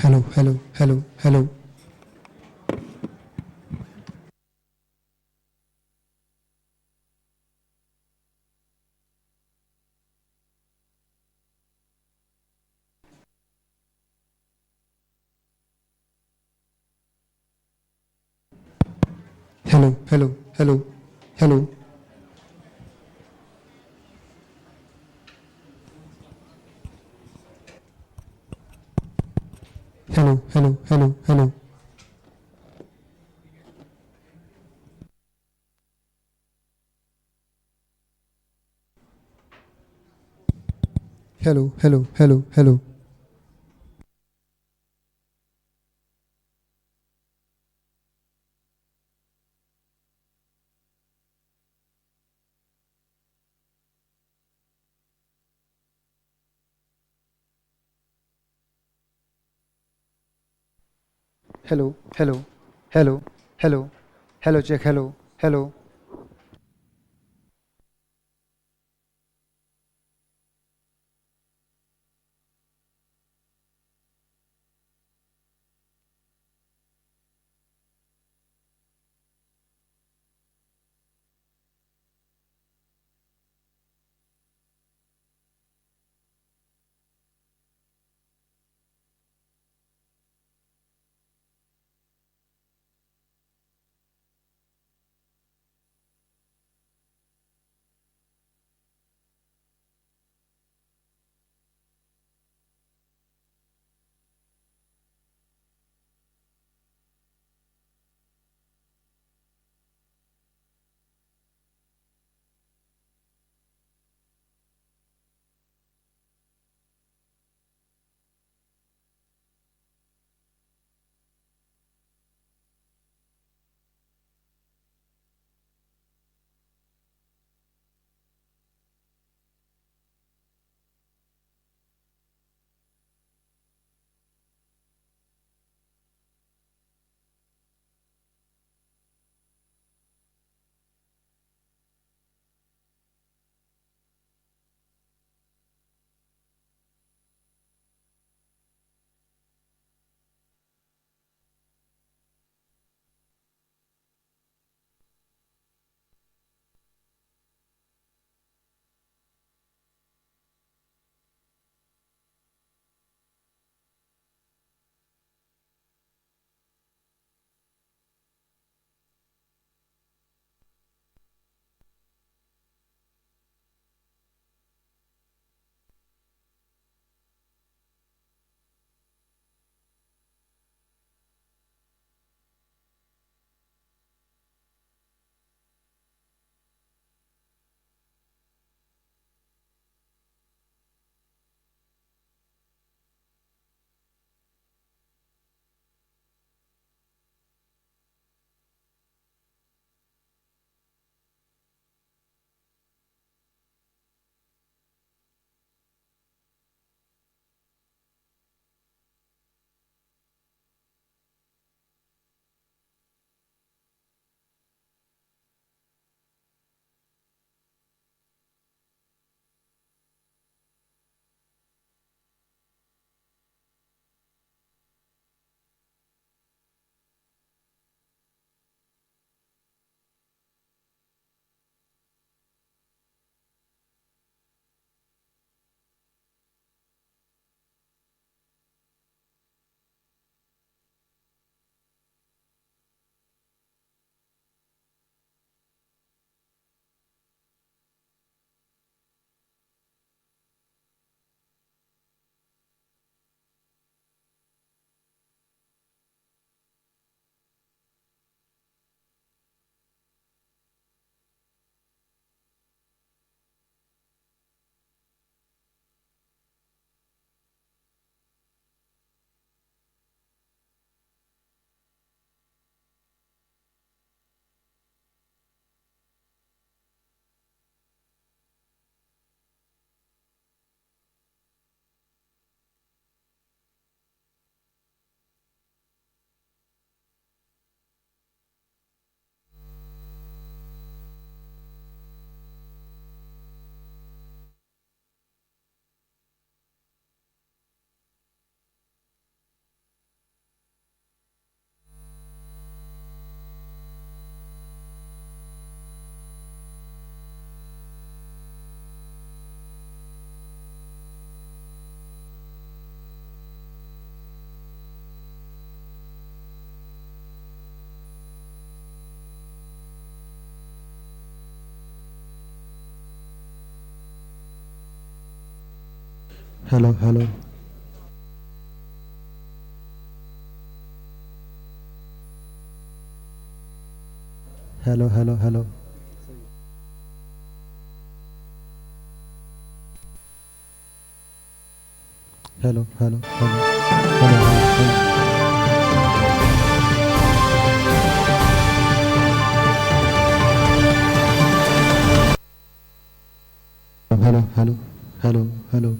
Hello, hello, hello, hello. Hello, hello, hello, hello. Hello, hello, hello, hello. Hello, hello, hello, hello. Hello, hello, hello, hello, hello, check, hello, hello. Hello, hello. Hello, hello, hello. Hello, hello, hello. Hello, hello, hello. Hello, hello, hello, hello.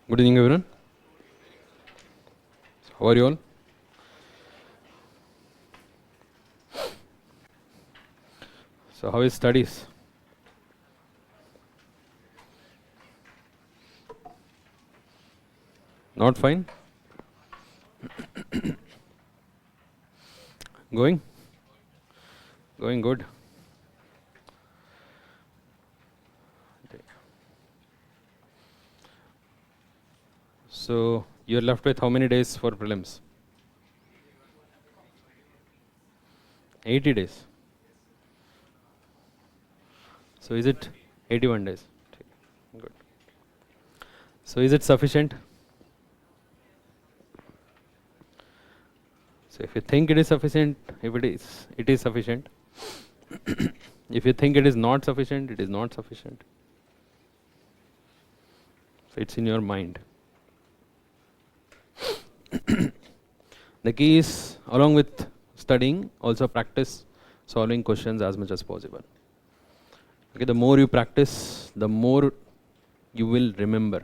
Good evening, everyone. How are you all? So, how is studies? Not fine? Going? Going good. So, you're left with how many days for prelims? 80 days. So, is it 81 days? Good. So, is it sufficient? So, if you think it is sufficient, if it is sufficient. If you think it is not sufficient, it is not sufficient. So, it's in your mind. The key is, along with studying, also practice solving questions as much as possible. Okay, the more you practice, the more you will remember,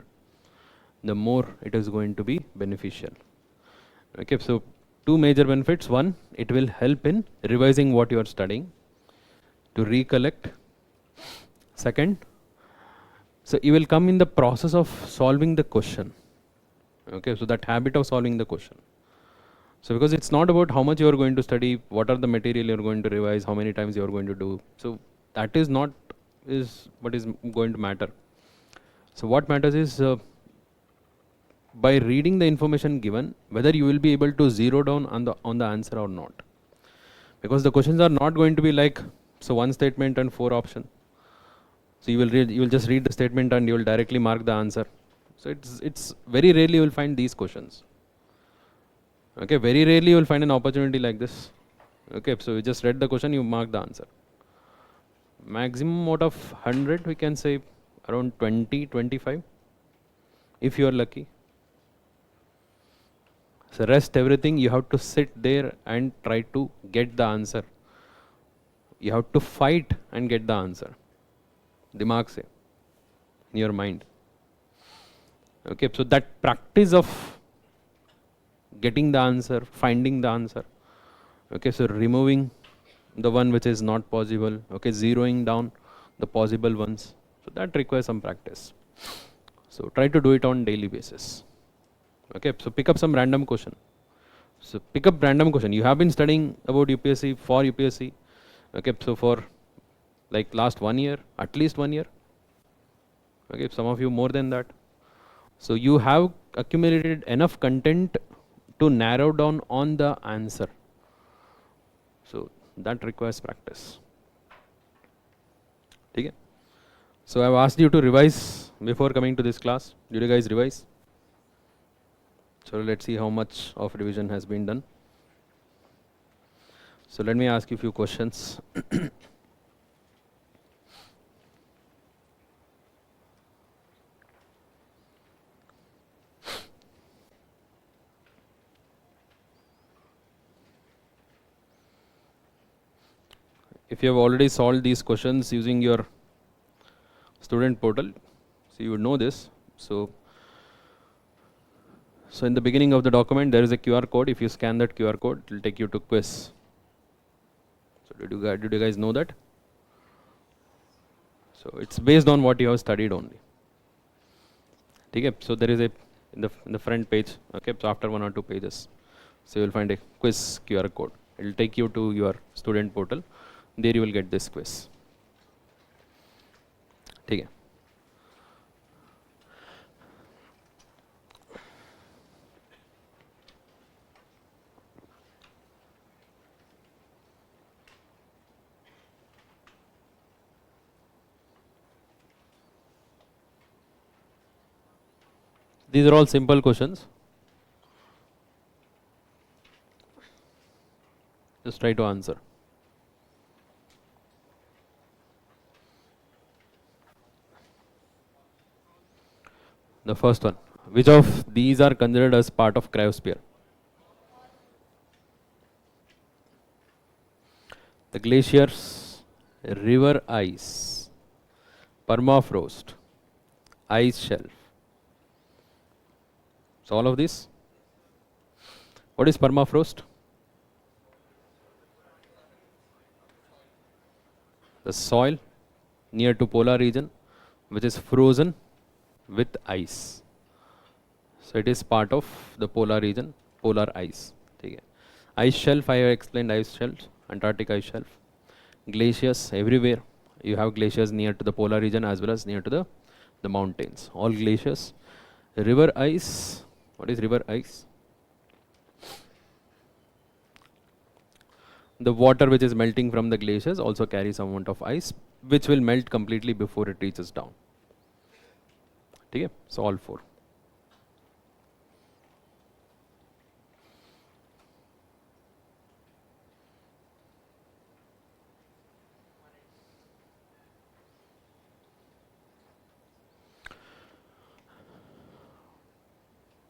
the more it is going to be beneficial. Okay, so two major benefits. One, it will help in revising what you are studying, to recollect. Second, so you will come in the process of solving the question. Okay, so that habit of solving the question. So because it's not about how much you are going to study, what are the material you are going to revise, how many times you are going to do. So that is not what is going to matter. So what matters is by reading the information given, whether you will be able to zero down on the answer or not. Because the questions are not going to be like, so one statement and 4 options. So you will just read the statement and you will directly mark the answer. So it's very rarely you will find these questions. Okay, very rarely you will find an opportunity like this. Okay, so you just read the question, you mark the answer. Maximum out of 100, we can say around 20, 25, if you are lucky. So rest everything, you have to sit there and try to get the answer. You have to fight and get the answer. Dimag se, in your mind. Okay, so that practice of getting the answer, finding the answer. Okay, so removing the one which is not possible. Okay, zeroing down the possible ones. So that requires some practice. So try to do it on daily basis. Okay, so pick up some random question. So pick up random question. You have been studying about UPSC for UPSC. Okay, so for like last 1 year, at least 1 year. Okay, some of you more than that. So you have accumulated enough content to narrow down on the answer. So that requires practice. Okay? So I have asked you to revise before coming to this class. Did you guys revise? So let's see how much of revision has been done. So let me ask you a few questions. If you have already solved these questions using your student portal, so you would know this. So in the beginning of the document, there is a QR code. If you scan that QR code, it will take you to quiz. So did you guys know that? So it's based on what you have studied only. Okay, so there is a in the front page. Okay, so after 1 or 2 pages, so you will find a quiz QR code. It will take you to your student portal. There you will get this quiz. Okay. These are all simple questions. Just try to answer. The first one. Which of these are considered as part of cryosphere? The glaciers, river ice, permafrost, ice shelf. So all of these. What is permafrost? The soil near to polar region which is frozen with ice. So it is part of the polar region, polar ice. Okay. Ice shelf, I have explained ice shelf, Antarctic ice shelf. Glaciers everywhere. You have glaciers near to the polar region as well as near to the mountains. All glaciers. River ice. What is river ice? The water which is melting from the glaciers also carries some amount of ice which will melt completely before it reaches down. Okay. So all four.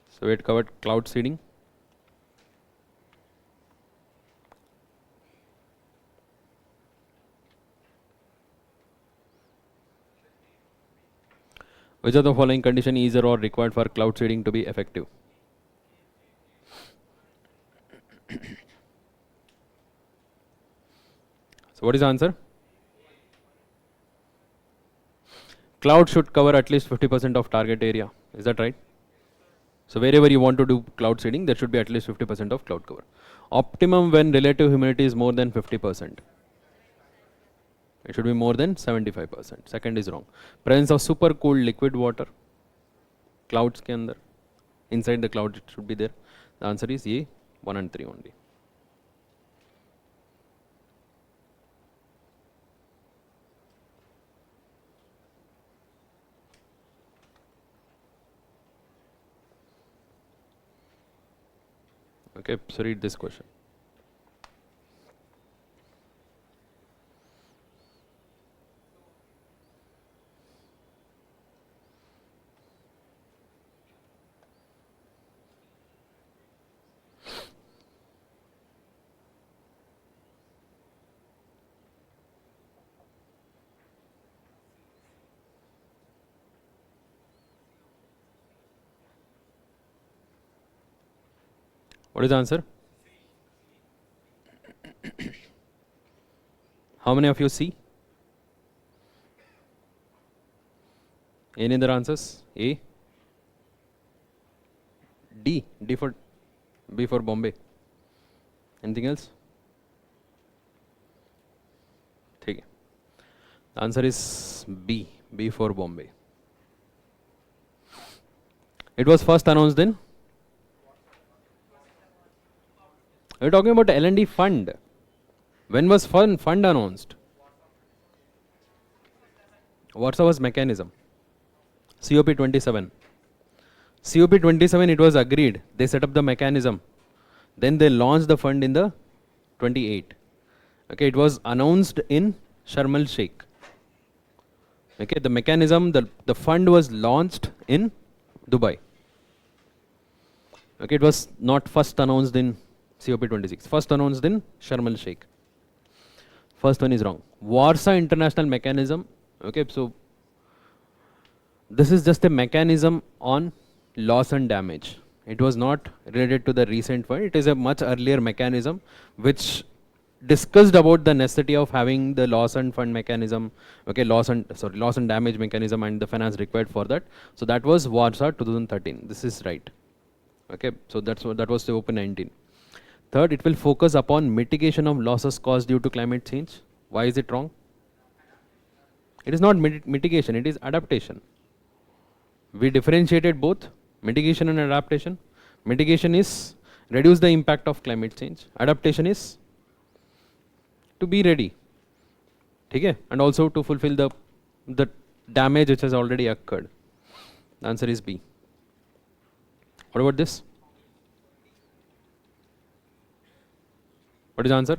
So we had covered cloud seeding. Which of the following condition is or required for cloud seeding to be effective? So what is the answer? Cloud should cover at least 50% of target area. Is that right? So wherever you want to do cloud seeding, there should be at least 50% of cloud cover. Optimum when relative humidity is more than 50%. It should be more than 75%. Second is wrong. Presence of super cooled liquid water. Clouds ke andar. Inside the cloud it should be there. The answer is A, 1 and 3 only. Okay, so read this question. What is the answer? How many of you see? Any other answers? A? D? D for B for Bombay. Anything else? Okay. The answer is B. B for Bombay. It was first announced in? We're talking about L&D fund. When was fund announced? What's our mechanism? COP27. COP27 it was agreed. They set up the mechanism. Then they launched the fund in the 28. Okay, it was announced in Sharm el Sheikh. Okay, the mechanism, the fund was launched in Dubai. Okay, it was not first announced in COP26. First announced in Sharm el Sheikh. First one is wrong. Warsaw International Mechanism. Okay, so this is just a mechanism on loss and damage. It was not related to the recent one. It is a much earlier mechanism which discussed about the necessity of having the loss and fund mechanism. Okay, loss and damage mechanism and the finance required for that. So that was Warsaw 2013. This is right. Okay, so that was the Open 19. Third, it will focus upon mitigation of losses caused due to climate change. Why is it wrong? It is not mitigation, it is adaptation. We differentiated both mitigation and adaptation. Mitigation is reduce the impact of climate change. Adaptation is to be ready. Okay? And also to fulfill the damage which has already occurred. The answer is B. What about this? What is the answer?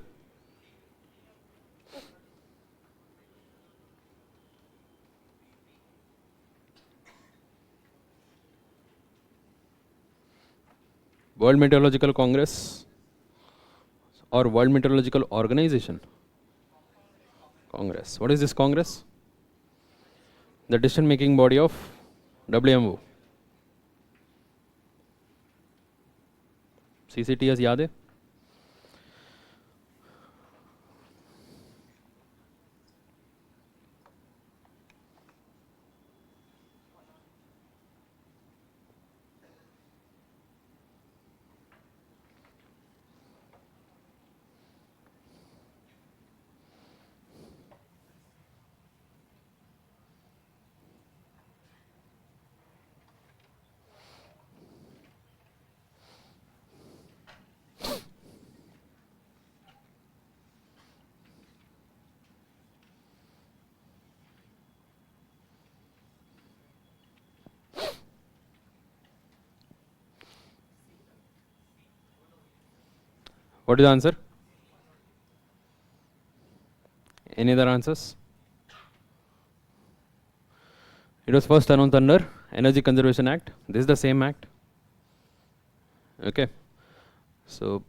World Meteorological Congress or World Meteorological Organization? Congress. What is this Congress? The decision making body of WMO. CCTS याद है? What is the answer? Any other answers? It was first announced under Energy Conservation Act. This is the same act. Okay. So,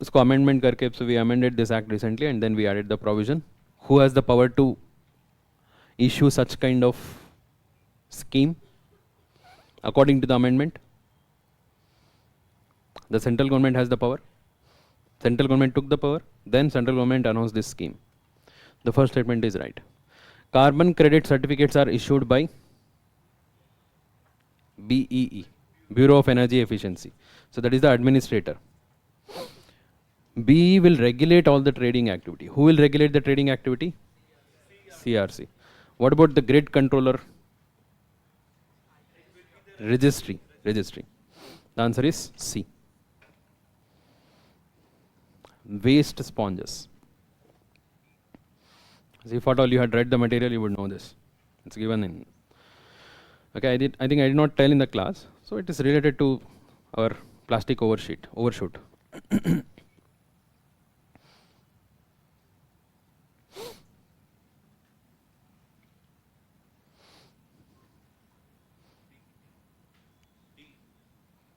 इसको amendment करके, so we amended this act recently and then we added the provision. Who has the power to issue such kind of scheme according to the amendment? The central government has the power. Central government took the power, then central government announced this scheme. The first statement is right. Carbon credit certificates are issued by BEE, Bureau of Energy Efficiency. So that is the administrator. BEE will regulate all the trading activity. Who will regulate the trading activity? CRC. What about the grid controller? Registry. The answer is C. Waste sponges. So if at all you had read the material, you would know this. It's given in. Okay, I think I did not tell in the class. So it is related to our plastic overshoot.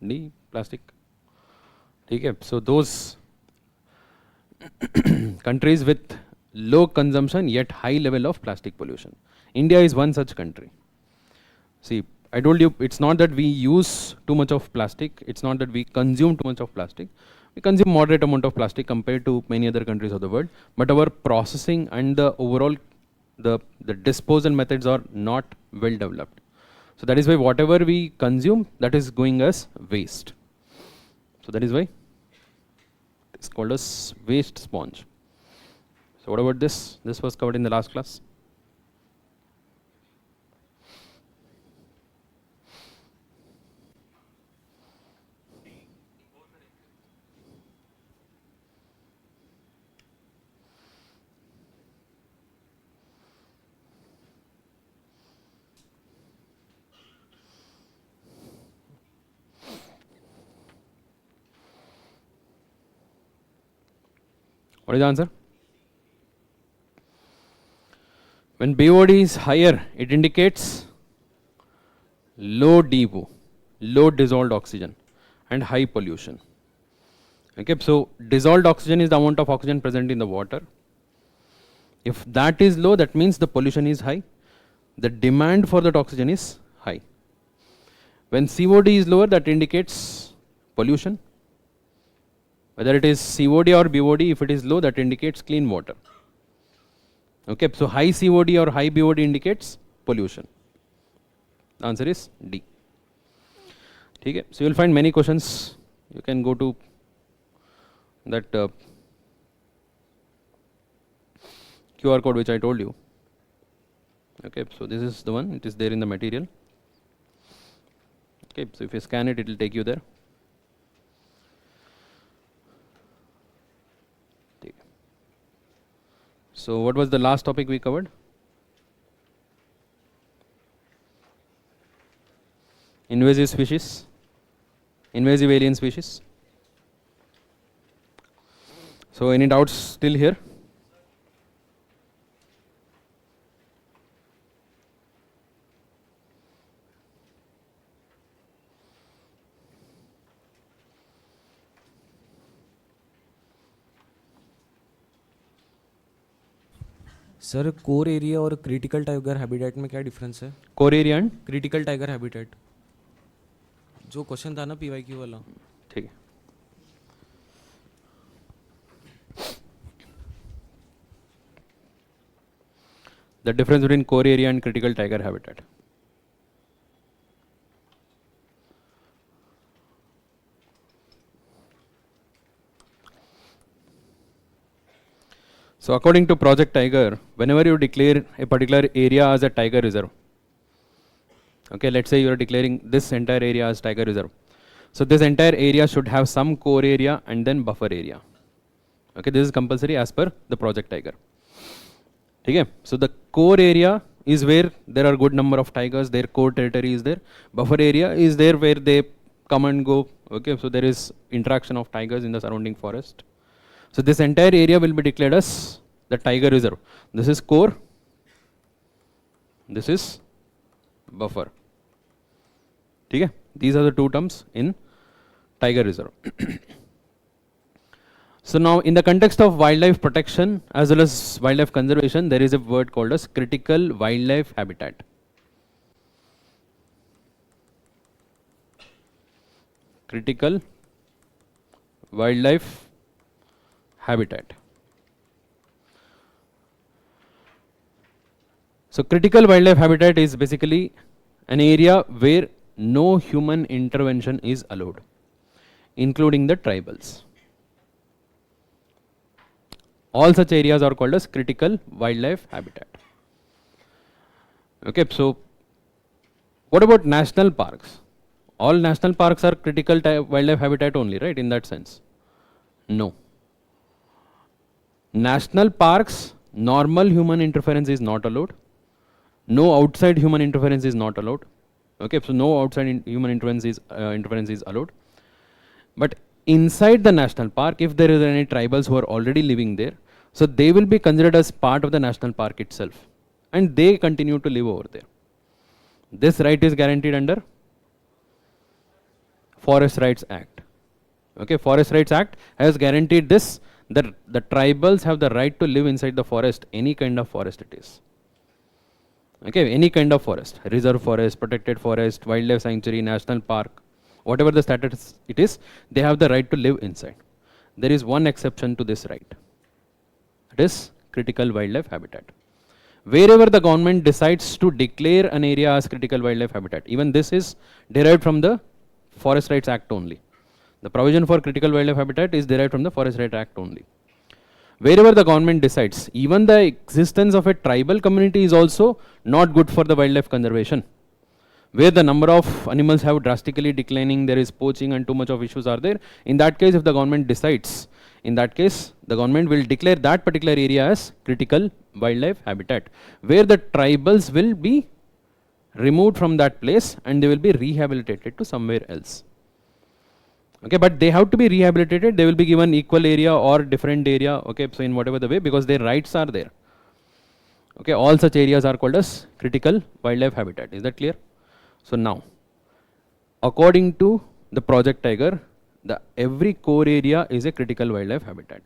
D, plastic. Okay, so those countries with low consumption yet high level of plastic pollution. India is one such country. See, I told you it's not that we use too much of plastic, it's not that we consume too much of plastic. We consume moderate amount of plastic compared to many other countries of the world, but our processing and the overall the disposal methods are not well developed. So that is why whatever we consume, that is going as waste. So that is why it's called as waste sponge. So what about this? This was covered in the last class. What is the answer? When BOD is higher, it indicates low DO, low dissolved oxygen, and high pollution. Okay, so dissolved oxygen is the amount of oxygen present in the water. If that is low, that means the pollution is high. The demand for that oxygen is high. When COD is lower, that indicates pollution. Whether it is COD or BOD, if it is low, that indicates clean water. Okay, so high COD or high BOD indicates pollution. The answer is D. Okay, so you will find many questions. You can go to that QR code which I told you. Okay, so this is the one, it is there in the material. Okay, so if you scan it, it will take you there. So what was the last topic we covered? Invasive species, invasive alien species. So any doubts still here? Sir core area और critical tiger habitat में क्या difference है? Core area and critical tiger habitat जो question था ना PYQ वाला. ठीक है. The difference between core area and critical tiger habitat. So according to Project Tiger, whenever you declare a particular area as a tiger reserve, okay, let's say you are declaring this entire area as tiger reserve. So this entire area should have some core area and then buffer area. Okay, this is compulsory as per the Project Tiger. Okay, so the core area is where there are good number of tigers, their core territory is there. Buffer area is there where they come and go. Okay, so there is interaction of tigers in the surrounding forest. So this entire area will be declared as the tiger reserve. This is core, this is buffer. Okay, these are the two terms in tiger reserve. So now in the context of wildlife protection as well as wildlife conservation, there is a word called as critical wildlife habitat. Critical wildlife habitat. So critical wildlife habitat is basically an area where no human intervention is allowed, including the tribals. All such areas are called as critical wildlife habitat. Okay, so what about national parks? All national parks are critical wildlife habitat only, right? In that sense? No. National parks, normal human interference is not allowed. No outside human interference is not allowed. Okay, so no outside human interference is allowed. But inside the national park, if there is any tribals who are already living there, so they will be considered as part of the national park itself, and they continue to live over there. This right is guaranteed under Forest Rights Act. Okay, Forest Rights Act has guaranteed this, that the tribals have the right to live inside the forest, any kind of forest it is. Okay, any kind of forest, reserve forest, protected forest, wildlife sanctuary, national park, whatever the status it is, they have the right to live inside. There is one exception to this right. It is critical wildlife habitat. Wherever the government decides to declare an area as critical wildlife habitat, even this is derived from the Forest Rights Act only. The provision for critical wildlife habitat is derived from the Forest Rights Act only. Wherever the government decides, even the existence of a tribal community is also not good for the wildlife conservation. Where the number of animals have drastically declining, there is poaching and too much of issues are there. In that case, if the government decides, in that case, the government will declare that particular area as critical wildlife habitat, where the tribals will be removed from that place and they will be rehabilitated to somewhere else. Okay, but they have to be rehabilitated, they will be given equal area or different area, okay, so in whatever the way, because their rights are there. Okay, all such areas are called as critical wildlife habitat. Is that clear? So now, according to the Project Tiger, every core area is a critical wildlife habitat.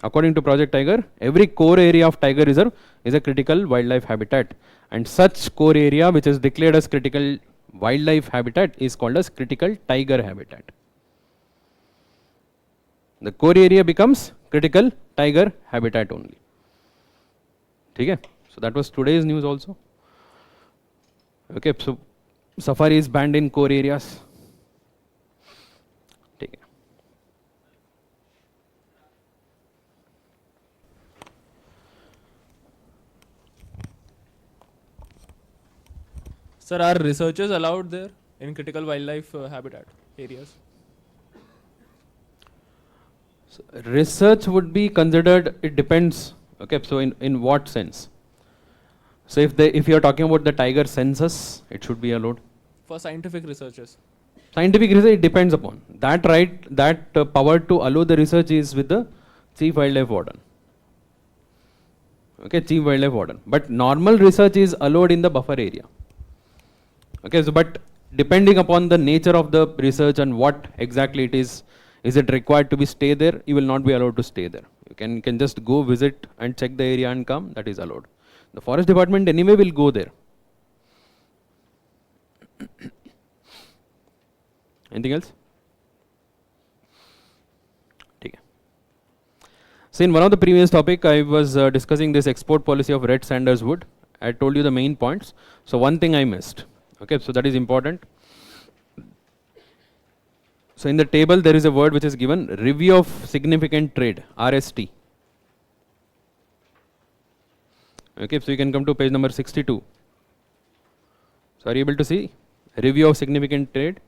According to Project Tiger, every core area of tiger reserve is a critical wildlife habitat, and such core area which is declared as critical wildlife habitat is called as critical tiger habitat. The core area becomes critical tiger habitat only. Okay, so that was today's news also. Okay, so safari is banned in core areas. Okay. Sir, are researchers allowed there in critical wildlife habitat areas? So research would be considered, it depends. Okay, so in what sense? So if you are talking about the tiger census, it should be allowed. For scientific researchers? Scientific research, it depends upon. That right, that power to allow the research is with the Chief Wildlife Warden. Okay, Chief Wildlife Warden. But normal research is allowed in the buffer area. Okay, so but depending upon the nature of the research and what exactly it is it required to be stay there, you will not be allowed to stay there. You can just go visit and check the area and come, that is allowed. The forest department anyway will go there. Anything else? Okay. So in one of the previous topic, I was discussing this export policy of red Sanders wood. I told you the main points. So one thing I missed. Okay, so that is important. So in the table there is a word which is given, review of significant trade, RST. Okay, so you can come to page number 62. So are you able to see review of significant trade?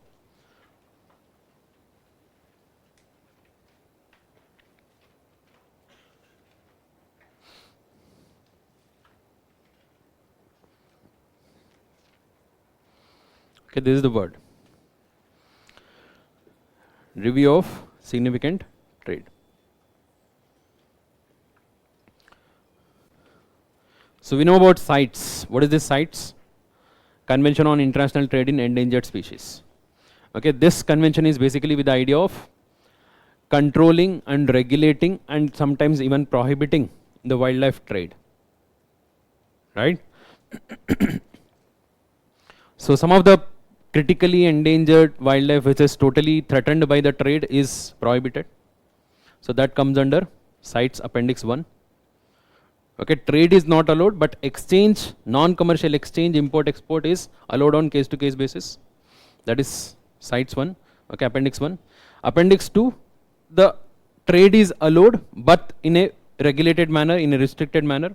Okay, this is the word. Review of significant trade. So we know about CITES. What is this CITES? Convention on International Trade in Endangered Species. Okay, this convention is basically with the idea of controlling and regulating and sometimes even prohibiting the wildlife trade. Right? So some of the critically endangered wildlife which is totally threatened by the trade is prohibited. So that comes under CITES Appendix 1. Okay, trade is not allowed, but exchange, non-commercial exchange, import, export is allowed on case-to-case basis. That is CITES 1, okay, Appendix 1. Appendix 2, the trade is allowed, but in a regulated manner, in a restricted manner.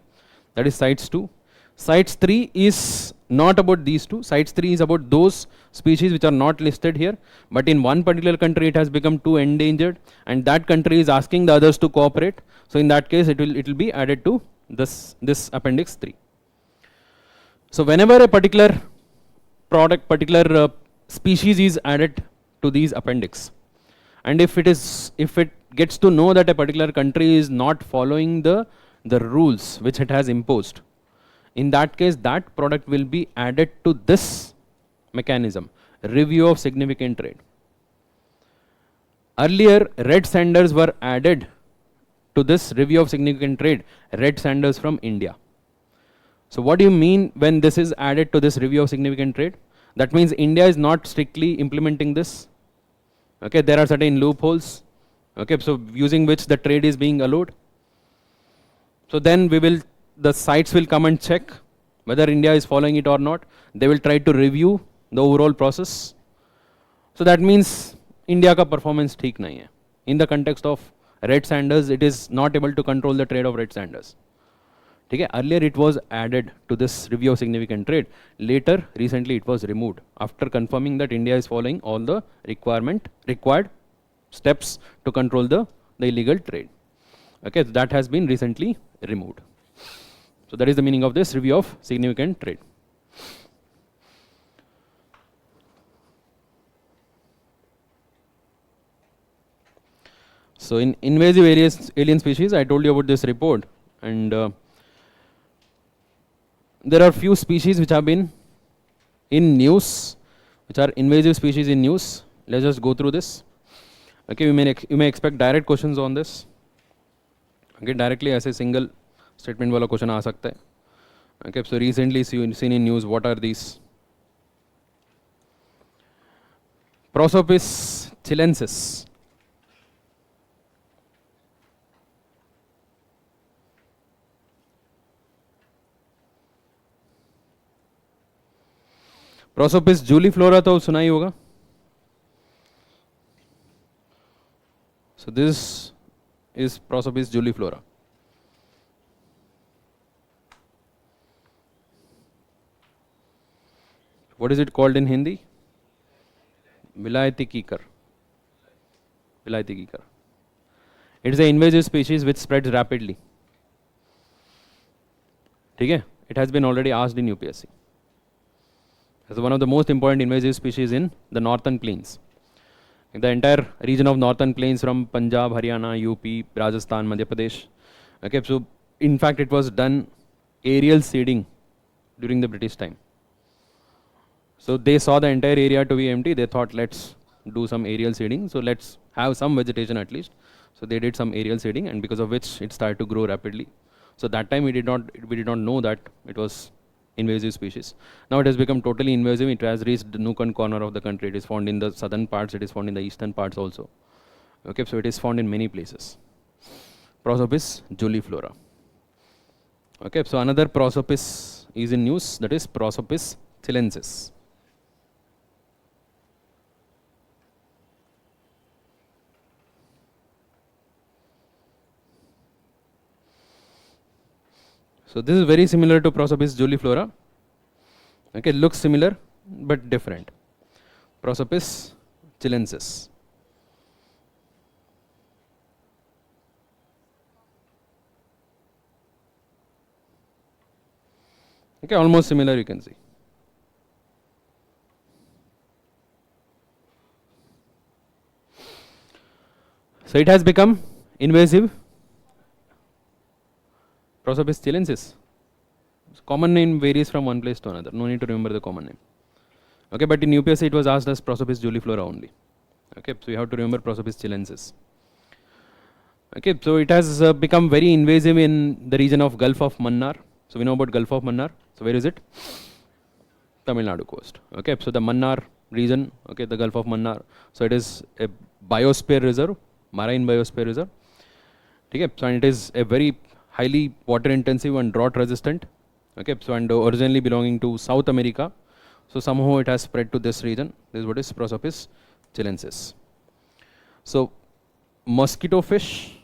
That is CITES 2. CITES 3 is not about these two. CITES 3 is about those species which are not listed here, but in one particular country it has become too endangered, and that country is asking the others to cooperate. So in that case, it will be added to this Appendix 3. So whenever a particular product, particular species is added to these appendix, and if it gets to know that a particular country is not following the rules which it has imposed, in that case that product will be added to this mechanism, review of significant trade. Earlier red Sanders were added to this review of significant trade, red Sanders from India. So what do you mean when this is added to this review of significant trade? That means India is not strictly implementing this. Okay, there are certain loopholes, okay, so using which the trade is being allowed. So then the sites will come and check whether India is following it or not. They will try to review the overall process. So that means India ka performance theek nahi hai. In the context of red Sanders, it is not able to control the trade of red Sanders. Okay? Earlier it was added to this review of significant trade. Later, recently it was removed after confirming that India is following all the required steps to control the illegal trade. Okay, so that has been recently removed. So that is the meaning of this review of significant trade. So in invasive alien species, I told you about this report, and there are few species which have been in news, which are invasive species in news. Let's just go through this. Okay, you may expect direct questions on this. Okay, directly ऐसे single statement वाला question आ सकता है. Okay, so recently seen in news, what are these? Prosopis chilensis. Prosopis juliflora तो सुना ही होगा. So this is Prosopis juliflora. What is it called in Hindi? Vilayati kikar. Vilayati kikar. It is an invasive species which spreads rapidly. Okay? It has been already asked in UPSC. It's one of the most important invasive species in the northern plains. The entire region of northern plains from Punjab, Haryana, UP, Rajasthan, Madhya Pradesh. Okay, so in fact it was done aerial seeding during the British time. So they saw the entire area to be empty. They thought, let's do some aerial seeding. So let's have some vegetation at least. So they did some aerial seeding, and because of which it started to grow rapidly. So that time we did not know that it was invasive species. Now it has become totally invasive. It has reached the nook and corner of the country. It is found in the southern parts. It is found in the eastern parts also. Okay, so it is found in many places. Prosopis juliflora. Okay, so another prosopis is in news, that is Prosopis chilensis. So this is very similar to Prosopis juliflora. Okay, looks similar but different. Prosopis chilensis. Okay, almost similar you can see. So it has become invasive. Prosopis chilensis. Common name varies from one place to another. No need to remember the common name. Okay, but in UPSC it was asked as Prosopis juliflora only. Okay, so you have to remember Prosopis chilensis. Okay, so it has become very invasive in the region of Gulf of Mannar. So we know about Gulf of Mannar. So where is it? Tamil Nadu coast. Okay, so the Mannar region, okay, the Gulf of Mannar. So it is a biosphere reserve, marine biosphere reserve. Okay, so and it is a very highly water intensive and drought resistant. Okay, so and originally belonging to South America. So somehow it has spread to this region. This is what is Prosopis chilensis. So mosquito fish.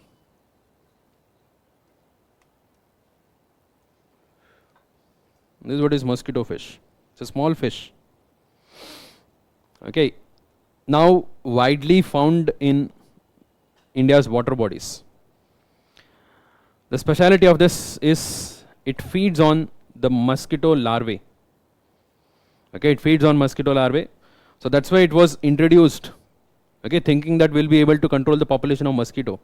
This is what is mosquito fish. It's a small fish. Okay, now widely found in India's water bodies. The speciality of this is it feeds on the mosquito larvae. Okay, it feeds on mosquito larvae. So that's why it was introduced. Okay, thinking that we'll be able to control the population of mosquito.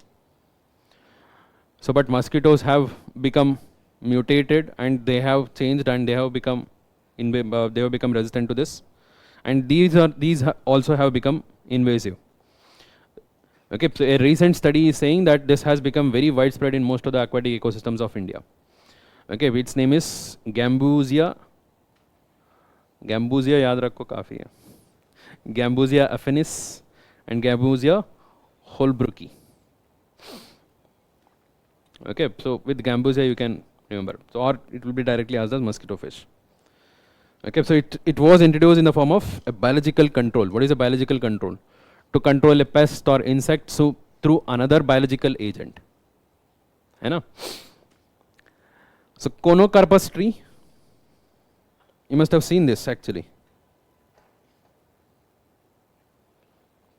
So but mosquitoes have become mutated and they have changed and they have become resistant to this, and these also have become invasive. Okay, so a recent study is saying that this has become very widespread in most of the aquatic ecosystems of India. Okay, its name is Gambusia. Gambusia yaad rakho kafi hai. Gambusia affinis and Gambusia holbrooki. Okay, so with Gambusia you can remember. So or it will be directly asked as mosquito fish. Okay, so it was introduced in the form of a biological control. What is a biological control? To control a pest or insect so through another biological agent. है ना? So Conocarpus tree, you must have seen this actually.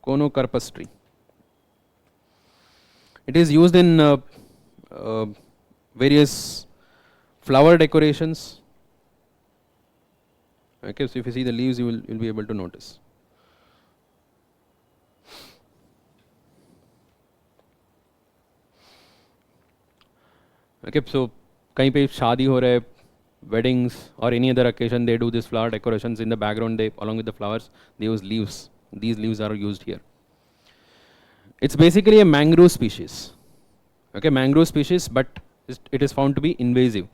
Conocarpus tree. It is used in various flower decorations. Okay, so if you see the leaves, you'll be able to notice. Okay, so कहीं पे शादी हो रहा है, weddings or any other occasion, they do this flower decorations in the background. They along with the flowers, they use leaves. These leaves are used here. It's basically a mangrove species. Okay, mangrove species, but it is found to be invasive.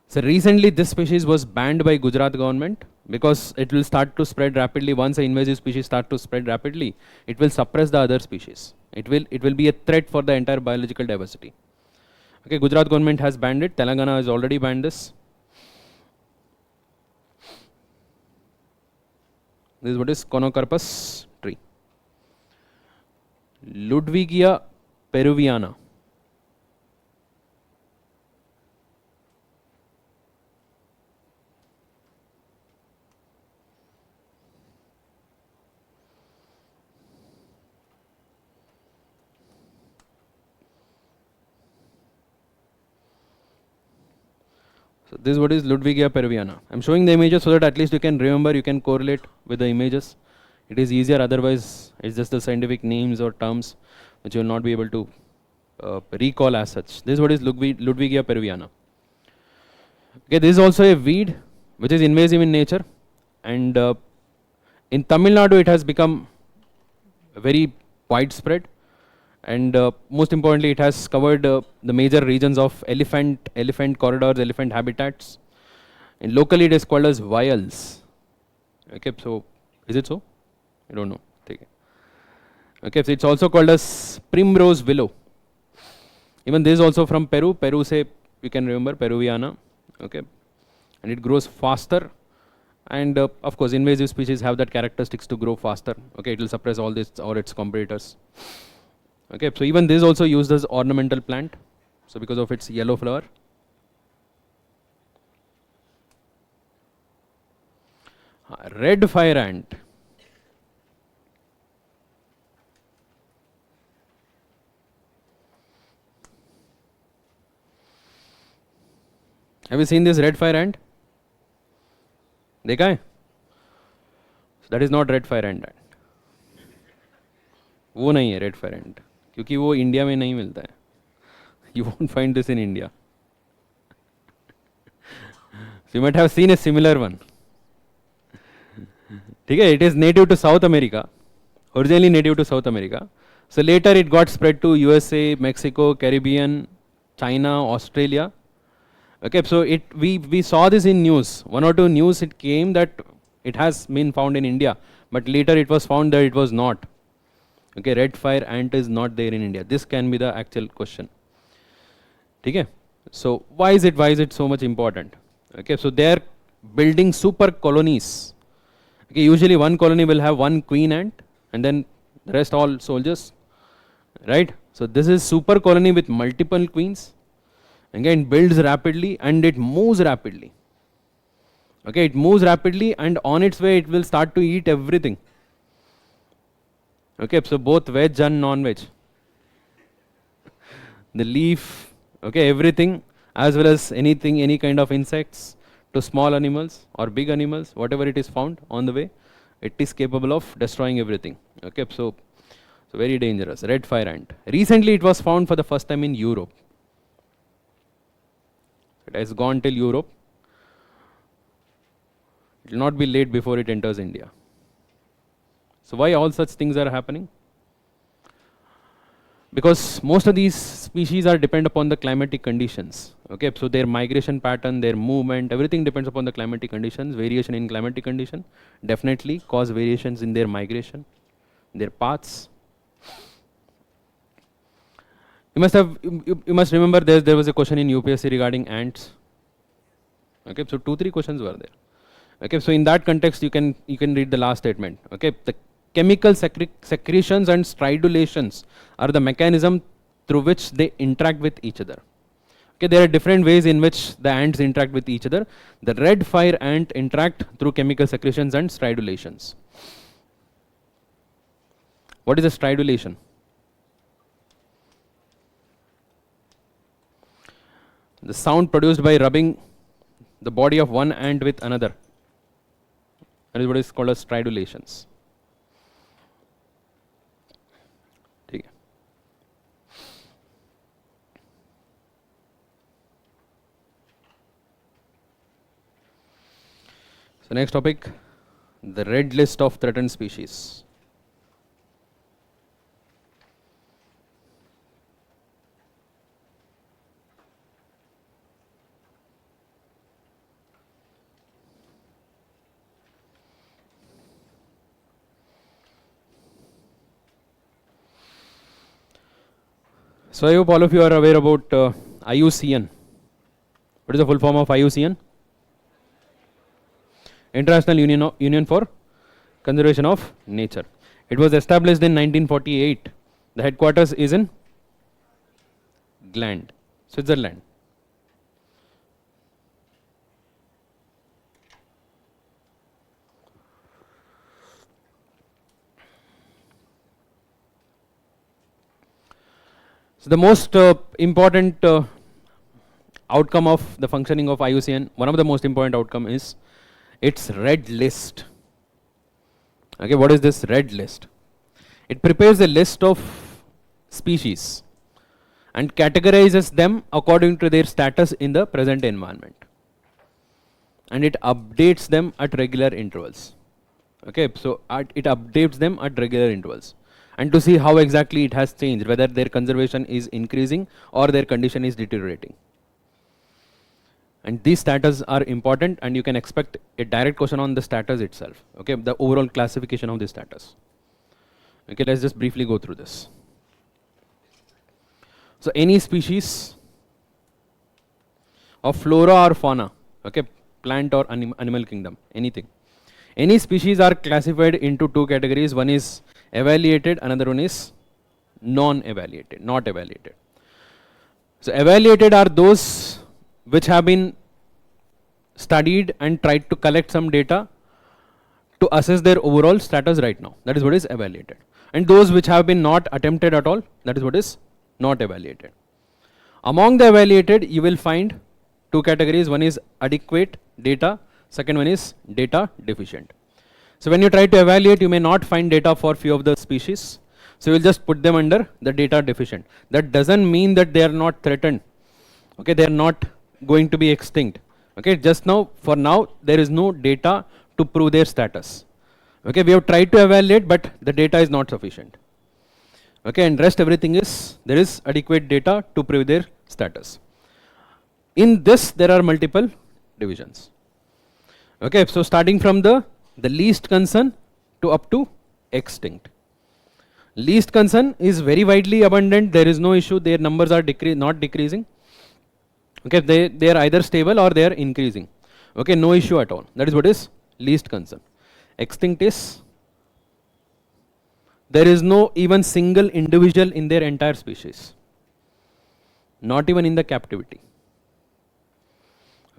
So recently this species was banned by Gujarat government because it will start to spread rapidly. Once an invasive species start to spread rapidly, it will suppress the other species. It will be a threat for the entire biological diversity. Okay, Gujarat government has banned it. Telangana has already banned this. This is what is Conocarpus tree. Ludwigia peruviana. So this is what is Ludwigia peruviana. I am showing the images so that at least you can remember, you can correlate with the images. It is easier, otherwise it's just the scientific names or terms which you will not be able to recall as such. This is what is Ludwigia peruviana. Okay, this is also a weed which is invasive in nature, and in Tamil Nadu it has become very widespread, and most importantly it has covered the major regions of elephant corridors, elephant habitats, and locally it is called as vials. Okay, so is it so? I don't know. Okay, so it's also called as primrose willow. Even this is also from Peru. Peru say, you can remember Peruviana, okay, and it grows faster. And of course, invasive species have that characteristics to grow faster. Okay, it will suppress all this or its competitors. Okay, so even this is also used as ornamental plant. So because of its yellow flower. Red fire ant. Have you seen this red fire ant? देखा है? That is not red fire ant. वो नहीं है red fire ant, क्योंकि वो India में नहीं मिलता है. You won't find this in India. So you might have seen a similar one. ठीक है? It is native to South America. Originally native to South America. So later it got spread to USA, Mexico, Caribbean, China, Australia. Okay, so we saw this in news. One or two news it came that it has been found in India, but later it was found that it was not. Okay, red fire ant is not there in India. This can be the actual question. Okay, so why is it so much important? Okay, so they are building super colonies. Okay, usually one colony will have one queen ant and then the rest all soldiers, right? So this is super colony with multiple queens. Again, builds rapidly and it moves rapidly. Okay, it moves rapidly and on its way it will start to eat everything. Okay, so both veg and non-veg. The leaf, okay, everything as well as anything, any kind of insects to small animals or big animals, whatever it is found on the way, it is capable of destroying everything. Okay, so very dangerous. Red fire ant. Recently it was found for the first time in Europe. It has gone till Europe. It will not be late before it enters India. So why all such things are happening? Because most of these species are depend upon the climatic conditions. Okay, so their migration pattern, their movement, everything depends upon the climatic conditions. Variation in climatic condition definitely cause variations in their migration, their paths. You must remember there was a question in UPSC regarding ants. Okay, so 2-3 questions were there. Okay, so in that context you can read the last statement. Okay, the chemical secretions and stridulations are the mechanism through which they interact with each other. Okay, there are different ways in which the ants interact with each other. The red fire ant interact through chemical secretions and stridulations. What is a stridulation? The sound produced by rubbing the body of one ant with another. That is what is called as stridulations. Okay. So next topic, the red list of threatened species. So I hope all of you are aware about IUCN. What is the full form of IUCN? International Union for Conservation of Nature. It was established in 1948. The headquarters is in Gland, Switzerland. So the most important outcome of the functioning of IUCN, one of the most important outcome is its red list. Okay, what is this red list? It prepares a list of species and categorizes them according to their status in the present environment. And it updates them at regular intervals. Okay, so it updates them at regular intervals. And to see how exactly it has changed, whether their conservation is increasing or their condition is deteriorating. And these status are important and you can expect a direct question on the status itself. Okay, the overall classification of the status. Okay, let's just briefly go through this. So any species of flora or fauna, okay, plant or animal kingdom, anything. Any species are classified into two categories. One is evaluated, another one is non-evaluated, not evaluated. So evaluated are those which have been studied and tried to collect some data to assess their overall status right now. That is what is evaluated. And those which have been not attempted at all, that is what is not evaluated. Among the evaluated, you will find two categories. One is adequate data, second one is data deficient. So when you try to evaluate, you may not find data for few of the species. So you will just put them under the data deficient. That doesn't mean that they are not threatened. Okay, they are not going to be extinct. Okay, just now, for now, there is no data to prove their status. Okay, we have tried to evaluate, but the data is not sufficient. Okay, and rest everything is, there is adequate data to prove their status. In this, there are multiple divisions. Okay, so starting from the least concern to up to extinct. Least concern is very widely abundant. There is no issue. Their numbers are not decreasing. Okay, they are either stable or they are increasing. Okay, no issue at all. That is what is least concern. Extinct is there is no even single individual in their entire species, not even in the captivity.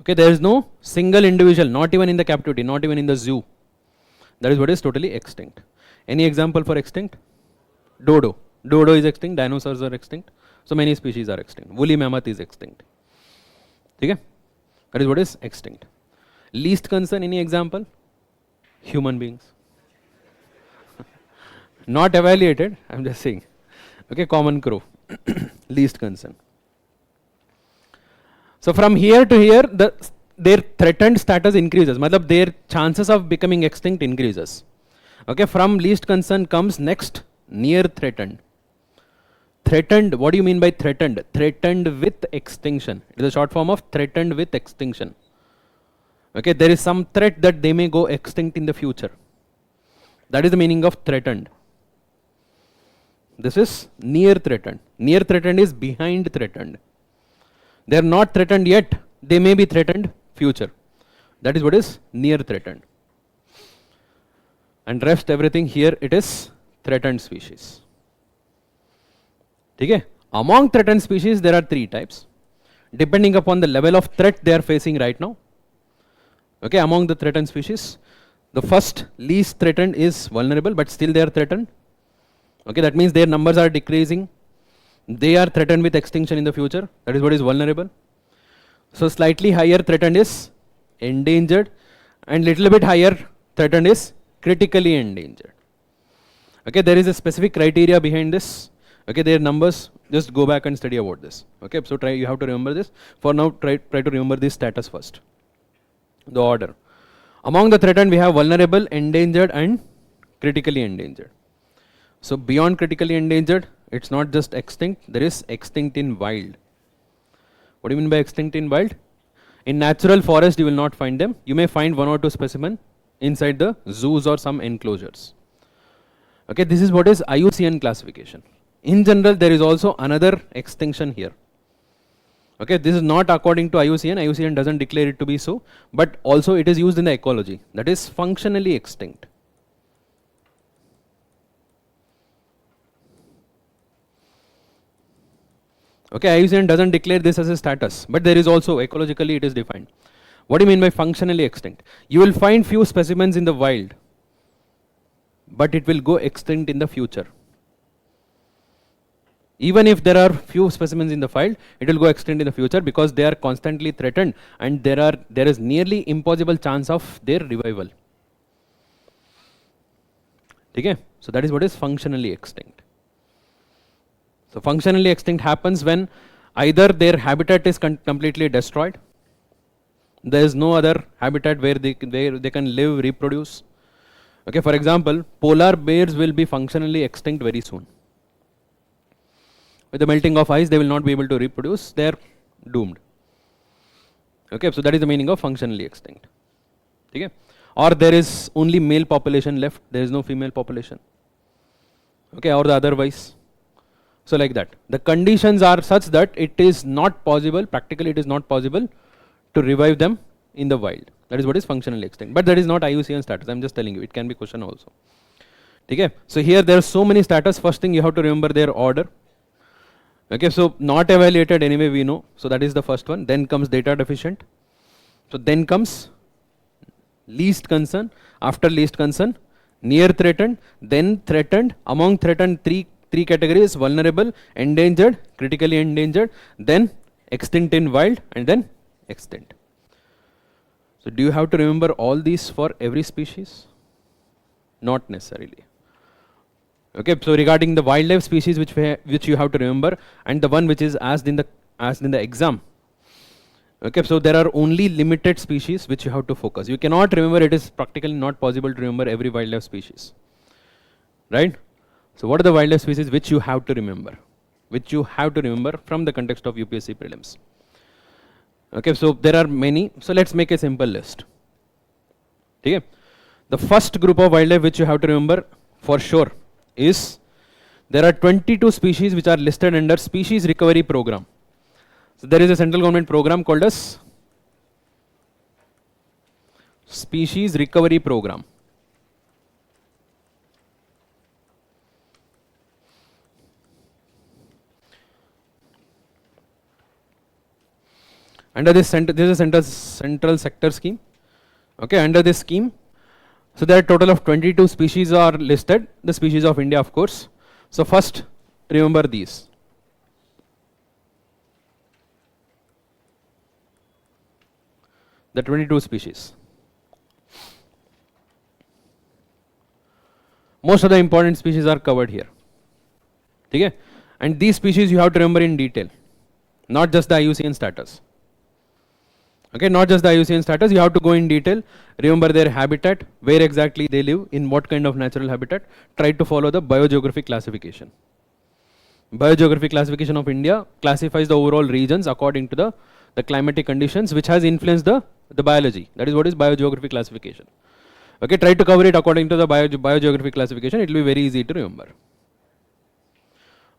Okay, there is no single individual, not even in the captivity, not even in the zoo. That is what is totally extinct. Any example for extinct? Dodo. Dodo is extinct, dinosaurs are extinct, so many species are extinct. Woolly mammoth is extinct. Okay? That is what is extinct. Least concern, any example? Human beings. Not evaluated, I am just saying. Okay, common crow. Least concern. So from here to here, their threatened status increases. Matlab their chances of becoming extinct increases. Okay, from least concern comes next near threatened. Threatened, what do you mean by threatened? Threatened with extinction. It is a short form of threatened with extinction. Okay, there is some threat that they may go extinct in the future. That is the meaning of threatened. This is near threatened. Near threatened is behind threatened. They are not threatened yet, they may be threatened future. That is what is near threatened. And rest everything here, it is threatened species. Okay? Among threatened species, there are three types, depending upon the level of threat they are facing right now. Okay, among the threatened species, the first least threatened is vulnerable, but still they are threatened. Okay, that means their numbers are decreasing. They are threatened with extinction in the future. That is what is vulnerable. So slightly higher threatened is endangered, and little bit higher threatened is critically endangered. Okay, there is a specific criteria behind this. Okay, their numbers, just go back and study about this. Okay, so you have to remember this. For now, try to remember this status first. The order. Among the threatened, we have vulnerable, endangered, and critically endangered. So beyond critically endangered, it's not just extinct, there is extinct in wild. What do you mean by extinct in wild? In natural forest, you will not find them. You may find one or two specimens inside the zoos or some enclosures. Okay, this is what is IUCN classification. In general, there is also another extinction here. Okay, this is not according to IUCN. IUCN doesn't declare it to be so, but also it is used in the ecology. That is functionally extinct. Okay, IUCN doesn't declare this as a status, but there is also ecologically it is defined. What do you mean by functionally extinct? You will find few specimens in the wild, but it will go extinct in the future. Even if there are few specimens in the wild, it will go extinct in the future because they are constantly threatened and there is nearly impossible chance of their revival. Okay? So that is what is functionally extinct. So functionally extinct happens when either their habitat is completely destroyed, there is no other habitat where they can live, reproduce. Okay, for example, polar bears will be functionally extinct very soon. With the melting of ice, they will not be able to reproduce, they are doomed. Okay, so that is the meaning of functionally extinct. Okay? Or there is only male population left, there is no female population. Okay, or the otherwise. So like that. The conditions are such that it is not possible, practically it is not possible to revive them in the wild. That is what is functionally extinct. But that is not IUCN status. I am just telling you. It can be question also. Okay. So here there are so many status. First thing you have to remember their order. Okay. So not evaluated anyway we know. So that is the first one. Then comes data deficient. So then comes least concern. After least concern, near threatened. Then threatened. Among threatened, three categories: vulnerable, endangered, critically endangered, then extinct in wild, and then extinct. So do you have to remember all these for every species? Not necessarily. Okay, so regarding the wildlife species which you have to remember, and the one which is asked in the exam. Okay, so there are only limited species which you have to focus. You cannot remember, it is practically not possible to remember every wildlife species. Right? So what are the wildlife species which you have to remember? Which you have to remember from the context of UPSC Prelims. Okay, so there are many. So let's make a simple list. Okay? The first group of wildlife which you have to remember for sure is there are 22 species which are listed under Species Recovery Program. So there is a central government program called as Species Recovery Program. Under this this is a central sector scheme. Okay, under this scheme, so there are a total of 22 species are listed, the species of India of course. So first remember these. The 22 species. Most of the important species are covered here. Okay? And these species you have to remember in detail, not just the IUCN status. Okay, not just the IUCN status, you have to go in detail, remember their habitat, where exactly they live, in what kind of natural habitat, try to follow the biogeographic classification. Biogeographic classification of India classifies the overall regions according to the climatic conditions which has influenced the biology. That is what is biogeographic classification. Okay, try to cover it according to the biogeographic classification, it will be very easy to remember.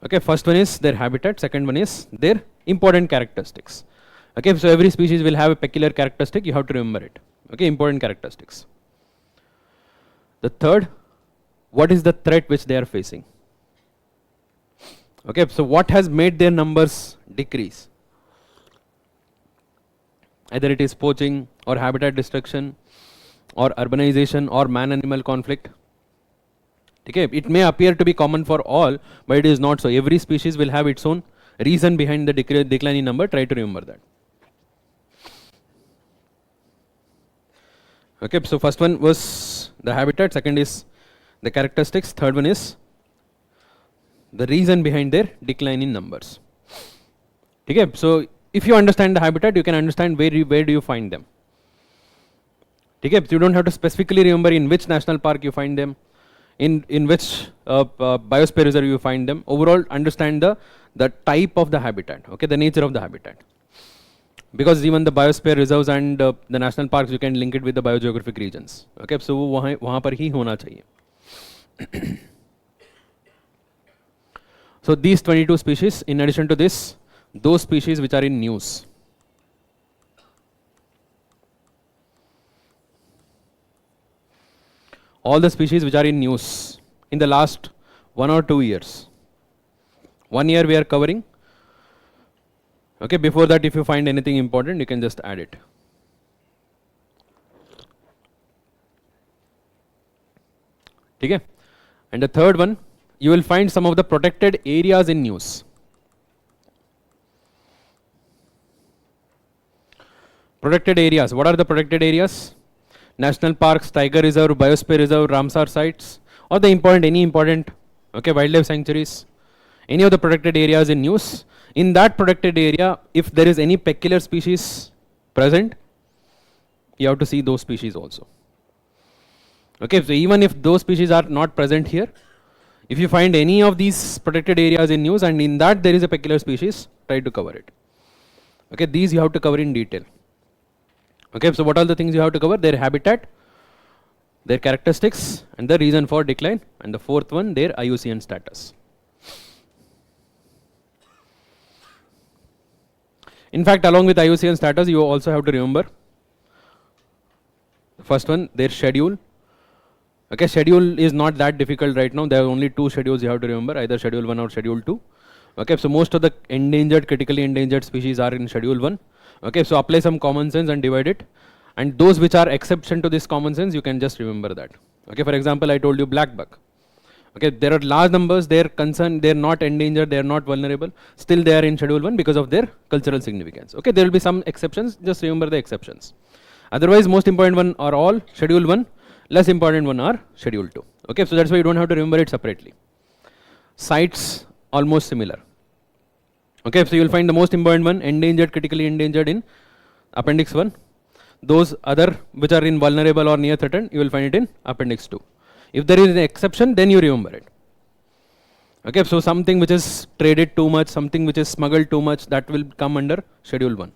Okay, first one is their habitat, second one is their important characteristics. Okay, so every species will have a peculiar characteristic, you have to remember it. Okay, important characteristics. The third, what is the threat which they are facing? Okay, so what has made their numbers decrease? Either it is poaching or habitat destruction or urbanization or man-animal conflict. Okay, it may appear to be common for all, but it is not so. Every species will have its own reason behind the decline in number, try to remember that. Okay, so first one was the habitat, second is the characteristics, third one is the reason behind their decline in numbers. Okay, so if you understand the habitat, you can understand where do you find them. Okay, so you don't have to specifically remember in which national park you find them, in which biosphere reserve you find them. Overall, understand the type of the habitat, okay, the nature of the habitat. Because even the biosphere reserves and the national parks, you can link it with the biogeographic regions. Okay, so वहाँ पर ही होना चाहिए. So these 22 species, in addition to this, those species which are in news. All the species which are in news in the last 1 or 2 years. 1 year we are covering. Okay, before that if you find anything important, you can just add it. Okay, and the third one, you will find some of the protected areas in news. Protected areas, what are the protected areas? National parks, tiger reserve, biosphere reserve, Ramsar sites, or the any important, okay, wildlife sanctuaries, any of the protected areas in news. In that protected area, if there is any peculiar species present, you have to see those species also. Okay, so even if those species are not present here, if you find any of these protected areas in news and in that there is a peculiar species, try to cover it. Okay, these you have to cover in detail. Okay, so what are the things you have to cover? Their habitat, their characteristics, and the reason for decline, and the fourth one, their IUCN status. In fact, along with IUCN status, you also have to remember the first one, their schedule. Okay, schedule is not that difficult right now. There are only two schedules you have to remember, either schedule 1 or schedule 2. Okay, so most of the endangered, critically endangered species are in schedule 1. Okay, so apply some common sense and divide it. And those which are exception to this common sense, you can just remember that. Okay, for example, I told you black buck. Okay, there are large numbers, they are concerned, they are not endangered, they are not vulnerable. Still they are in schedule 1 because of their cultural significance. Okay, there will be some exceptions, just remember the exceptions. Otherwise, most important one are all schedule 1, less important one are schedule 2. Okay, so that's why you don't have to remember it separately. Sites almost similar. Okay, so you will find the most important one, endangered, critically endangered in appendix 1. Those other which are in vulnerable or near threatened, you will find it in appendix 2. If there is an exception, then you remember it. Okay, so something which is traded too much, something which is smuggled too much, that will come under schedule 1.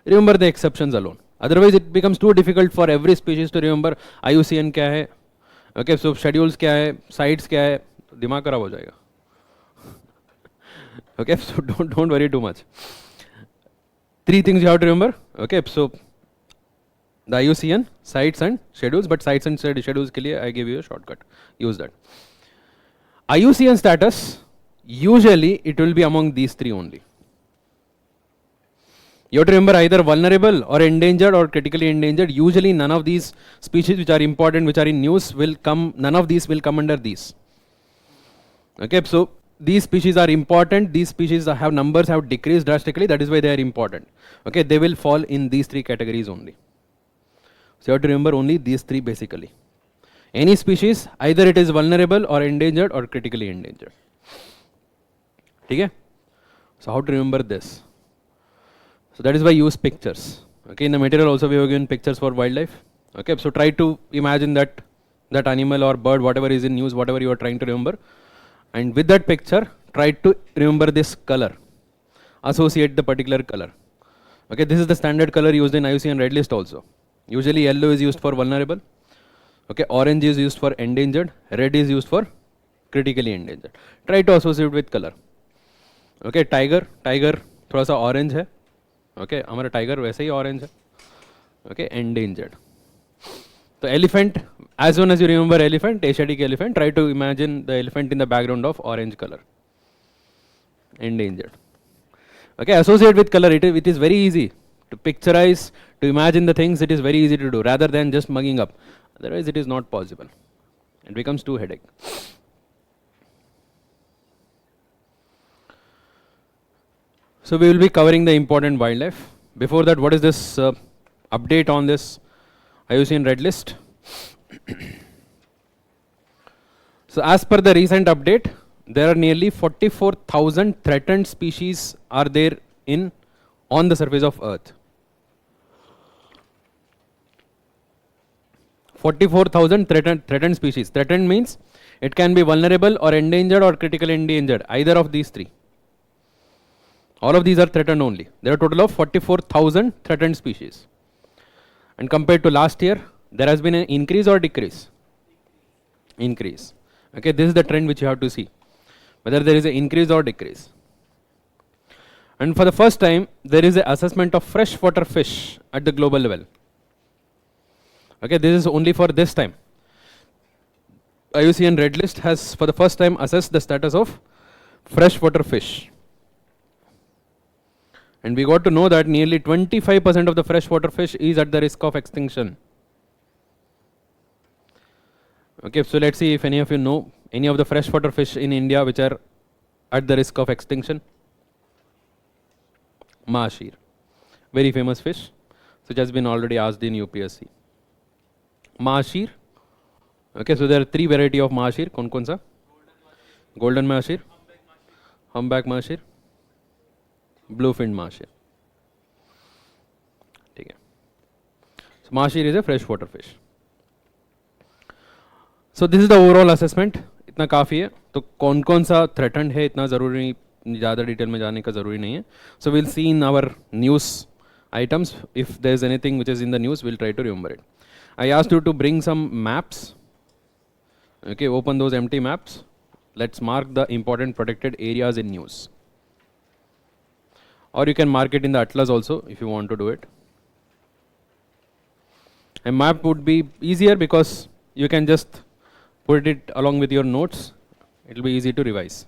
Remember the exceptions alone. Otherwise, it becomes too difficult for every species to remember IUCN क्या है, okay, so schedules क्या है, sites क्या है, दिमाग खराब हो जाएगा. Okay, so don't worry too much. 3 things you have to remember. Okay, so the IUCN, sites and schedules, but sites and schedules के लिए I give you a shortcut. Use that. IUCN status, usually it will be among these 3 only. You have to remember either vulnerable or endangered or critically endangered. Usually none of these species which are important, which are in news will come, none of these will come under these. Okay, so these species are important, these species have numbers have decreased drastically, that is why they are important. Okay, they will fall in these 3 categories only. So you have to remember only these 3 basically. Any species, either it is vulnerable or endangered or critically endangered. Okay? So how to remember this? So that is why use pictures. Okay, in the material also we have given pictures for wildlife. Okay, so try to imagine that animal or bird, whatever is in news, whatever you are trying to remember. And with that picture, try to remember this color. Associate the particular color. Okay, this is the standard color used in IUCN Red List also. Usually yellow is used for vulnerable. Okay, orange is used for endangered. Red is used for critically endangered. Try to associate with color. Okay, tiger थोड़ा सा orange है. Okay, हमारा tiger वैसे ही orange है. Okay, endangered. So elephant, as soon as you remember elephant, Asiatic elephant, try to imagine the elephant in the background of orange color. Endangered. Okay, associate with color, it is very easy to picturize, to imagine the things, it is very easy to do rather than just mugging up. Otherwise it is not possible. It becomes too headache. So we will be covering the important wildlife. Before that, what is this update on this IUCN Red List? So as per the recent update, there are nearly 44,000 threatened species are there on the surface of Earth. 44,000 threatened species. Threatened means it can be vulnerable or endangered or critically endangered, either of these 3. All of these are threatened only. There are a total of 44,000 threatened species. And compared to last year, there has been an increase or decrease? Increase. Okay, this is the trend which you have to see, whether there is an increase or decrease. And for the first time, there is an assessment of freshwater fish at the global level. Okay, this is only for this time. IUCN Red List has for the first time assessed the status of freshwater fish. And we got to know that nearly 25% of the freshwater fish is at the risk of extinction. Okay, so let's see if any of you know any of the freshwater fish in India which are at the risk of extinction. Mahashir, very famous fish, which has been already asked in UPSC. Mahashir. Okay, so there are 3 varieties of Mahashir. कौन सा? Golden Mahashir, humpback Mahashir, bluefin Mahashir. ठीक है. So Mahashir is a freshwater fish. So this is the overall assessment. इतना काफ़ी है. तो कौन सा threatened है इतना ज़रूरी नहीं, ज़्यादा डिटेल में जाने का ज़रूरी नहीं है. So we'll see in our news items if there is anything which is in the news, we'll try to remember it. I asked you to bring some maps. Okay, open those empty maps. Let's mark the important protected areas in news. or you can mark it in the atlas also if you want to do it. A map would be easier because you can just put it along with your notes. It will be easy to revise.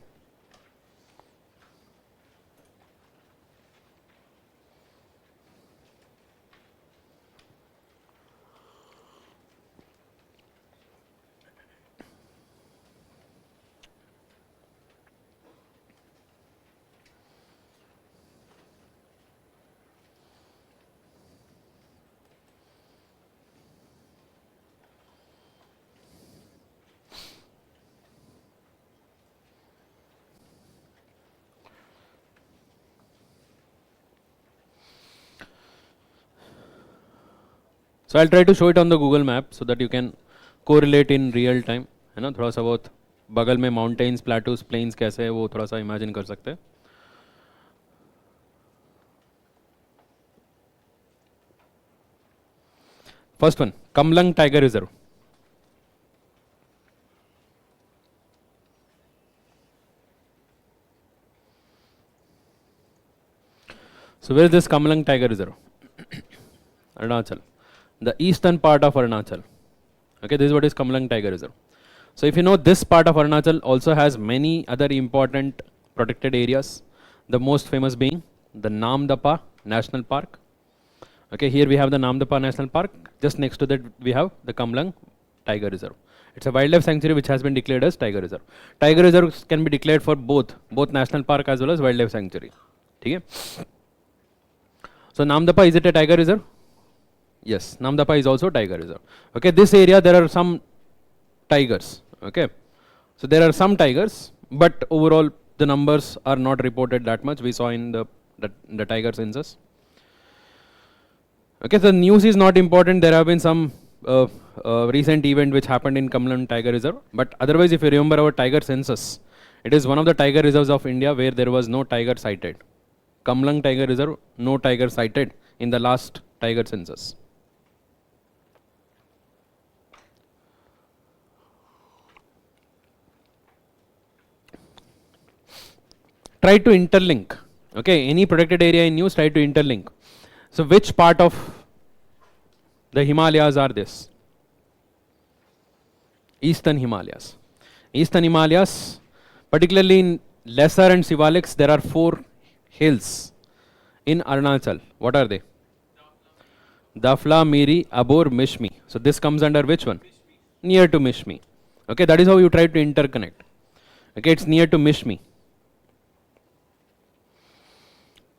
So I'll try to show it on the Google map so that you can correlate in real time. है ना, थोड़ा सा बहुत बगल में mountains, plateaus, plains कैसे है वो थोड़ा सा imagine कर सकते हैं. First one, Kamlang Tiger Reserve. So where is this Kamlang Tiger Reserve? Arunachal. The eastern part of Arunachal. Okay, this is what is Kamlang Tiger Reserve. So if you know, this part of Arunachal also has many other important protected areas. The most famous being the Namdapa National Park. Okay, here we have the Namdapa National Park. Just next to that we have the Kamlang Tiger Reserve. It's a wildlife sanctuary which has been declared as Tiger Reserve. Tiger Reserves can be declared for both national park as well as wildlife sanctuary. Okay. So Namdapa, is it a Tiger Reserve? Yes, Namdapa is also Tiger Reserve. Okay, this area there are some tigers. Okay, so there are some tigers, but overall the numbers are not reported that much. We saw in the tiger census. Okay, so news is not important. There have been some recent event which happened in Kamlang Tiger Reserve, but otherwise, if you remember our tiger census, it is one of the tiger reserves of India where there was no tiger sighted. Kamlang Tiger Reserve, no tiger sighted in the last tiger census. Try to interlink. Okay, any protected area in news, try to interlink. So which part of the Himalayas are this? Eastern Himalayas. Eastern Himalayas, particularly in Lesser and Sivaliks, there are 4 hills in Arunachal. What are they? Dafla, Miri, Abor, Mishmi. So this comes under which one? Near to Mishmi. Okay, that is how you try to interconnect. Okay, it's near to Mishmi.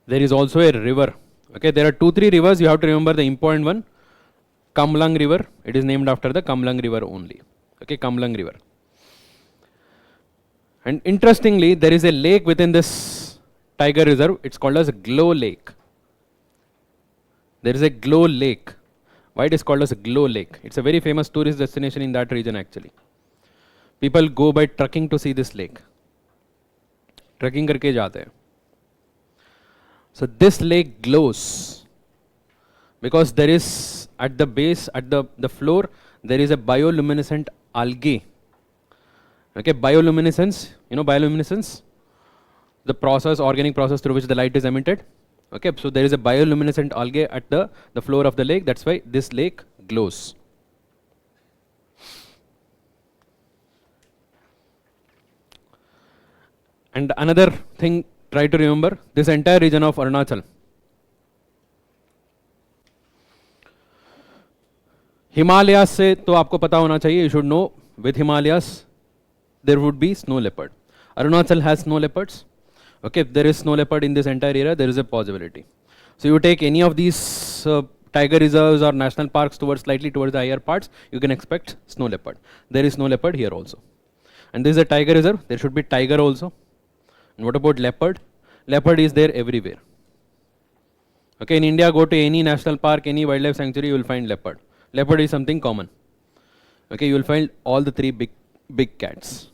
There is also a river. Okay, there are 2-3 rivers. You have to remember the important one. Kamlang River. It is named after the Kamlang River only. Okay, Kamlang River. And interestingly, there is a lake within this Tiger Reserve. It's called as Glow Lake. There is a Glow Lake. Why it is called as Glow Lake? It's a very famous tourist destination in that region actually. People go by trekking to see this lake. Trekking करके जाते हैं. So this lake glows because there is at the base, at the floor, there is a bioluminescent algae. Okay, bioluminescence, you know bioluminescence? The process, organic process through which the light is emitted. Okay, so there is a bioluminescent algae at the floor of the lake. That's why this lake glows. And another thing, try to remember this entire region of Arunachal. Himalayas से तो आपको पता होना चाहिए. You should know with Himalayas there would be snow leopard. Arunachal has snow leopards. Okay, if there is snow leopard in this entire area, there is a possibility. So you take any of these tiger reserves or national parks slightly towards the higher parts, you can expect snow leopard. There is snow leopard here also. And this is a tiger reserve. There should be tiger also. And what about leopard? Leopard is there everywhere. Okay, in India, go to any national park, any wildlife sanctuary, you will find leopard. Leopard is something common. Okay, you will find all the 3 big cats.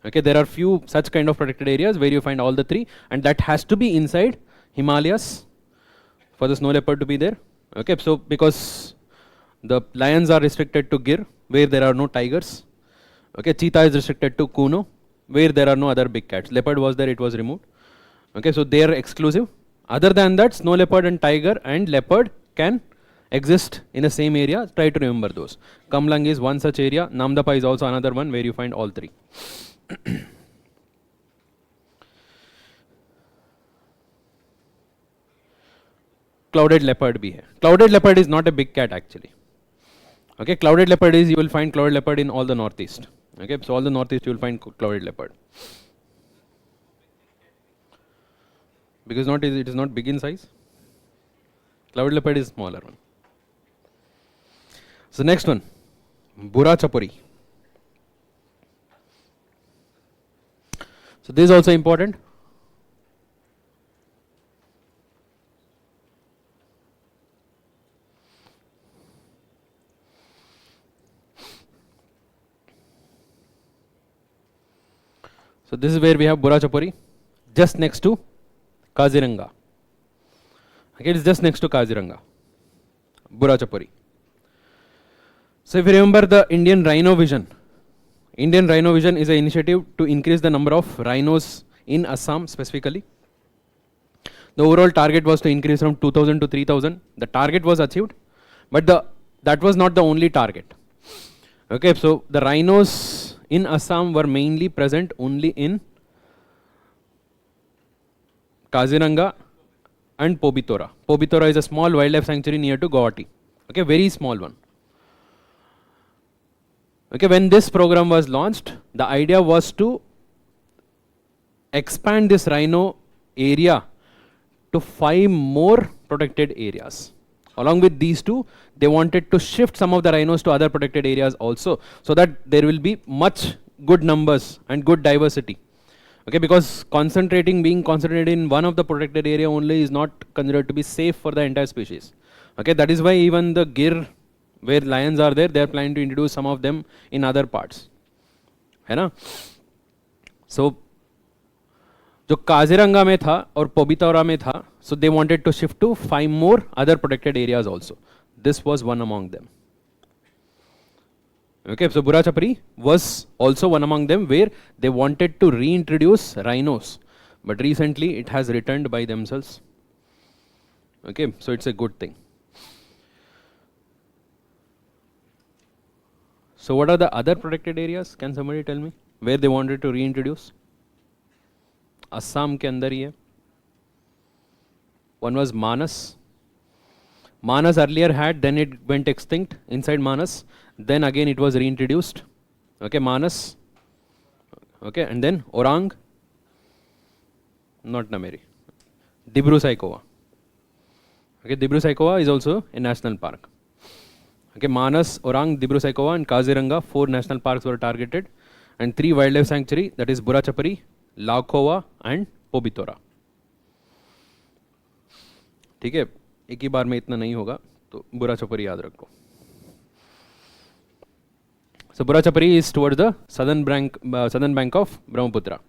Okay, there are few such kind of protected areas where you find all the 3, and that has to be inside Himalayas for the snow leopard to be there. Okay, so because the lions are restricted to Gir, where there are no tigers. Okay, cheetah is restricted to Kuno, where there are no other big cats. Leopard was there, it was removed. Okay, so they are exclusive. Other than that, snow leopard and tiger and leopard can exist in the same area. Try to remember those. Kamlang is one such area. Namdapa is also another one where you find all three. Clouded leopard bhi hai. Clouded leopard is not a big cat actually. Okay, clouded leopard is, you will find clouded leopard in all the northeast. Okay, so all the northeast you will find clouded leopard. Because it is not big in size. Clouded leopard is smaller one. So next one, Bura Chapuri. So this is also important. So this is where we have Bura Chapuri, just next to Kaziranga. Okay, it is just next to Kaziranga, Bura Chapuri. So if you remember the Indian Rhino Vision is an initiative to increase the number of rhinos in Assam specifically. The overall target was to increase from 2000 to 3000. The target was achieved, but that was not the only target. Okay, so the rhinos in Assam were mainly present only in Kaziranga and Pobitora. Pobitora is a small wildlife sanctuary near to Guwahati. Okay, very small one. Okay, when this program was launched, the idea was to expand this rhino area to 5 more protected areas. Along with these two, they wanted to shift some of the rhinos to other protected areas also, so that there will be much good numbers and good diversity. Okay, because being concentrated in one of the protected area only is not considered to be safe for the entire species. Okay, that is why even the Gir, where lions are there, they are planning to introduce some of them in other parts. है ना? So जो काजीरंगा में था और पोबितौरा में था, so they wanted to shift to 5 more other protected areas also. This was one among them. Okay, so Bura Chapuri was also one among them where they wanted to reintroduce rhinos, but recently it has returned by themselves. Okay, so it's a good thing. So what are the other protected areas? Can somebody tell me where they wanted to reintroduce? Assam के अंदर ही है. One was Manas. Manas earlier had, then it went extinct inside Manas. Then again it was reintroduced. Okay, Manas. Okay, and then Orang. Not Nameri. Dibru Saikova. Okay, Dibru Saikova is also a national park. Okay, Manas, Orang, Dibru Saikova and Kaziranga, 4 national parks were targeted, and 3 wildlife sanctuary, that is Bura Chapuri, Laukhowa and Pobitora. ठीक है, एक ही बार में इतना नहीं होगा, तो बुरा चपरी याद रखो. So Bura Chapuri is towards the southern bank of Brahmaputra.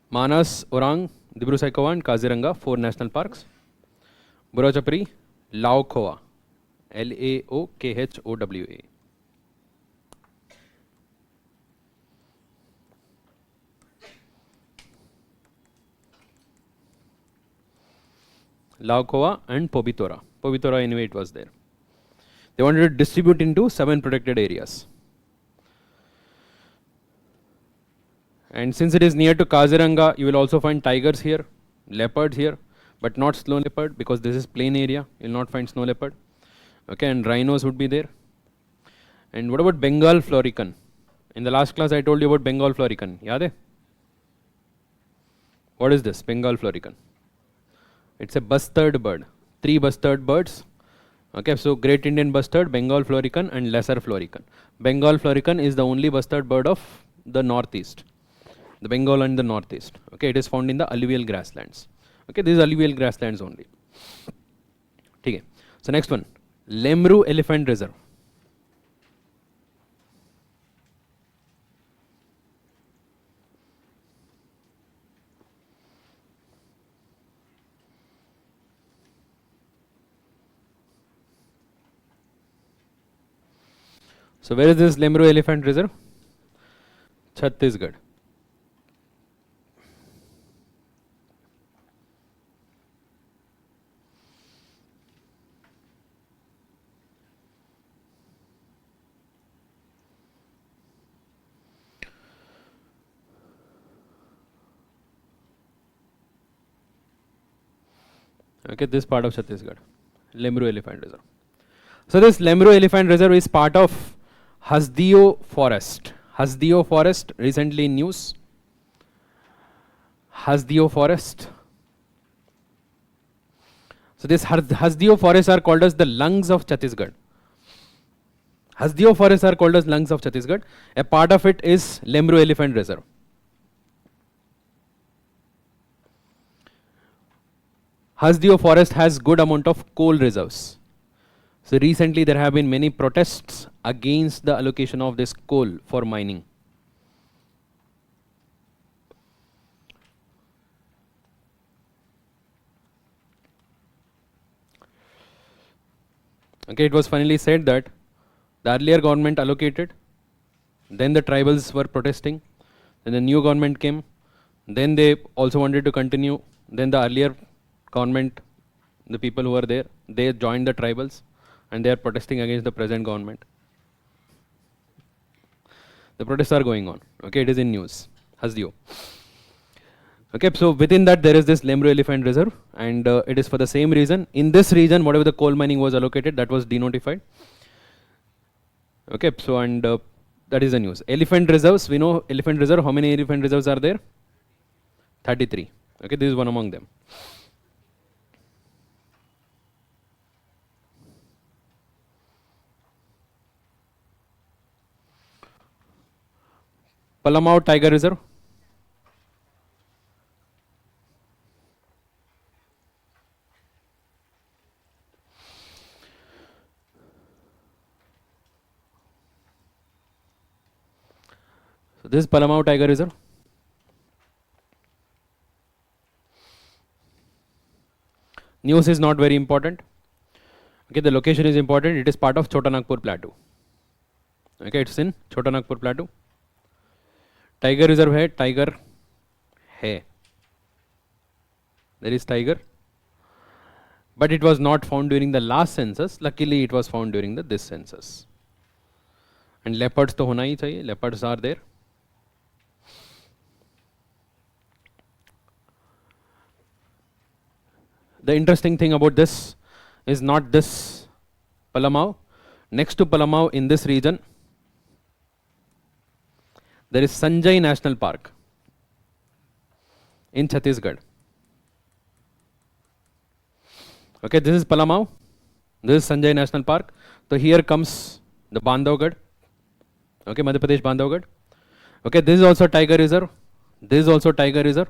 Manas, Orang, Dibru Saikova and Kaziranga, 4 national parks. Bura Chapuri, Laukhowa, Laokhowa. Laukhowa and Pobitora. Pobitora anyway it was there. They wanted to distribute into 7 protected areas. And since it is near to Kaziranga, you will also find tigers here, leopards here, but not snow leopard because this is plain area. You will not find snow leopard. Okay, and rhinos would be there. And what about Bengal florican? In the last class I told you about Bengal florican. Yaad hai? What is this Bengal florican? It's a bustard bird. 3 bustard birds. Okay, so Great Indian bustard, Bengal florican and Lesser florican. Bengal florican is the only bustard bird of the northeast. The Bengal and the northeast. Okay, it is found in the alluvial grasslands. Okay, these alluvial grasslands only. Okay, so next one, Lemru Elephant Reserve. So where is this Lemru Elephant Reserve? Chhattisgarh. Okay, this part of Chhattisgarh, Lemru Elephant Reserve. So this Lemru Elephant Reserve is part of Hasdeo Forest. Hasdeo Forest, recently in news. Hasdeo Forest. So this Hasdeo forests are called as the lungs of Chhattisgarh. Hasdeo forests are called as lungs of Chhattisgarh. A part of it is Lemru Elephant Reserve. Hasdeo forest has good amount of coal reserves. So recently there have been many protests against the allocation of this coal for mining. Okay, it was finally said that the earlier government allocated, then the tribals were protesting, then the new government came, then they also wanted to continue, then the earlier government, the people who were there, they joined the tribals and they are protesting against the present government. The protests are going on. Okay, it is in news. Hasdeo. Okay, so within that there is this Lemru Elephant Reserve, and it is for the same reason. In this region, whatever the coal mining was allocated, that was denotified. Okay, so and that is the news. Elephant reserves, we know elephant reserve. How many elephant reserves are there? 33. Okay, this is one among them. Palamau Tiger Reserve. So this is Palamau Tiger Reserve. News is not very important. Okay, the location is important. It is part of Chota Nagpur Plateau. Okay, it's in Chota Nagpur Plateau. Tiger Reserve है, tiger है. There is tiger, but it was not found during the last census. Luckily, it was found during this census. And leopards तो होना ही चाहिए. Leopards are there. The interesting thing about this is not this Palamau. Next to Palamau in this region, there is Sanjay National Park in Chhattisgarh. Okay, this is Palamau. This is Sanjay National Park. So here comes the Bandhavgarh. Okay, Madhya Pradesh Bandhavgarh. Okay, this is also Tiger Reserve. This is also Tiger Reserve.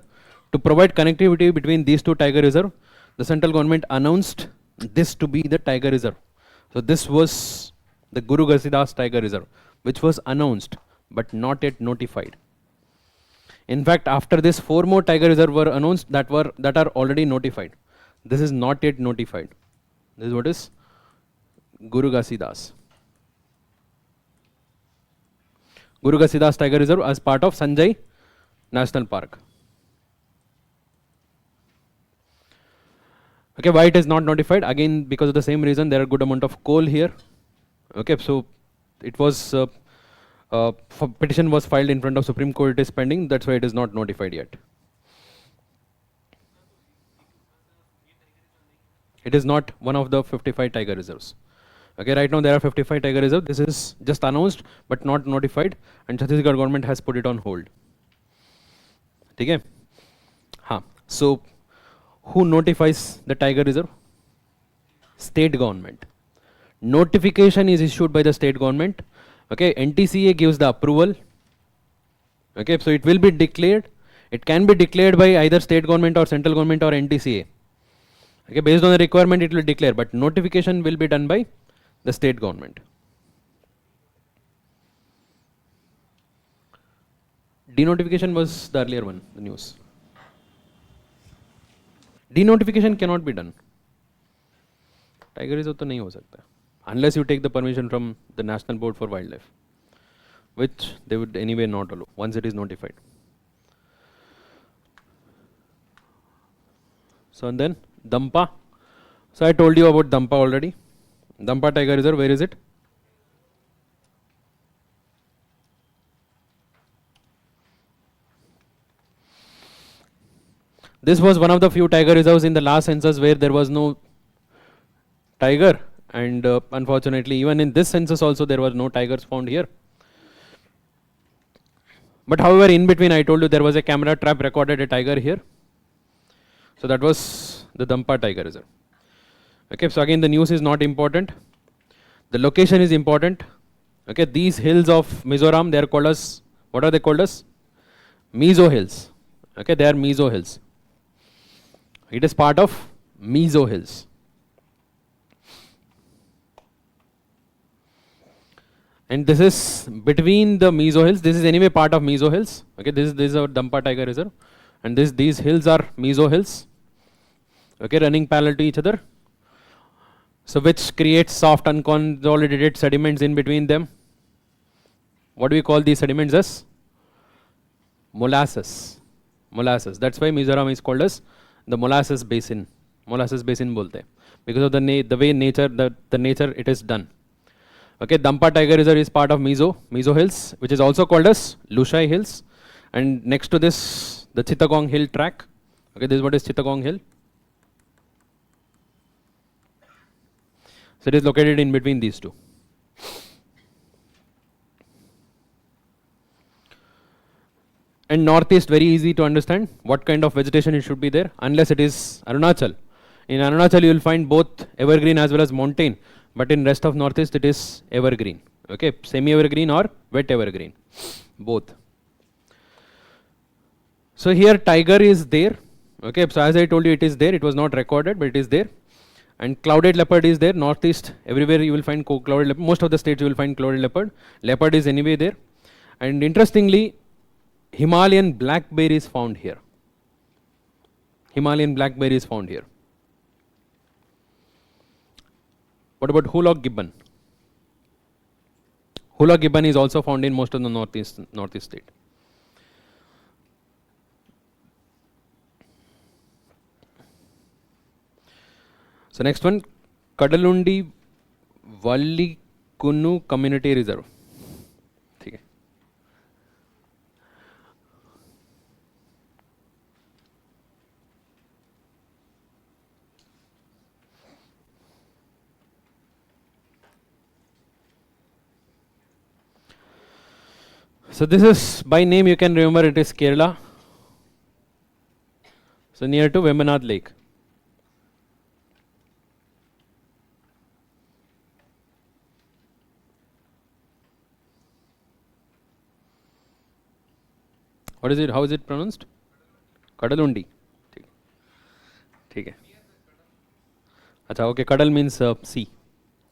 To provide connectivity between these two Tiger Reserve, the central government announced this to be the Tiger Reserve. So this was the Guru Ghasidas Tiger Reserve, which was announced but not yet notified. In fact, after this, 4 more Tiger Reserve were announced that are already notified. This is not yet notified. This is what is Guru Ghasidas. Guru Ghasidas Tiger Reserve as part of Sanjay National Park. Okay, why it is not notified? Again, because of the same reason, there are good amount of coal here. Okay, so it was petition was filed in front of Supreme Court. It is pending. That's why it is not notified yet. It is not one of the 55 tiger reserves. Okay, right now there are 55 tiger reserves. This is just announced but not notified, and Chhattisgarh government has put it on hold. Okay. So who notifies the tiger reserve? State government. Notification is issued by the state government. Okay, NTCA gives the approval. Okay, so it will be declared. It can be declared by either state government or central government or NTCA. Okay, based on the requirement it will declare, but notification will be done by the state government. Denotification was the earlier one, the news. Denotification cannot be done. Tiger reserve तो नहीं हो सकता, unless you take the permission from the National Board for Wildlife. which they would anyway not allow once it is notified. So and then Dampa. So I told you about Dampa already. Dampa Tiger Reserve, where is it? This was one of the few tiger reserves in the last census where there was no tiger, and unfortunately even in this census also there were no tigers found here. But however, in between I told you there was a camera trap recorded a tiger here. So that was the Dampa Tiger Reserve. Okay, so again the news is not important. The location is important. Okay, these hills of Mizoram, they are called as, what are they called as? Mizo Hills. Okay, they are Mizo Hills. It is part of Mizo Hills. And this is between the Mizo Hills. This is anyway part of Mizo Hills. Okay, this is our Dampa Tiger Reserve. And these hills are Mizo Hills. Okay, running parallel to each other. So which creates soft unconsolidated sediments in between them. What do we call these sediments as? Molasses. Molasses. That's why Mizoram is called as the molasses basin. Molasses basin bolte. Because of the way nature, the nature it is done. Okay, Dampa Tiger Reserve is part of Mizo Hills, which is also called as Lushai Hills. And next to this, the Chittagong Hill track. Okay, this is what is Chittagong Hill. So it is located in between these two. And northeast, very easy to understand what kind of vegetation it should be there, unless it is Arunachal. In Arunachal you will find both evergreen as well as montane, but in rest of northeast it is evergreen. Okay, semi-evergreen or wet evergreen, both. So here tiger is there. Okay, so as I told you, it is there. It was not recorded, but it is there. And clouded leopard is there. Northeast, everywhere you will find clouded leopard. Most of the states you will find clouded leopard. Leopard is anyway there. And interestingly, Himalayan black bear is found here. Himalayan black bear is found here. What about Hulok gibbon? Hulok gibbon is also found in most of the northeast state. So next one, Kadalundi Valli Kunu Community Reserve. Okay. So this is, by name you can remember, it is Kerala. So near to Vembanad Lake. What is it? How is it pronounced? Kadalundi. Okay. Acha, okay. Kadal means sea.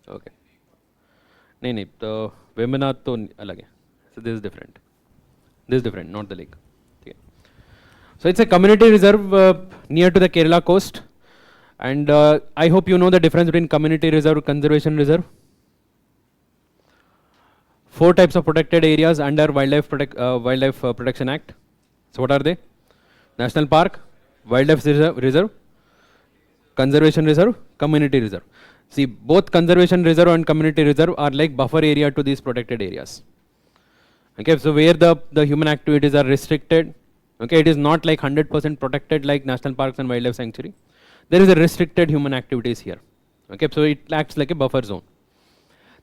Okay. No. The Vembanad to alag hai. So this is different. This is different, not the lake. Okay. So it's a community reserve near to the Kerala coast, and I hope you know the difference between community reserve and conservation reserve. 4 types of protected areas under Wildlife Protection Act. So what are they? National Park, Wildlife Reserve, Conservation Reserve, Community Reserve. See, both Conservation Reserve and Community Reserve are like buffer area to these protected areas. Okay, so where the human activities are restricted, okay, it is not like 100% protected like national parks and wildlife sanctuary. There is a restricted human activities here. Okay, so it acts like a buffer zone.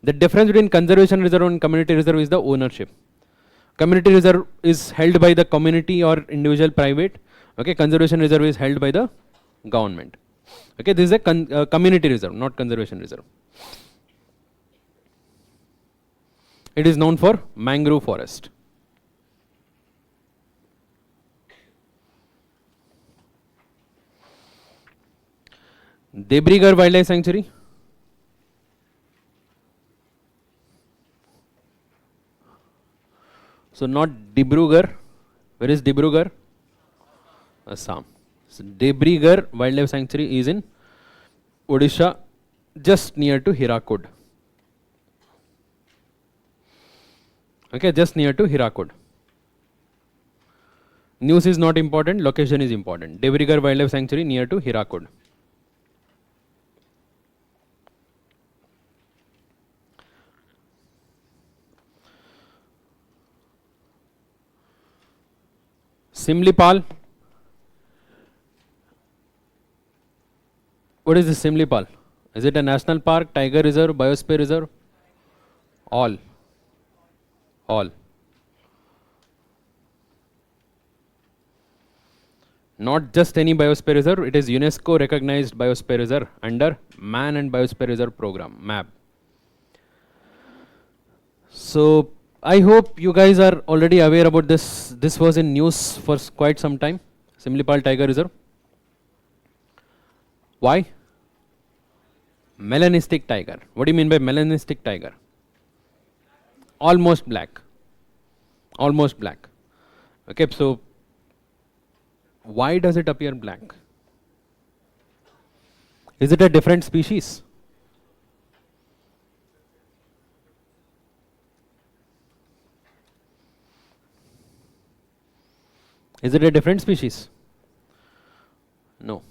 The difference between conservation reserve and community reserve is the ownership. Community reserve is held by the community or individual private. Okay, conservation reserve is held by the government. Okay, this is a community reserve, not conservation reserve. It is known for mangrove forest. Debrigar Wildlife Sanctuary. So not Dibrugarh. Where is Dibrugarh? Assam. So Debrigar Wildlife Sanctuary is in Odisha, just near to Hirakud. Okay, just near to Hirakud. News is not important, location is important. Devrigar Wildlife Sanctuary near to Hirakud. Simlipal. What is this Simlipal? Is it a national park, tiger reserve, biosphere reserve? All. All. Not just any biosphere reserve, it is UNESCO recognized biosphere reserve under Man and Biosphere Reserve Program, MAB. So I hope you guys are already aware about this. This was in news for quite some time, Simlipal Tiger Reserve. Why? Melanistic tiger. What do you mean by melanistic tiger? Almost black. Almost black. Okay, so why does it appear black? Is it a different species? Is it a different species? No.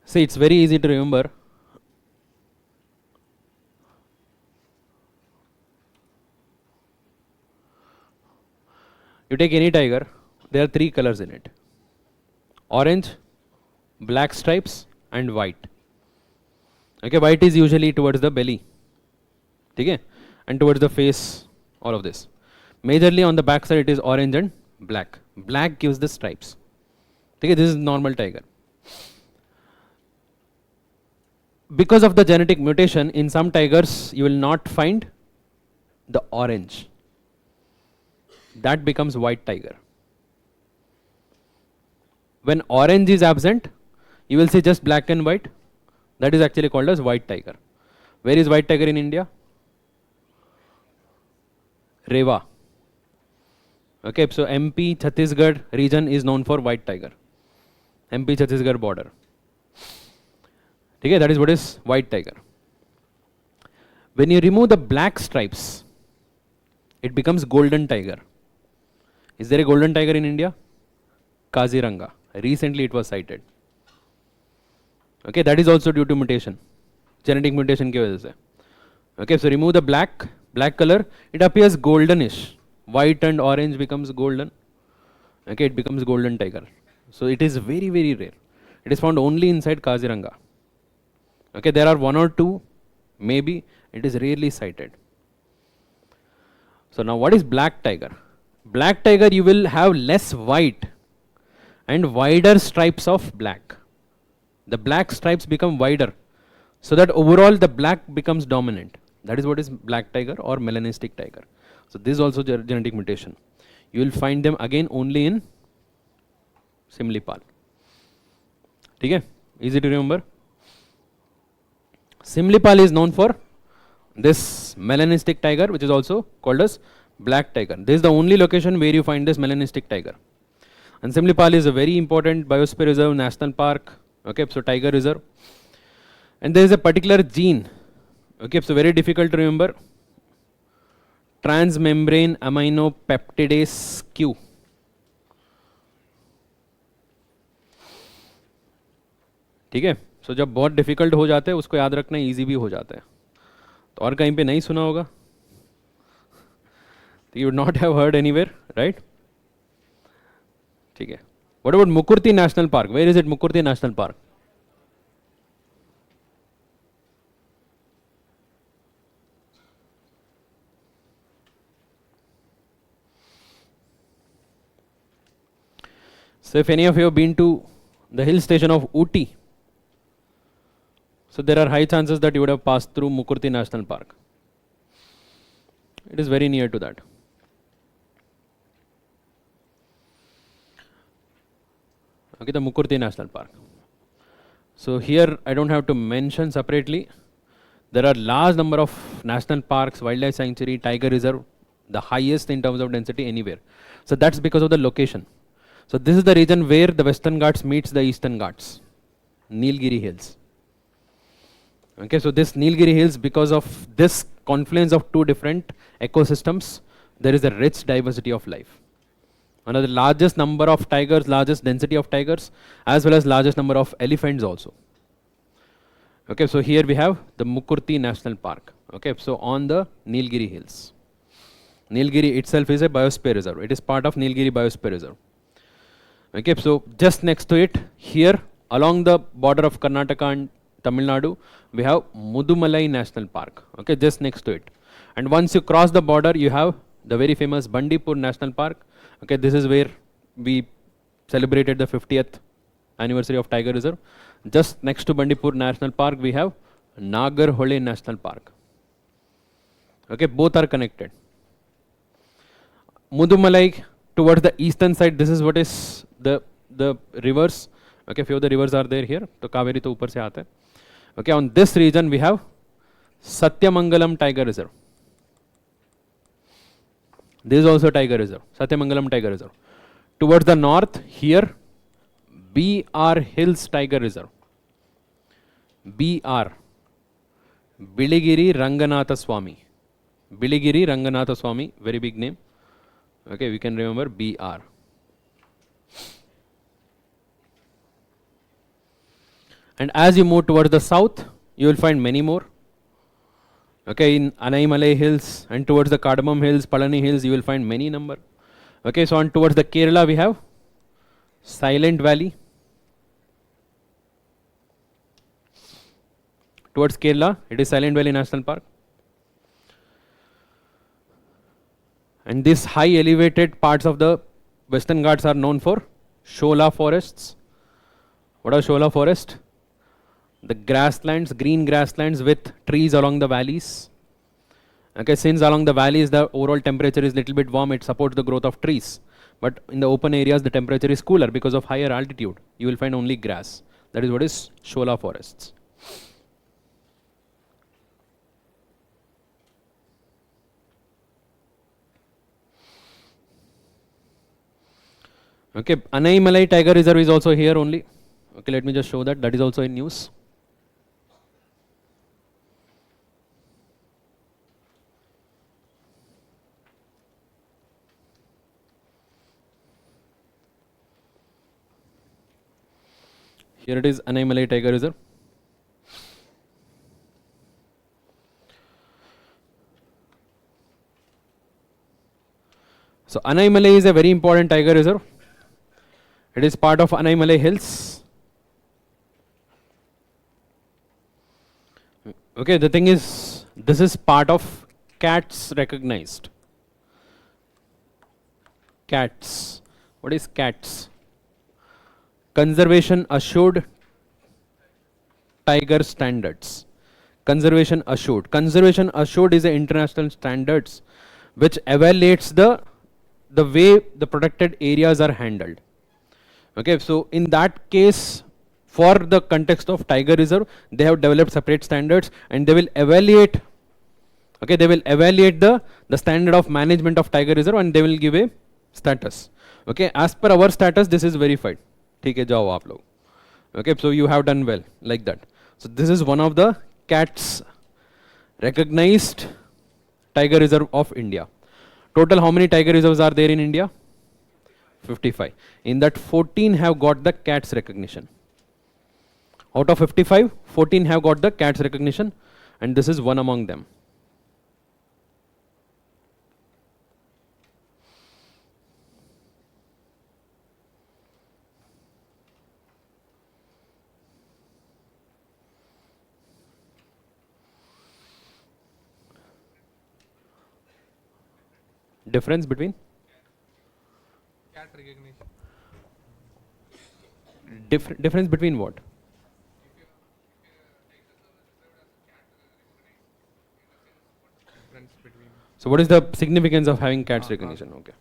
See, it's very easy to remember. You take any tiger, there are three colors in it: orange, black stripes, and white. Okay, white is usually towards the belly, okay, and towards the face, all of this. Majorly on the back side it is orange and black. Black gives the stripes. Okay, this is normal tiger. Because of the genetic mutation, in some tigers you will not find the orange. That becomes white tiger. When orange is absent, you will see just black and white. That is actually called as white tiger. Where is white tiger in India? Rewa. Okay, so MP Chhattisgarh region is known for white tiger. MP Chhattisgarh border. Okay, that is what is white tiger. When you remove the black stripes, it becomes golden tiger. Is there a golden tiger in India? Kaziranga. Recently it was sighted. Okay, that is also due to mutation. Genetic mutation ki wajah se. Okay, so remove the black color, it appears goldenish. White and orange becomes golden. Okay, it becomes golden tiger. So it is very, very rare. It is found only inside Kaziranga. Okay, there are one or two, maybe. It is rarely sighted. So now what is black tiger? Black tiger, you will have less white and wider stripes of black. The black stripes become wider, so that overall the black becomes dominant. That is what is black tiger or melanistic tiger. So this is also genetic mutation. You will find them again only in Simlipal. Okay? Easy to remember. Simlipal is known for this melanistic tiger, which is also called as black tiger. This is the only location where you find this melanistic tiger. And Simlipal is a very important biosphere reserve, national park. Okay, so tiger reserve. And there is a particular gene. Okay, so very difficult to remember. Transmembrane aminopeptidase Q. ठीक है, सो जब बहुत difficult हो जाते हैं उसको याद रखना इजी भी हो जाता है. तो और कहीं पे नहीं सुना होगा, you would not have heard anywhere, right? ठीक है. What about Mukurti National Park? Where is it, Mukurti National Park? So if any of you have been to the hill station of Ooty, so there are high chances that you would have passed through Mukurti National Park. It is very near to that. Okay, the Mukurti National Park. So here I don't have to mention separately. There are large number of national parks, wildlife sanctuary, tiger reserve, the highest in terms of density anywhere. So that's because of the location. So this is the region where the Western Ghats meets the Eastern Ghats, Nilgiri Hills. Okay, so this Nilgiri Hills, because of this confluence of two different ecosystems, there is a rich diversity of life. One of the largest number of tigers, largest density of tigers, as well as largest number of elephants also. Okay, so here we have the Mukurti National Park. Okay, so on the Nilgiri Hills. Nilgiri itself is a biosphere reserve. It is part of Nilgiri Biosphere Reserve. Okay, so just next to it, here along the border of Karnataka and Tamil Nadu, we have Mudumalai National Park. Okay, just next to it. And once you cross the border, you have the very famous Bandipur National Park. Okay, this is where we celebrated the 50th anniversary of Tiger Reserve. Just next to Bandipur National Park, we have Nagarhole National Park. Okay, both are connected. Mudumalai towards the eastern side, this is what is the rivers. Okay, few of the rivers are there here. So Kaveri to upar se aata hai. Okay, on this region we have Satyamangalam Tiger Reserve. This is also Tiger Reserve, Satyamangalam Tiger Reserve. Towards the north, here, BR Hills Tiger Reserve. BR, Biligiri Ranganatha Swami. Biligiri Ranganatha Swami, very big name. Okay, we can remember BR. And as you move towards the south, you will find many more. Okay, in Anaimalai Hills and towards the Cardamom Hills, Palani Hills, you will find many number. Okay, so on towards the Kerala, we have Silent Valley. Towards Kerala, it is Silent Valley National Park. And these high elevated parts of the Western Ghats are known for Shola forests. What are Shola forests? The grasslands, green grasslands with trees along the valleys. Okay, since along the valleys the overall temperature is little bit warm, it supports the growth of trees. But in the open areas the temperature is cooler because of higher altitude. You will find only grass. That is what is Shola forests. Okay, Anaimalai Tiger Reserve is also here only. Okay, let me just show that. That is also in news. Here it is, Anaimalai Tiger Reserve. So Anaimalai is a very important tiger reserve. It is part of Anaimalai Hills. Okay, the thing is, this is part of CATS recognized. CATS. What is CATS? Conservation Assured Tiger Standards. Conservation Assured. Conservation Assured is an international standards which evaluates the way the protected areas are handled. Okay, so in that case, for the context of Tiger Reserve, they have developed separate standards and they will evaluate. Okay, they will evaluate the standard of management of Tiger Reserve and they will give a status. Okay, as per our status, this is verified. ठीक है जाओ आप लोग. Okay, so you have done well like that. So this is one of the CATS recognized Tiger Reserve of India. Total how many Tiger Reserves are there in India? 55. In that 14 have got the CATS recognition. Out of 55, 14 have got the CATS recognition and this is one among them. Difference between? CAT recognition. Difference between what? Difference between. So what is the significance of having CATS recognition? Okay.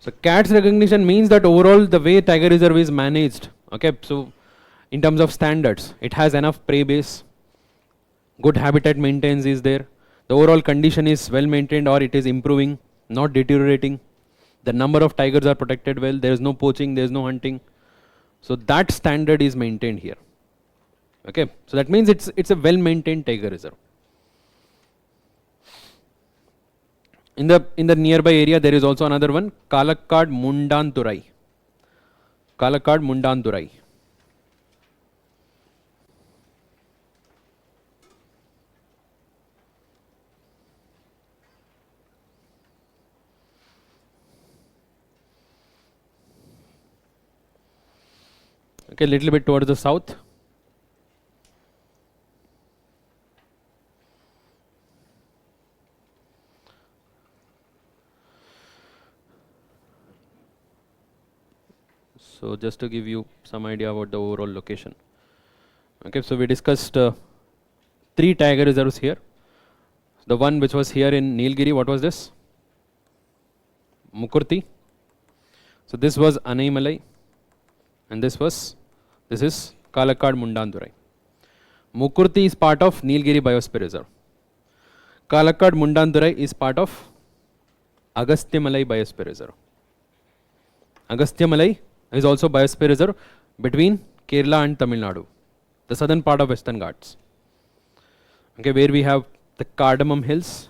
So CATS recognition means that overall the way Tiger Reserve is managed, okay, so in terms of standards, it has enough prey base, good habitat maintenance is there, the overall condition is well maintained or it is improving, not deteriorating, the number of tigers are protected well, there is no poaching, there is no hunting. So that standard is maintained here. Okay, so that means it's a well maintained tiger reserve. In the nearby area there is also another one, Kalakkad Mundanturai. Kalakkad Mundanturai. Okay, a little bit towards the south. So just to give you some idea about the overall location. Okay, so we discussed 3 tiger reserves here. The one which was here in Nilgiri, what was this? Mukurti. So this was Anaimalai, and this is Kalakkad Mundanturai. Mukurti is part of Nilgiri Biosphere Reserve. Kalakkad Mundanturai is part of Agastyamalai Biosphere Reserve. Agastyamalai is also Biosphere Reserve between Kerala and Tamil Nadu, the southern part of Western Ghats. Okay, where we have the Cardamom Hills.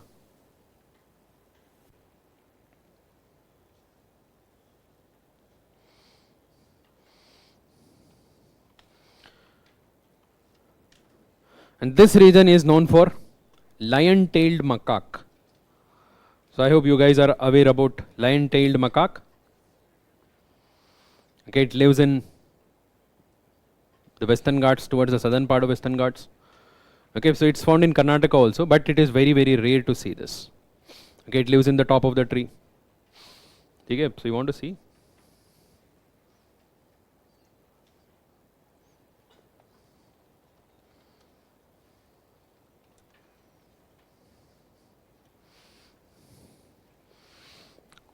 And this region is known for lion-tailed macaque. So I hope you guys are aware about lion-tailed macaque. Okay, it lives in the Western Ghats towards the southern part of Western Ghats. Okay, so it's found in Karnataka also, but it is very, very rare to see this. Okay, it lives in the top of the tree. Okay, so you want to see?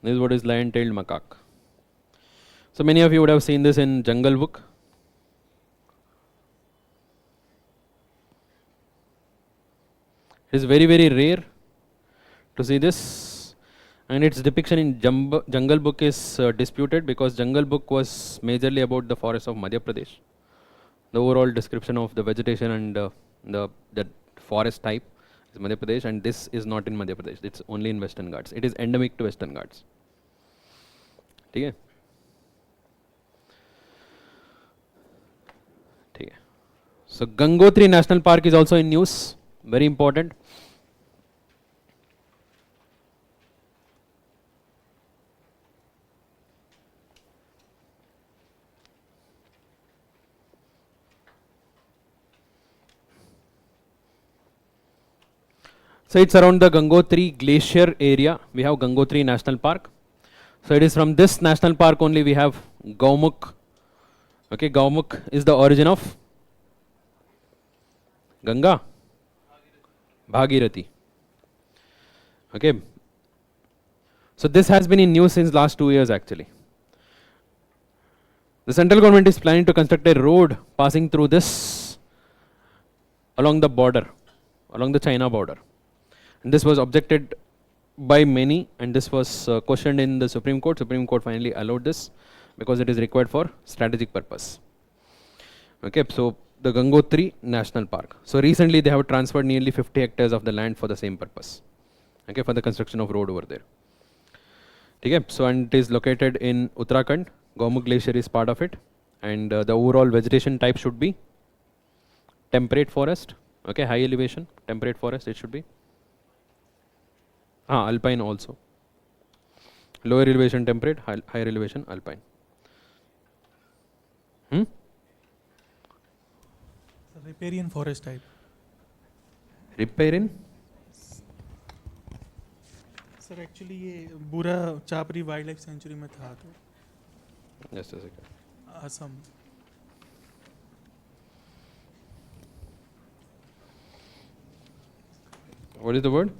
This is what is lion-tailed macaque. So many of you would have seen this in Jungle Book. It is very, very rare to see this, and its depiction in Jungle Book is disputed because Jungle Book was majorly about the forests of Madhya Pradesh. The overall description of the vegetation and the forest type is Madhya Pradesh, and this is not in Madhya Pradesh. It's only in Western Ghats. It is endemic to Western Ghats. Okay. So Gangotri National Park is also in news, very important. So it's around the Gangotri Glacier area. We have Gangotri National Park. So it is from this national park only we have Gaumukh. Okay, Gaumukh is the origin of Ganga, Bhagirathi. Okay. So this has been in news since last 2 years actually. The central government is planning to construct a road passing through this along the border, along the China border. And this was objected by many, and this was questioned in the Supreme Court. Supreme Court finally allowed this because it is required for strategic purpose. Okay, so the Gangotri National Park. So recently they have transferred nearly 50 hectares of the land for the same purpose. Okay, for the construction of road over there. Okay, so and it is located in Uttarakhand. Gaumukh Glacier is part of it, and the overall vegetation type should be temperate forest. Okay, high elevation, temperate forest it should be. Alpine also. Lower elevation temperate, higher elevation alpine. Riparian forest type. Riparian? Sir, actually ये बुरा चापरी wild life sanctuary में था तो. Just a second. Assam. What is the word?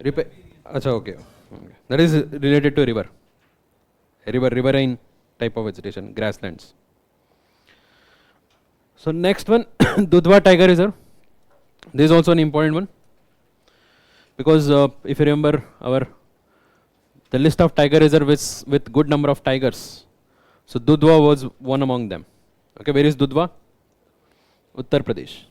Acha, okay. That is related to river. Riverine type of vegetation, grasslands. So next one, Dudhwa Tiger Reserve. This is also an important one because if you remember the list of tiger reserves with good number of tigers. So Dudhwa was one among them. Okay, where is Dudhwa? Uttar Pradesh.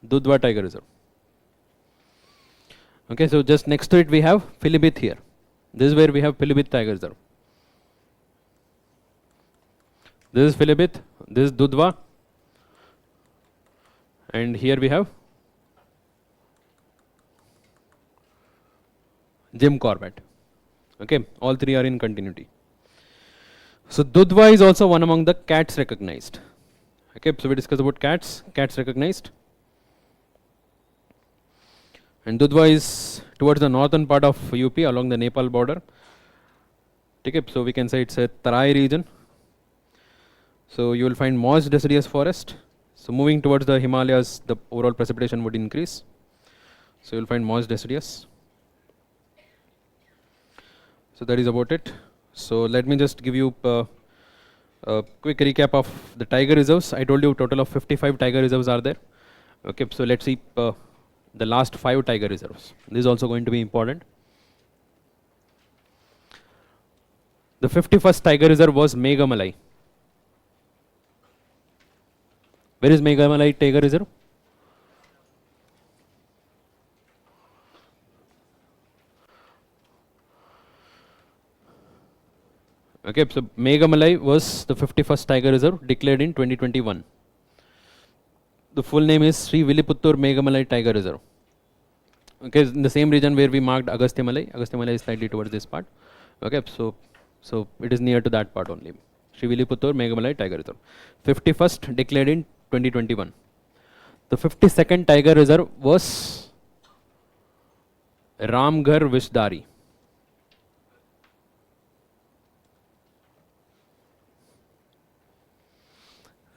Dudhwa Tiger Reserve. Okay, so just next to it we have Pilibhit here. This is where we have Pilibhit Tiger Reserve. This is Pilibhit, this is Dudhwa, and here we have Jim Corbett. Okay, all three are in continuity. So Dudhwa is also one among the cats recognized. Okay, so we discussed about cats recognized. And Dudhwa is towards the northern part of UP along the Nepal border. Okay, so we can say it's a Tarai region. So you will find moist deciduous forest. So moving towards the Himalayas, the overall precipitation would increase. So you will find moist deciduous. So that is about it. So let me just give you a quick recap of the tiger reserves. I told you a total of 55 tiger reserves are there. Okay, so let's see the last 5 tiger reserves. This is also going to be important. The 51st tiger reserve was Meghamalai. Where is Meghamalai Tiger Reserve? Okay, so Meghamalai was the 51st Tiger Reserve declared in 2021. The full name is Sri Viliputtur Meghamalai Tiger Reserve. Okay, in the same region where we marked Agastyamalai. Agastyamalai is slightly towards this part. Okay, so it is near to that part only. Sri Viliputtur Meghamalai Tiger Reserve. 51st declared in 2021. The 52nd Tiger Reserve was Ramghar Vishdari.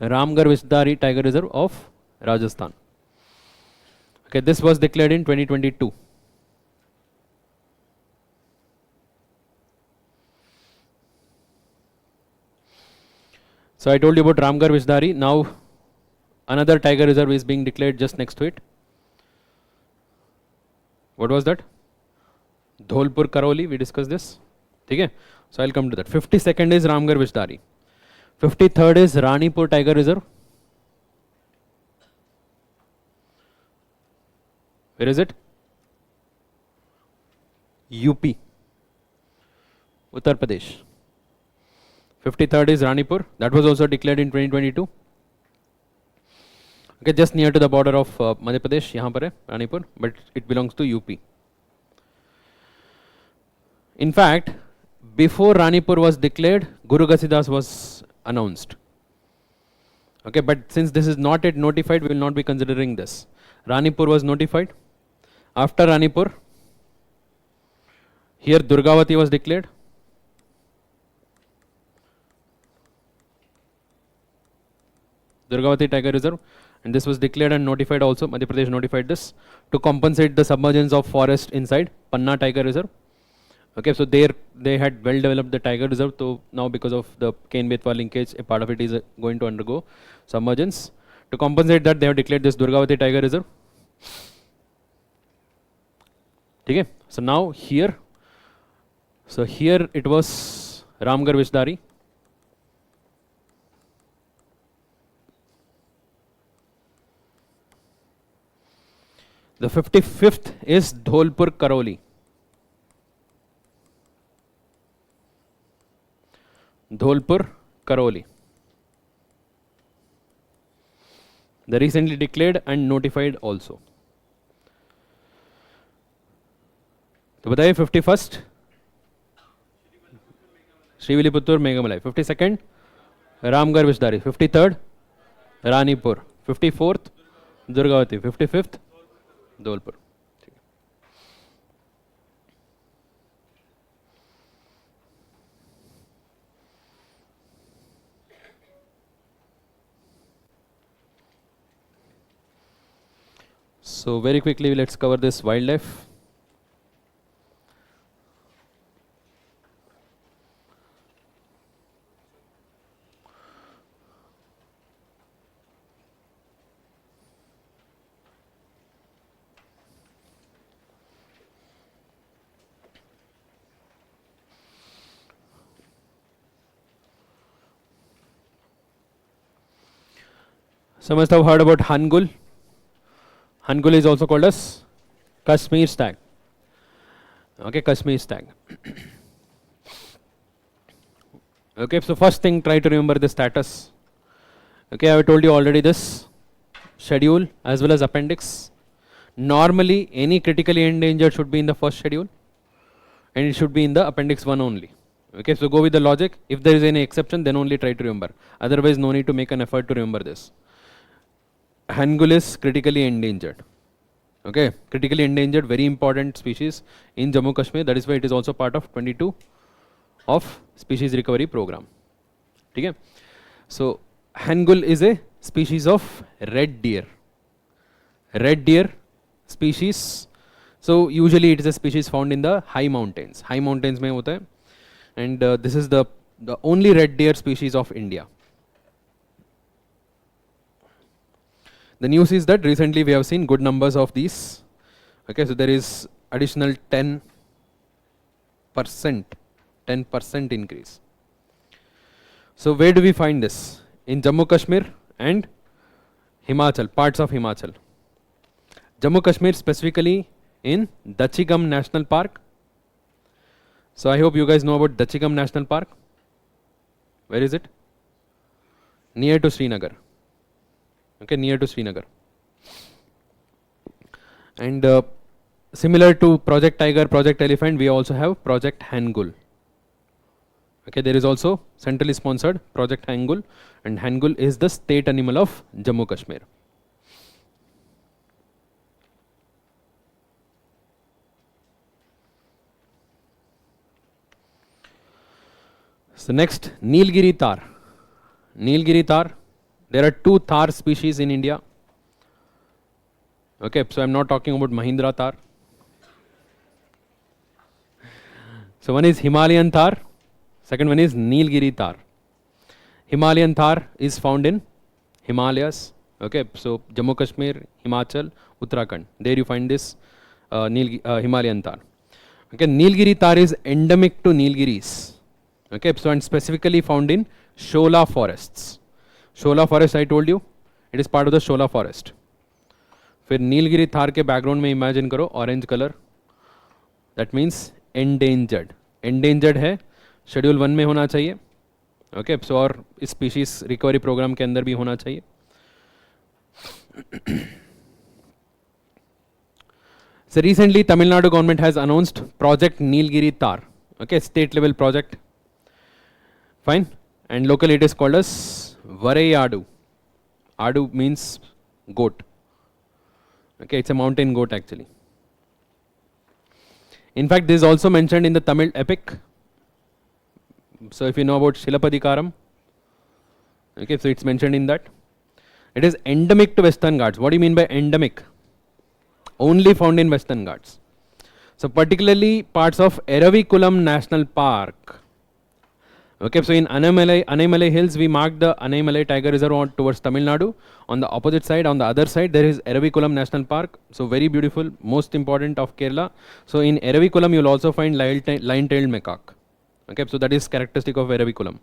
Ramghar Vishdari Tiger Reserve of Rajasthan. Okay, this was declared in 2022. So I told you about Ramghar Vishdari. Now another tiger reserve is being declared just next to it. What was that? Dholpur Karoli, we discussed this. Okay? So I'll come to that. 52nd is Ramghar Vishdari. 53rd is Ranipur Tiger Reserve. Where is it? UP. Uttar Pradesh. 53rd is Ranipur. That was also declared in 2022. Okay, just near to the border of Madhya Pradesh, यहाँ पर है Ranipur, but it belongs to UP. In fact, before Ranipur was declared, Guru Ghasidas was announced. Okay, but since this is not yet notified, we will not be considering this. Ranipur was notified. After Ranipur, here Durgavati was declared. Durgavati Tiger Reserve, and this was declared and notified also. Madhya Pradesh notified this to compensate the submergence of forest inside Panna Tiger Reserve. Okay, so there they had well developed the Tiger Reserve. So now because of the Ken-Betwa linkage, a part of it is going to undergo submergence. To compensate that, they have declared this Durgavati Tiger Reserve. Okay, so now here it was Ramghar Vishdari. The 55th is Dholpur Karoli. Dholpur Karoli. They recently declared and notified also. तो बताइए 51st Sri Viliputtur Meghamalai. 52nd Ramghar Vishdari. 53rd Ranipur. 54th Durgavati. 55th Dholpur. So very quickly let's cover this wildlife. Some must have heard about Hangul. Hangul is also called as Kashmir stag. Okay, Kashmir stag. Okay, so first thing, try to remember the status. Okay, I have told you already this schedule as well as appendix. Normally, any critically endangered should be in the first schedule and it should be in the appendix 1 only. Okay, so go with the logic. If there is any exception, then only try to remember. Otherwise, no need to make an effort to remember this. Hangul is critically endangered. Okay, critically endangered, very important species in Jammu Kashmir. That is why it is also part of 22 of species recovery program. Okay, so Hangul is a species of red deer. Red deer species. So usually it is a species found in the high mountains. High mountains mein hota hai. And this is the only red deer species of India. The news is that recently we have seen good numbers of these. Okay, so there is additional 10% increase. So where do we find this? In Jammu Kashmir and Himachal, parts of Himachal. Jammu Kashmir specifically in Dachigam National Park. So I hope you guys know about Dachigam National Park. Where is it? Near to Srinagar. Okay, near to Srinagar. And similar to Project Tiger, Project Elephant, we also have Project Hangul. Okay, there is also centrally sponsored Project Hangul, and Hangul is the state animal of Jammu Kashmir. So next, Nilgiri tar. Nilgiri tar. There are 2 tar species in India. Okay, so I'm not talking about Mahindra tar. So one is Himalayan tar, second one is Nilgiri tar. Himalayan tar is found in Himalayas. Okay, so Jammu Kashmir, Himachal, Uttarakhand. There you find this Himalayan tar. Okay, Nilgiri tar is endemic to Nilgiris. Okay, so and specifically found in Shola forests. Shola forest I told you, it is part of the Shola forest. फिर नीलगिरी थार के background में imagine करो orange colour, that means endangered. Endangered है, schedule 1 में होना चाहिए. Okay, सो और इस स्पीशीज रिकवरी प्रोग्राम के अंदर भी होना चाहिए. So recently Tamil Nadu government has announced Project Nilgiri Tar. Okay, state level project. Fine. And locally it is called as Varayadu. Adu means goat. Okay, it's a mountain goat actually. In fact, this is also mentioned in the Tamil epic. So if you know about Shilapadikaram, okay, so it's mentioned in that. It is endemic to Western Ghats. What do you mean by endemic? Only found in Western Ghats. So particularly parts of Eravikulam National Park. Okay, so in Anaimalai Hills, we marked the Anaimalai Tiger Reserve towards Tamil Nadu. On the opposite side, on the other side, there is Eravikulam National Park. So very beautiful, most important of Kerala. So in Eravikulam, you will also find lion-tailed macaque. Okay, so that is characteristic of Eravikulam.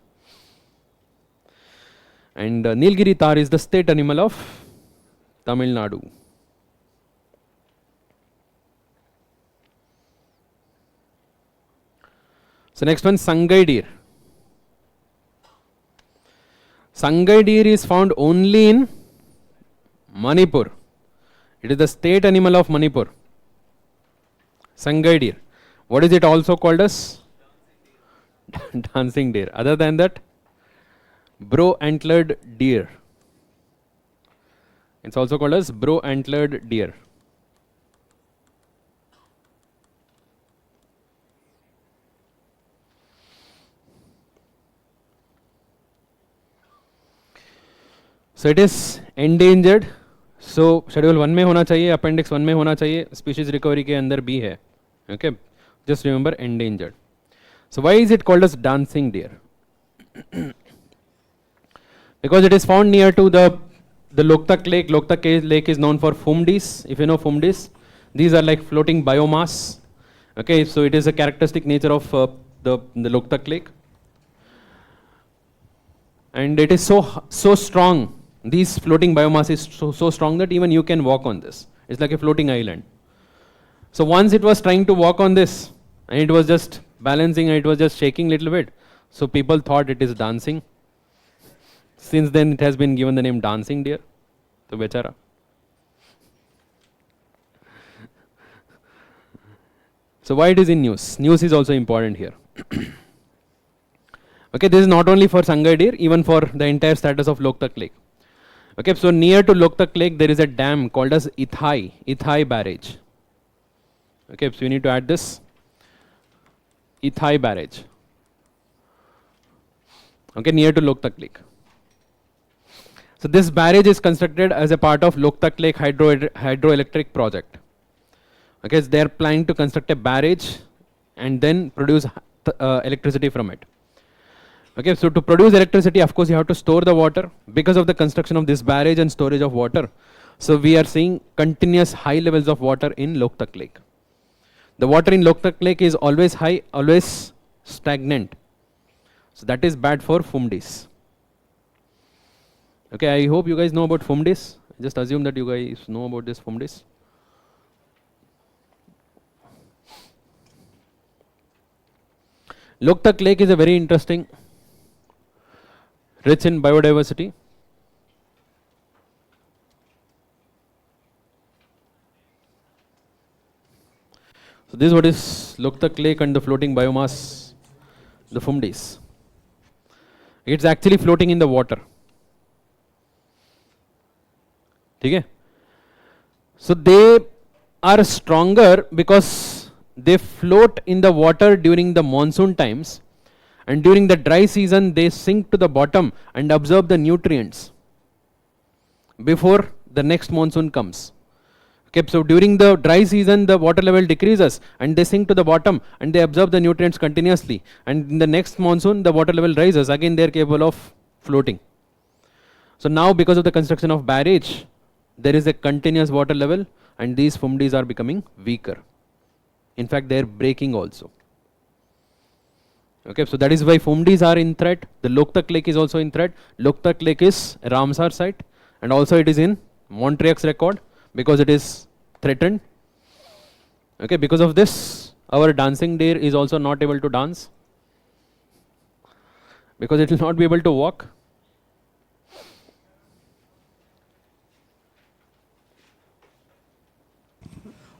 And Nilgiri Tar is the state animal of Tamil Nadu. So next one, Sangai deer. Sangai deer is found only in Manipur. It is the state animal of Manipur. Sangai deer. What is it also called as? Dancing deer. Other than that, bro-antlered deer. It's also called as bro-antlered deer. So it is endangered. So schedule 1 में होना चाहिए, appendix 1 में होना चाहिए, species recovery के अंदर भी है. Okay, just remember endangered. So why is it called as dancing deer? Because it is found near to the Loktak lake. Loktak lake is known for fumdis. If you know fumdis, these are like floating biomass. Okay, so it is a characteristic nature of the Loktak lake. And it is so strong These floating biomass is so strong that even you can walk on this. It's like a floating island. So once it was trying to walk on this, and it was just balancing and it was just shaking little bit. So people thought it is dancing. Since then it has been given the name dancing deer. So bechara. So why it is in news? News is also important here. Okay, this is not only for Sangai deer, even for the entire status of Loktak Lake. Okay, so near to Loktak Lake there is a dam called as Ithai barrage. Okay, so you need to add this Ithai barrage. Okay, near to Loktak Lake. So this barrage is constructed as a part of Loktak Lake hydroelectric project. Okay, so they are planning to construct a barrage and then produce electricity from it. Okay, so to produce electricity, of course, you have to store the water. Because of the construction of this barrage and storage of water, so we are seeing continuous high levels of water in Loktak Lake. The water in Loktak Lake is always high, always stagnant. So that is bad for Fumdis. Okay, I hope you guys know about Fumdis. I just assume that you guys know about this Fumdis. Loktak Lake is a very interesting, rich in biodiversity. So this is what is Loktak Lake and the floating biomass, the Fumdis. It's actually floating in the water. Okay? So they are stronger because they float in the water during the monsoon times, and during the dry season they sink to the bottom and absorb the nutrients before the next monsoon comes. Okay, so during the dry season the water level decreases and they sink to the bottom and they absorb the nutrients continuously, and in the next monsoon the water level rises, again they are capable of floating. So now because of the construction of barrage, there is a continuous water level and these Fumdis are becoming weaker. In fact, they are breaking also. Okay, so that is why Fumdis are in threat. The Loktak Lake is also in threat. Loktak Lake is a Ramsar site and also it is in Montreal's record because it is threatened. Okay, because of this, our dancing deer is also not able to dance because it will not be able to walk.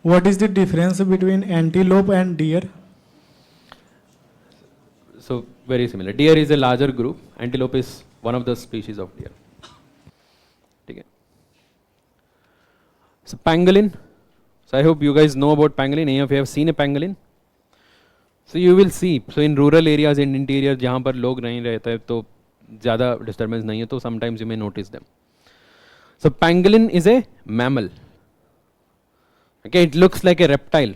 What is the difference between antelope and deer? So very similar. Deer is a larger group. Antelope is one of the species of deer. Okay. So pangolin. So I hope you guys know about pangolin. Any of you have seen a pangolin? So you will see. So in rural areas, in interior, जहाँ पर लोग नहीं रहते हैं तो ज़्यादा disturbance नहीं है तो sometimes you may notice them. So pangolin is a mammal. Okay, it looks like a reptile.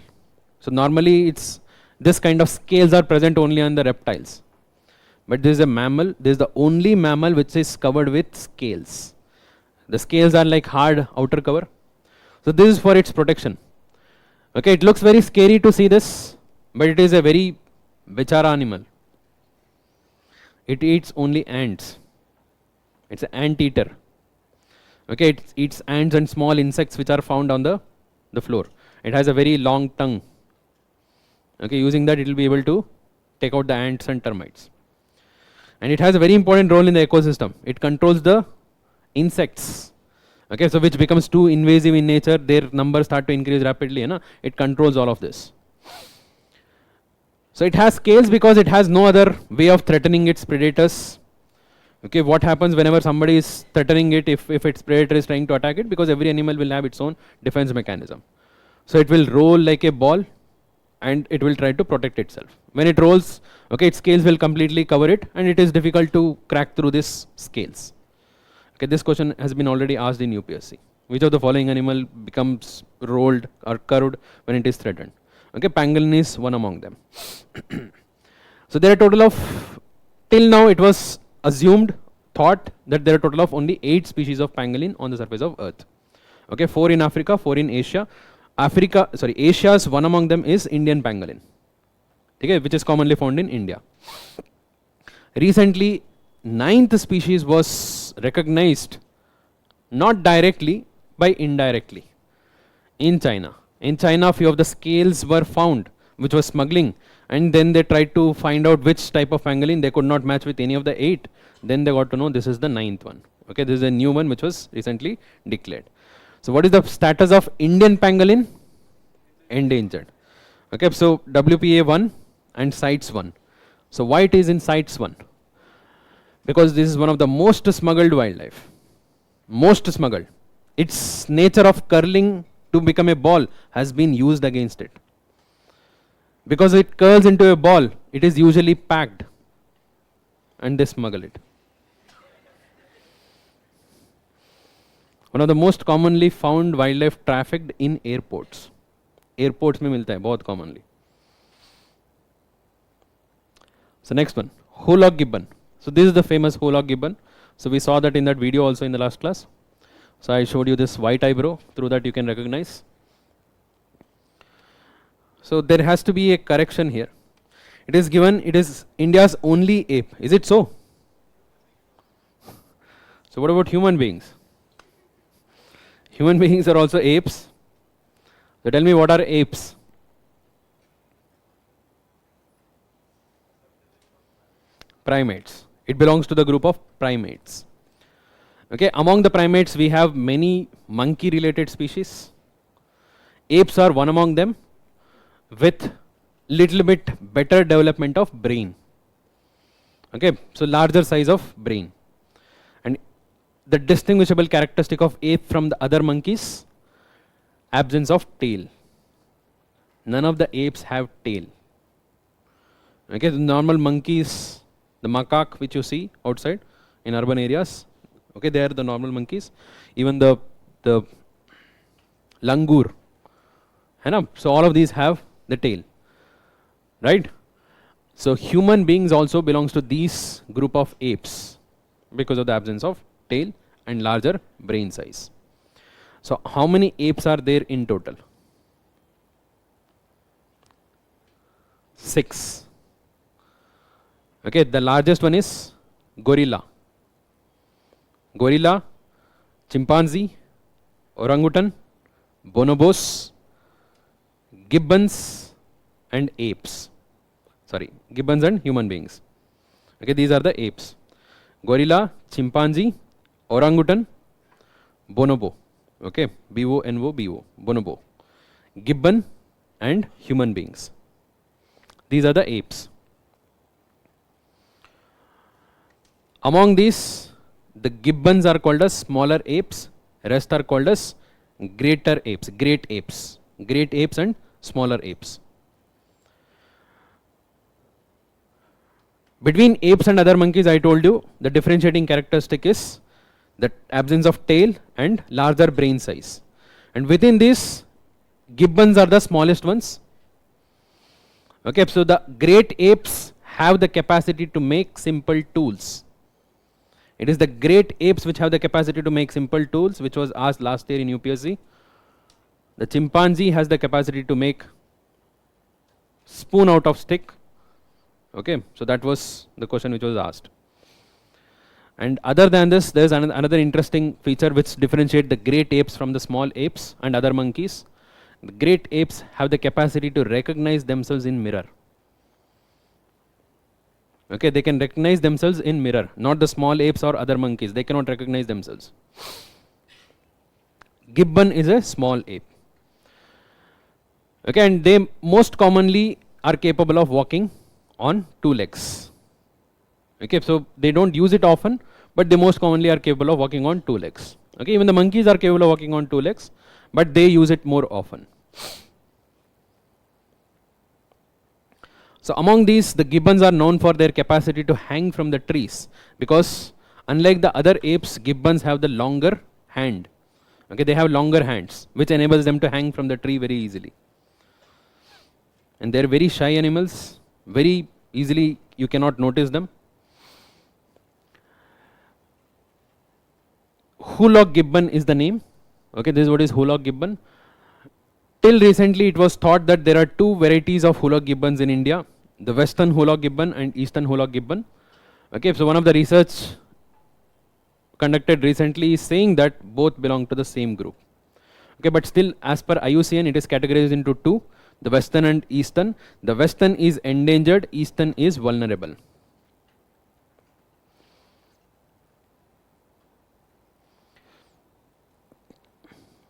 So normally it's this kind of scales are present only on the reptiles. But this is a mammal. This is the only mammal which is covered with scales. The scales are like hard outer cover. So this is for its protection. Okay, it looks very scary to see this, but it is a very bichara animal. It eats only ants. It's an ant eater. Okay, it eats ants and small insects which are found on the floor. It has a very long tongue. Okay, using that it will be able to take out the ants and termites. And it has a very important role in the ecosystem. It controls the insects. Okay, so which becomes too invasive in nature, their numbers start to increase rapidly. It controls all of this. So it has scales because it has no other way of threatening its predators. Okay, what happens whenever somebody is threatening it, if its predator is trying to attack it, because every animal will have its own defense mechanism. So it will roll like a ball and it will try to protect itself. When it rolls, okay, its scales will completely cover it and it is difficult to crack through these scales. Okay, this question has been already asked in UPSC. Which of the following animal becomes rolled or curved when it is threatened? Okay, pangolin is one among them. So there are a total of, till now it was thought that there are a total of only 8 species of pangolin on the surface of earth. Okay, 4 in Africa, 4 in Asia. Asia's one among them is Indian pangolin, okay, which is commonly found in India. Recently, 9th species was recognized not directly, by indirectly. In China, few of the scales were found, which was smuggling, and then they tried to find out which type of pangolin. They could not match with any of the 8. Then they got to know this is the 9th one. Okay, this is a new one which was recently declared. So what is the status of Indian pangolin? Endangered. Okay, so WPA 1 and CITES 1. So why it is in CITES 1? Because this is one of the most smuggled wildlife. Most smuggled. Its nature of curling to become a ball has been used against it. Because it curls into a ball, it is usually packed and they smuggle it. One of the most commonly found wildlife trafficked in airports. Airports में मिलता है बहुत commonly. So next one, Holock gibbon. So this is the famous Holock gibbon. So we saw that in that video also in the last class. So I showed you this white eyebrow, through that you can recognize. So there has to be a correction here. It is given, it is India's only ape. Is it so? So what about human beings? Human beings are also apes. So tell me, what are apes? Primates. It belongs to the group of primates. Okay, among the primates we have many monkey related species. Apes are one among them, with little bit better development of brain. Okay, so larger size of brain. And the distinguishable characteristic of ape from the other monkeys, absence of tail. None of the apes have tail. Okay, the normal monkeys, the macaque which you see outside in urban areas, okay, they are the normal monkeys. Even the langur, so all of these have the tail, right? So human beings also belongs to these group of apes because of the absence of tail and larger brain size. So how many apes are there in total? 6. Okay, the largest one is gorilla. Gorilla, chimpanzee, orangutan, bonobos, gibbons and apes. Sorry, gibbons and human beings. Okay, these are the apes. Gorilla, chimpanzee, orangutan, bonobo. Okay, B-O-N-O-B-O, bonobo. Gibbon and human beings. These are the apes. Among these, the gibbons are called as smaller apes, rest are called as greater apes, great apes and smaller apes. Between apes and other monkeys, I told you the differentiating characteristic is the absence of tail and larger brain size. And within this, gibbons are the smallest ones. Okay, so the great apes have the capacity to make simple tools. It is the great apes which have the capacity to make simple tools, which was asked last year in UPSC. The chimpanzee has the capacity to make spoon out of stick. Okay, so that was the question which was asked. And other than this, there is another interesting feature which differentiates the great apes from the small apes and other monkeys. The great apes have the capacity to recognize themselves in mirror. Okay, they can recognize themselves in mirror, not the small apes or other monkeys. They cannot recognize themselves. Gibbon is a small ape. Okay, and they most commonly are capable of walking on 2 legs. Okay, so they don't use it often, but they most commonly are capable of walking on 2 legs. Okay, even the monkeys are capable of walking on 2 legs, but they use it more often. So among these, the gibbons are known for their capacity to hang from the trees, because unlike the other apes, gibbons have the longer hand. Okay, they have longer hands, which enables them to hang from the tree very easily. And they are very shy animals, very easily you cannot notice them. Hoolock gibbon is the name. Okay, this is what is Hoolock gibbon. Till recently, it was thought that there are 2 varieties of Hoolock gibbons in India, the Western Hoolock gibbon and Eastern Hoolock gibbon. Okay, so one of the research conducted recently is saying that both belong to the same group. Okay, but still as per IUCN it is categorized into two, the western and eastern. The western is endangered, eastern is vulnerable.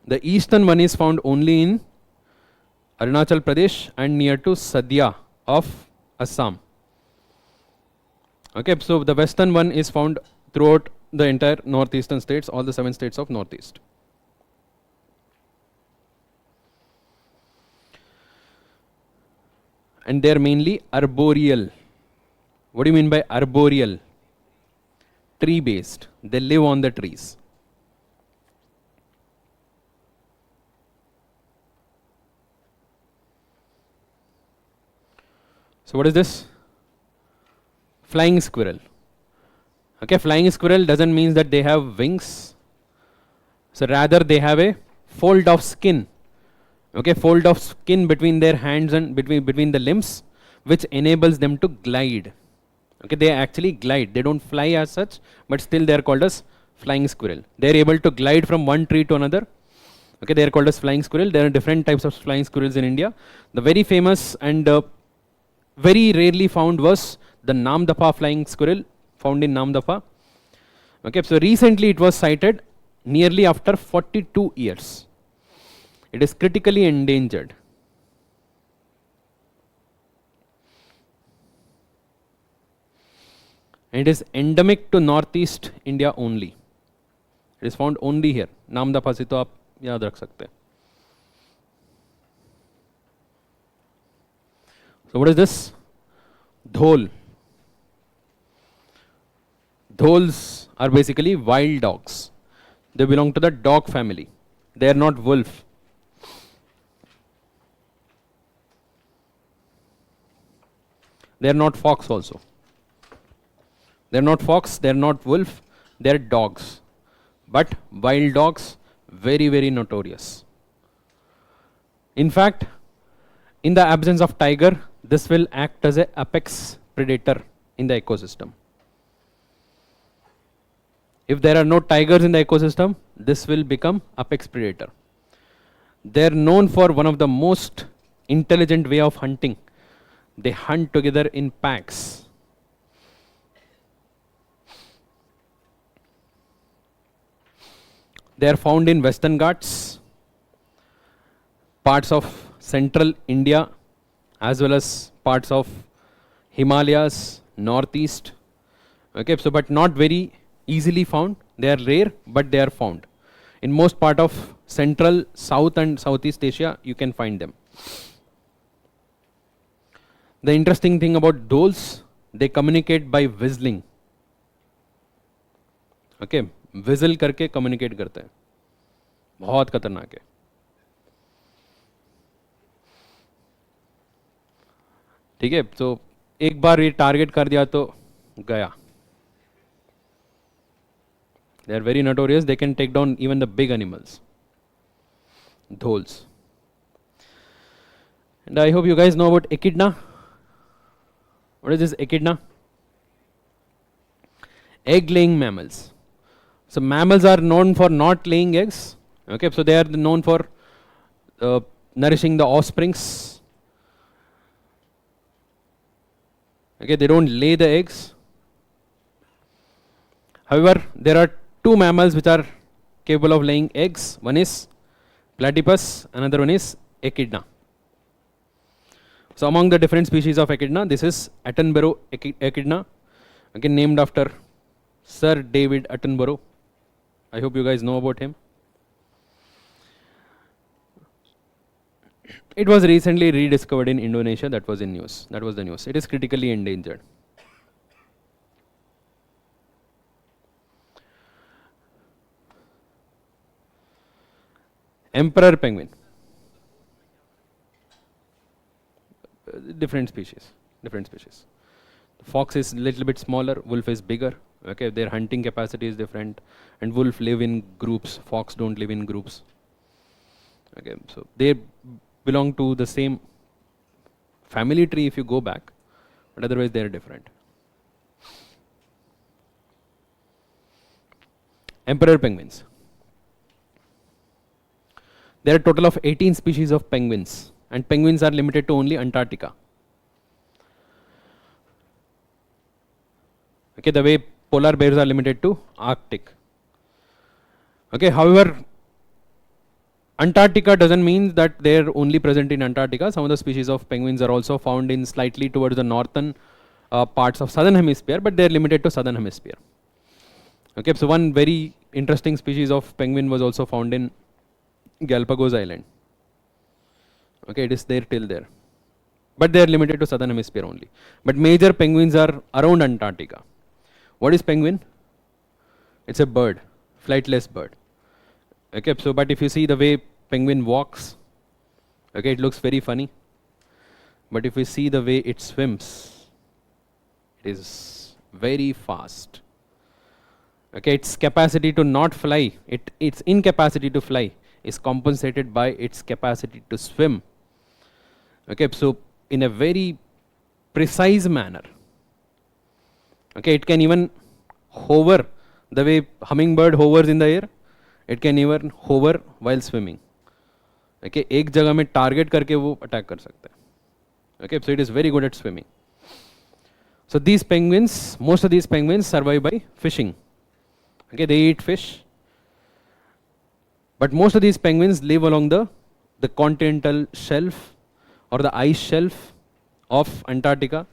The eastern one is found only in Arunachal Pradesh and near to Sadia of Assam. Okay, so the western one is found throughout the entire northeastern states, all the 7 states of northeast. And they are mainly arboreal. What do you mean by arboreal? Tree based. They live on the trees. So what is this? Flying squirrel. Okay, flying squirrel doesn't mean that they have wings. So rather they have a fold of skin. Okay, fold of skin between their hands and between the limbs, which enables them to glide. Okay, they actually glide. They don't fly as such, but still they are called as flying squirrel. They are able to glide from one tree to another. Okay, they are called as flying squirrel. There are different types of flying squirrels in India. The very famous and very rarely found was the Namdapha flying squirrel, found in Namdapha. Okay, so recently it was sighted nearly after 42 years. It is critically endangered. And it is endemic to northeast India only. It is found only here. Namdapha se to aap yaad rakh sakte hain. So what is this? Dhol. Dhols are basically wild dogs. They belong to the dog family. They are not wolf. They are not fox also. They are not fox, they are not wolf, they are dogs. But wild dogs, very, very notorious. In fact, in the absence of tiger, this will act as an apex predator in the ecosystem. If there are no tigers in the ecosystem, this will become apex predator. They are known for one of the most intelligent way of hunting. They hunt together in packs. They are found in Western Ghats, parts of central India, as well as parts of Himalayas, northeast. Okay, so but not very easily found. They are rare, but they are found. In most part of central, south and southeast Asia, you can find them. The interesting thing about dhols, they communicate by whistling. Okay, whistle करके communicate करते हैं. बहुत खतरनाक है. ठीक है, तो एक बार ये टारगेट कर दिया तो गया. They are very notorious. They can take down even the big animals. Dhols. And I hope you guys know about echidna. What is this echidna? Egg-laying mammals. So mammals are known for not laying eggs. Okay, so they are known for nourishing the offsprings. Okay, they don't lay the eggs. However, there are two mammals which are capable of laying eggs. One is platypus, another one is echidna. So among the different species of echidna, this is Attenborough echidna, again named after Sir David Attenborough. I hope you guys know about him. It was recently rediscovered in Indonesia. That was in news. That was the news. It is critically endangered. Emperor penguin. Different species. Different species. Fox is a little bit smaller. Wolf is bigger. Okay, their hunting capacity is different. And wolf live in groups. Fox don't live in groups. Okay, so they belong to the same family tree if you go back, but otherwise they are different. Emperor penguins. There are a total of 18 species of penguins, and penguins are limited to only Antarctica. Okay, the way polar bears are limited to Arctic. Okay, however, Antarctica doesn't mean that they're only present in Antarctica. Some of the species of penguins are also found in slightly towards the northern parts of southern hemisphere, but they're limited to southern hemisphere. Okay, so one very interesting species of penguin was also found in Galapagos Island. Okay, it is there till there, but they are limited to southern hemisphere only. But major penguins are around Antarctica. What is penguin? It's a bird, flightless bird. Okay, so but if you see the way penguin walks, okay, it looks very funny. But if you see the way it swims, it is very fast. Okay, its capacity to not fly, its incapacity to fly is compensated by its capacity to swim. Okay, so in a very precise manner. Okay, it can even hover the way hummingbird hovers in the air. It can even hover while swimming. Okay, एक जगह में target करके वो attack कर सकता है. Okay, so it is very good at swimming. So these penguins, most of these penguins survive by fishing. Okay, they eat fish. But most of these penguins live along the continental shelf or the ice shelf of Antarctica.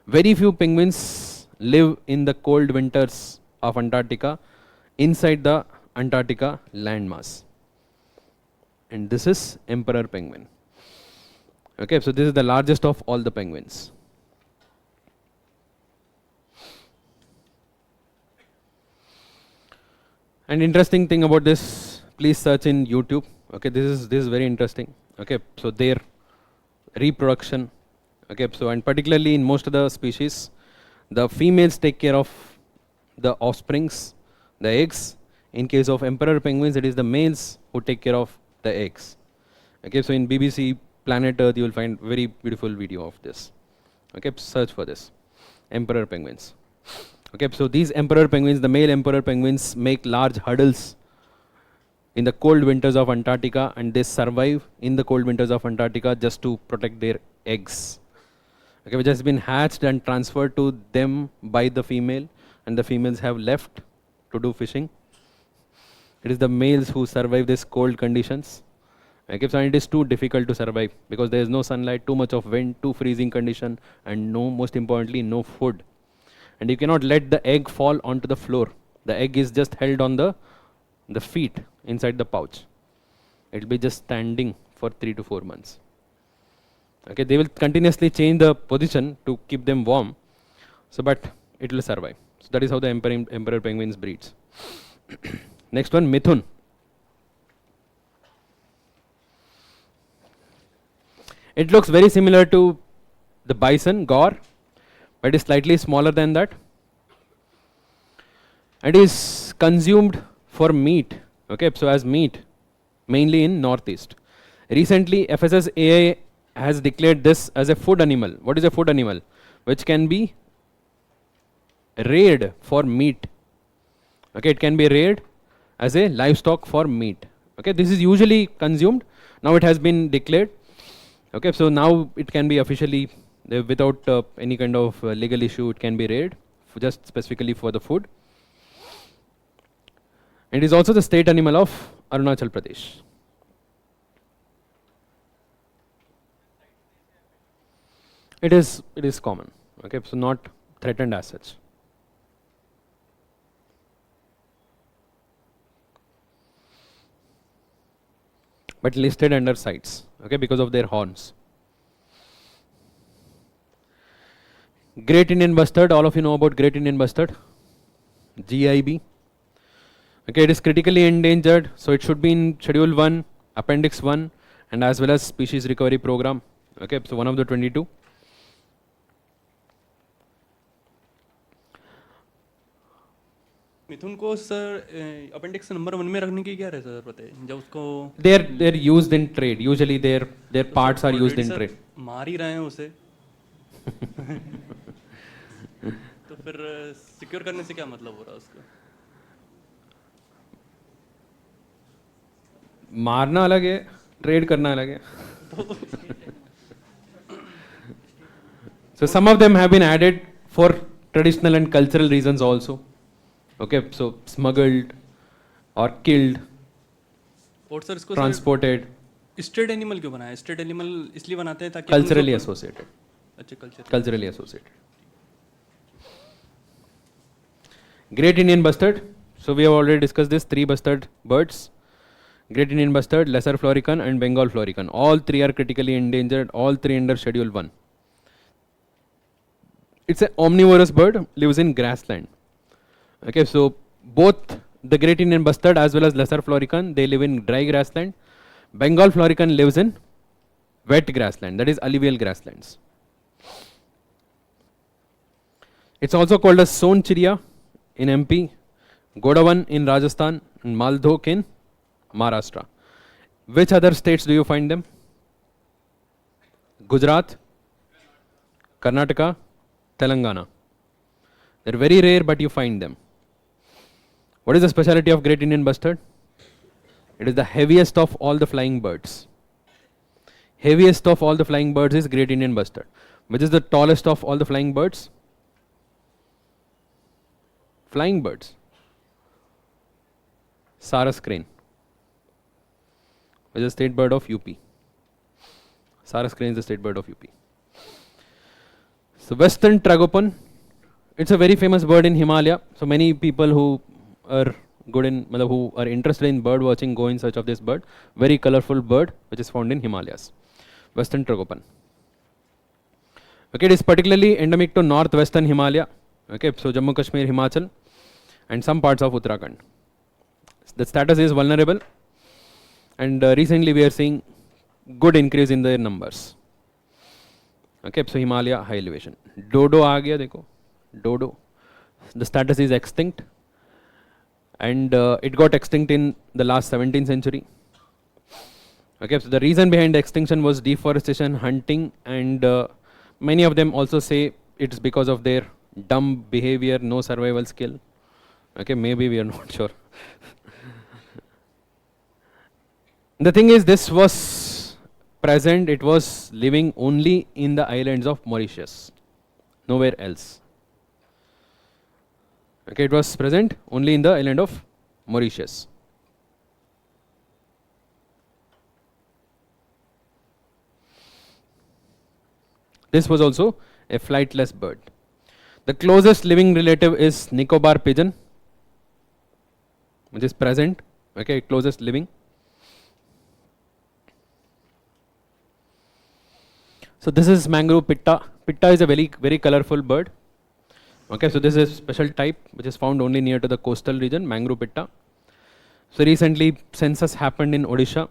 Very few penguins live in the cold winters of Antarctica inside the Antarctica landmass. And this is emperor penguin. Okay, so this is the largest of all the penguins. And interesting thing about this, please search in YouTube. Okay, this is very interesting. Okay, so their reproduction. Okay, so and particularly in most of the species, the females take care of the offsprings, the eggs. In case of emperor penguins, it is the males who take care of the eggs. Okay, so in BBC Planet Earth, you will find very beautiful video of this. Okay, search for this, emperor penguins. Okay, so these emperor penguins, the male emperor penguins, make large huddles in the cold winters of Antarctica, and they survive in the cold winters of Antarctica just to protect their eggs. Okay, which has been hatched and transferred to them by the female, and the females have left to do fishing. It is the males who survive these cold conditions. Okay, so it is too difficult to survive because there is no sunlight, too much of wind, too freezing condition, and no, most importantly, no food. And you cannot let the egg fall onto the floor. The egg is just held on the feet inside the pouch. It will be just standing for 3 to 4 months. Okay, they will continuously change the position to keep them warm. So, but it will survive. So that is how the emperor penguins breeds. Next one, Mithun. It looks very similar to the bison, gaur, but it is slightly smaller than that. It is consumed for meat. Okay, so as meat, mainly in northeast. Recently, FSSAI has declared this as a food animal. What is a food animal? Which can be reared for meat. Okay, it can be reared as a livestock for meat. Okay, this is usually consumed. Now it has been declared. Okay, so now it can be officially without any kind of legal issue. It can be reared just specifically for the food. It is also the state animal of Arunachal Pradesh. It is common. Okay, so not threatened as such. But listed under CITES, okay, because of their horns. Great Indian Bustard, all of you know about Great Indian Bustard, GIB. Okay, it is critically endangered, so it should be in Schedule 1, Appendix 1, and as well as Species Recovery Program. Okay, so one of the 22. मिथुन को sir appendix number 1 में रखने की क्या जरूरत है जब उसको they're used in trade, usually their parts are used in trade. मार ही रहे हैं उसे तो फिर सिक्योर करने से क्या मतलब हो रहा है उसका मारना अलग है, ट्रेड करना अलग है. So some of them have been added for traditional and cultural reasons also. Okay, so smuggled or killed, और सर इसको transported, स्टेट एनिमल क्यों बनाया? स्टेट एनिमल इसलिए बनाते हैं ताकि culturally associated. अच्छा culture. Culturally associated. Great Indian bustard. So we have already discussed this. 3 bustard birds: Great Indian bustard, Lesser Florican, and Bengal Florican. All 3 are critically endangered. All 3 under Schedule 1. It's an omnivorous bird. Lives in grassland. Okay, so both the Great Indian bustard as well as Lesser Florican, they live in dry grassland. Bengal Florican lives in wet grassland, that is alluvial grasslands. It's also called as Son Chiria in MP, Godawan in Rajasthan, and Maldhok in Maharashtra. Which other states do you find them? Gujarat, Karnataka, Telangana. They're very rare, but you find them. What is the speciality of Great Indian bustard? It is the heaviest of all the flying birds. Heaviest of all the flying birds is Great Indian bustard. Which is the tallest of all the flying birds? Flying birds. Sarus crane, which is the state bird of UP. Sarus crane is the state bird of UP. So Western tragopan, it's a very famous bird in Himalaya. So many people who are good in, who are interested in bird watching go in search of this bird. Very colorful bird which is found in Himalayas. Western tragopan. Okay, it is particularly endemic to northwestern Himalaya. Okay, so Jammu Kashmir, Himachal, and some parts of Uttarakhand. The status is vulnerable, and recently we are seeing good increase in their numbers. Okay, so Himalaya high elevation. Dodo aa gaya dekho. Dodo. The status is extinct, and it got extinct in the last 17th century. Okay, so the reason behind the extinction was deforestation, hunting, and many of them also say it's because of their dumb behavior, no survival skill. Okay, maybe we are not sure. The thing is, this was present, it was living only in the islands of Mauritius, nowhere else. Okay, it was present only in the island of Mauritius. This was also a flightless bird. The closest living relative is Nicobar pigeon, which is present. Okay, closest living. So this is mangrove pitta. Pitta is a very colorful bird. Okay, so this is a special type which is found only near to the coastal region, mangrove pitta. So recently census happened in Odisha.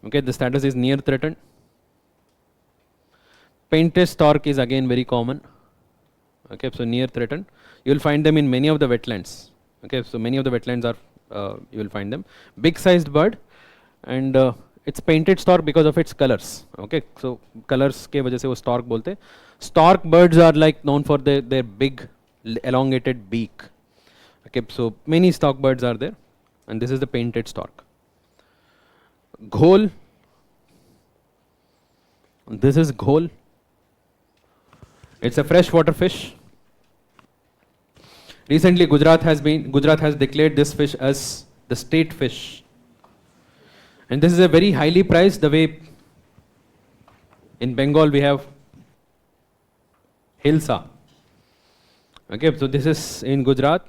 Okay, the status is near threatened. Painted stork is again very common. Okay, so near threatened. You will find them in many of the wetlands. Okay, so many of the wetlands are you will find them. Big sized bird, and it's painted stork because of its colors. Okay, so colors के वजह से वो stork बोलते हैं. Stork birds are like known for their big elongated beak. Okay, so many stork birds are there, and this is the painted stork. Ghole. This is ghole. It's a freshwater fish. Recently, Gujarat has declared this fish as the state fish, and this is a very highly priced. The way in Bengal we have hilsa. Okay, so this is in Gujarat,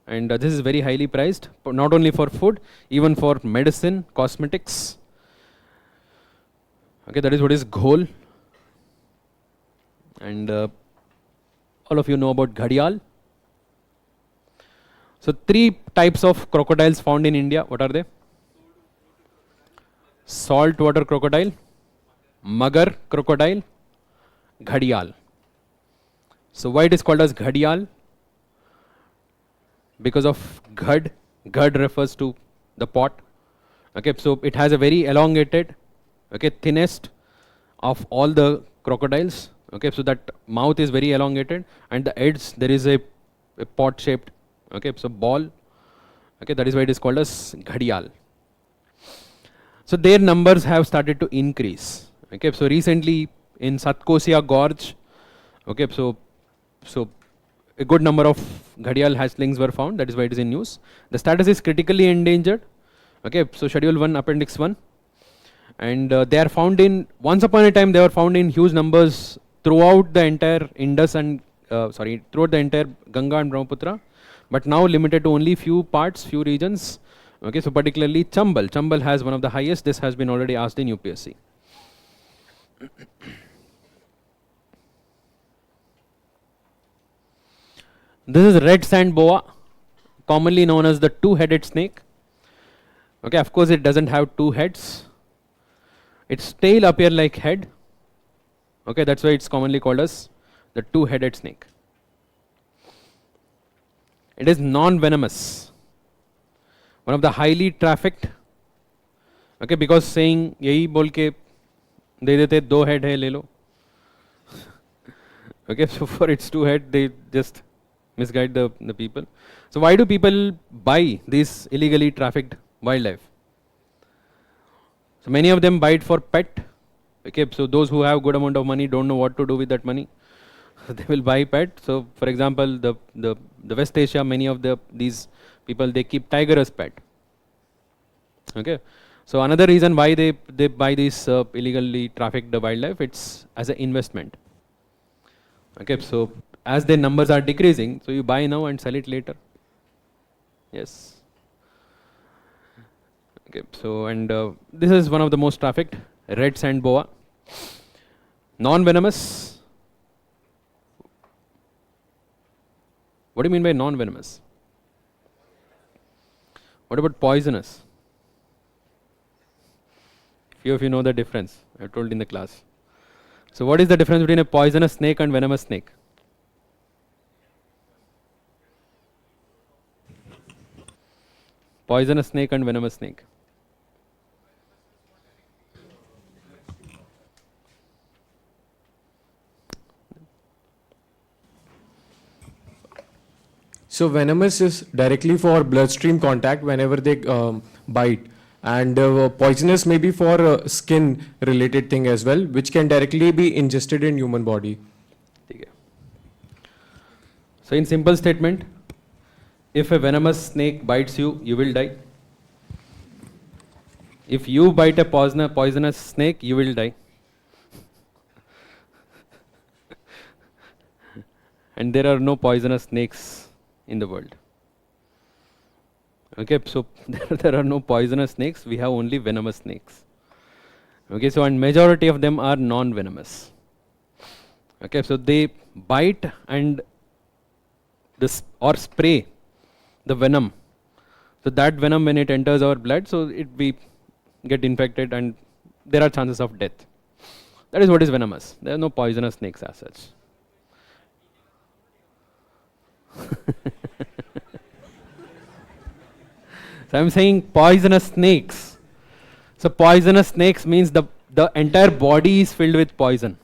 and this is very highly priced, not only for food, even for medicine, cosmetics. Okay, that is what is ghole. And all of you know about ghadial. So 3 types of crocodiles found in India. What are they? Saltwater crocodile, magar crocodile, ghadial. So why it is called as ghadial? Because of ghad. Ghad refers to the pot. Okay, so it has a very elongated, okay, thinnest of all the crocodiles. Okay, so that mouth is very elongated, and the edge there is a pot shaped, okay, so ball. Okay, that is why it is called as ghadial. So their numbers have started to increase. Okay, so recently in Satkosia Gorge, okay, so a good number of ghadial hatchlings were found. That is why it is in news. The status is critically endangered. Okay, so Schedule 1, Appendix 1, and they are found in, once upon a time they were found in huge numbers throughout the entire Indus and throughout the entire Ganga and Brahmaputra, but now limited to only few parts, few regions. Okay, so particularly Chambal. Chambal has one of the highest. This has been already asked in UPSC. This is red sand boa, commonly known as the two-headed snake. Okay, of course it doesn't have two heads. Its tail appear like head. Okay, that's why it's commonly called as the two-headed snake. It is non-venomous. One of the highly trafficked. Okay, because saying यही बोल के दे देते दो head है ले लो. Okay, so for its two head they just misguide the people. So why do people buy these illegally trafficked wildlife? So many of them buy it for pet. Okay, so those who have good amount of money don't know what to do with that money. So they will buy pet. So for example, the West Asia, many of these people, they keep tiger as pet. Okay, so another reason why they buy these illegally trafficked wildlife, it's as an investment. Okay, so as their numbers are decreasing, so you buy now and sell it later. Yes. Okay, so and this is one of the most trafficked, red sand boa, non-venomous. What do you mean by non-venomous? What about poisonous? Few of you know the difference. I told in the class. So what is the difference between a poisonous snake and venomous snake? Poisonous snake and venomous snake. So venomous is directly for bloodstream contact whenever they bite, and poisonous may be for skin related thing as well, which can directly be ingested in human body. Okay. So in simple statement, if a venomous snake bites you, you will die. If you bite a poisonous snake, you will die. And there are no poisonous snakes in the world. Okay, so there are no poisonous snakes, we have only venomous snakes. Okay, so and majority of them are non-venomous. Okay, so they bite and or spray the venom. So that venom, when it enters our blood, so we get infected and there are chances of death. That is what is venomous. There are no poisonous snakes as such. So I am saying poisonous snakes. So poisonous snakes means the entire body is filled with poison.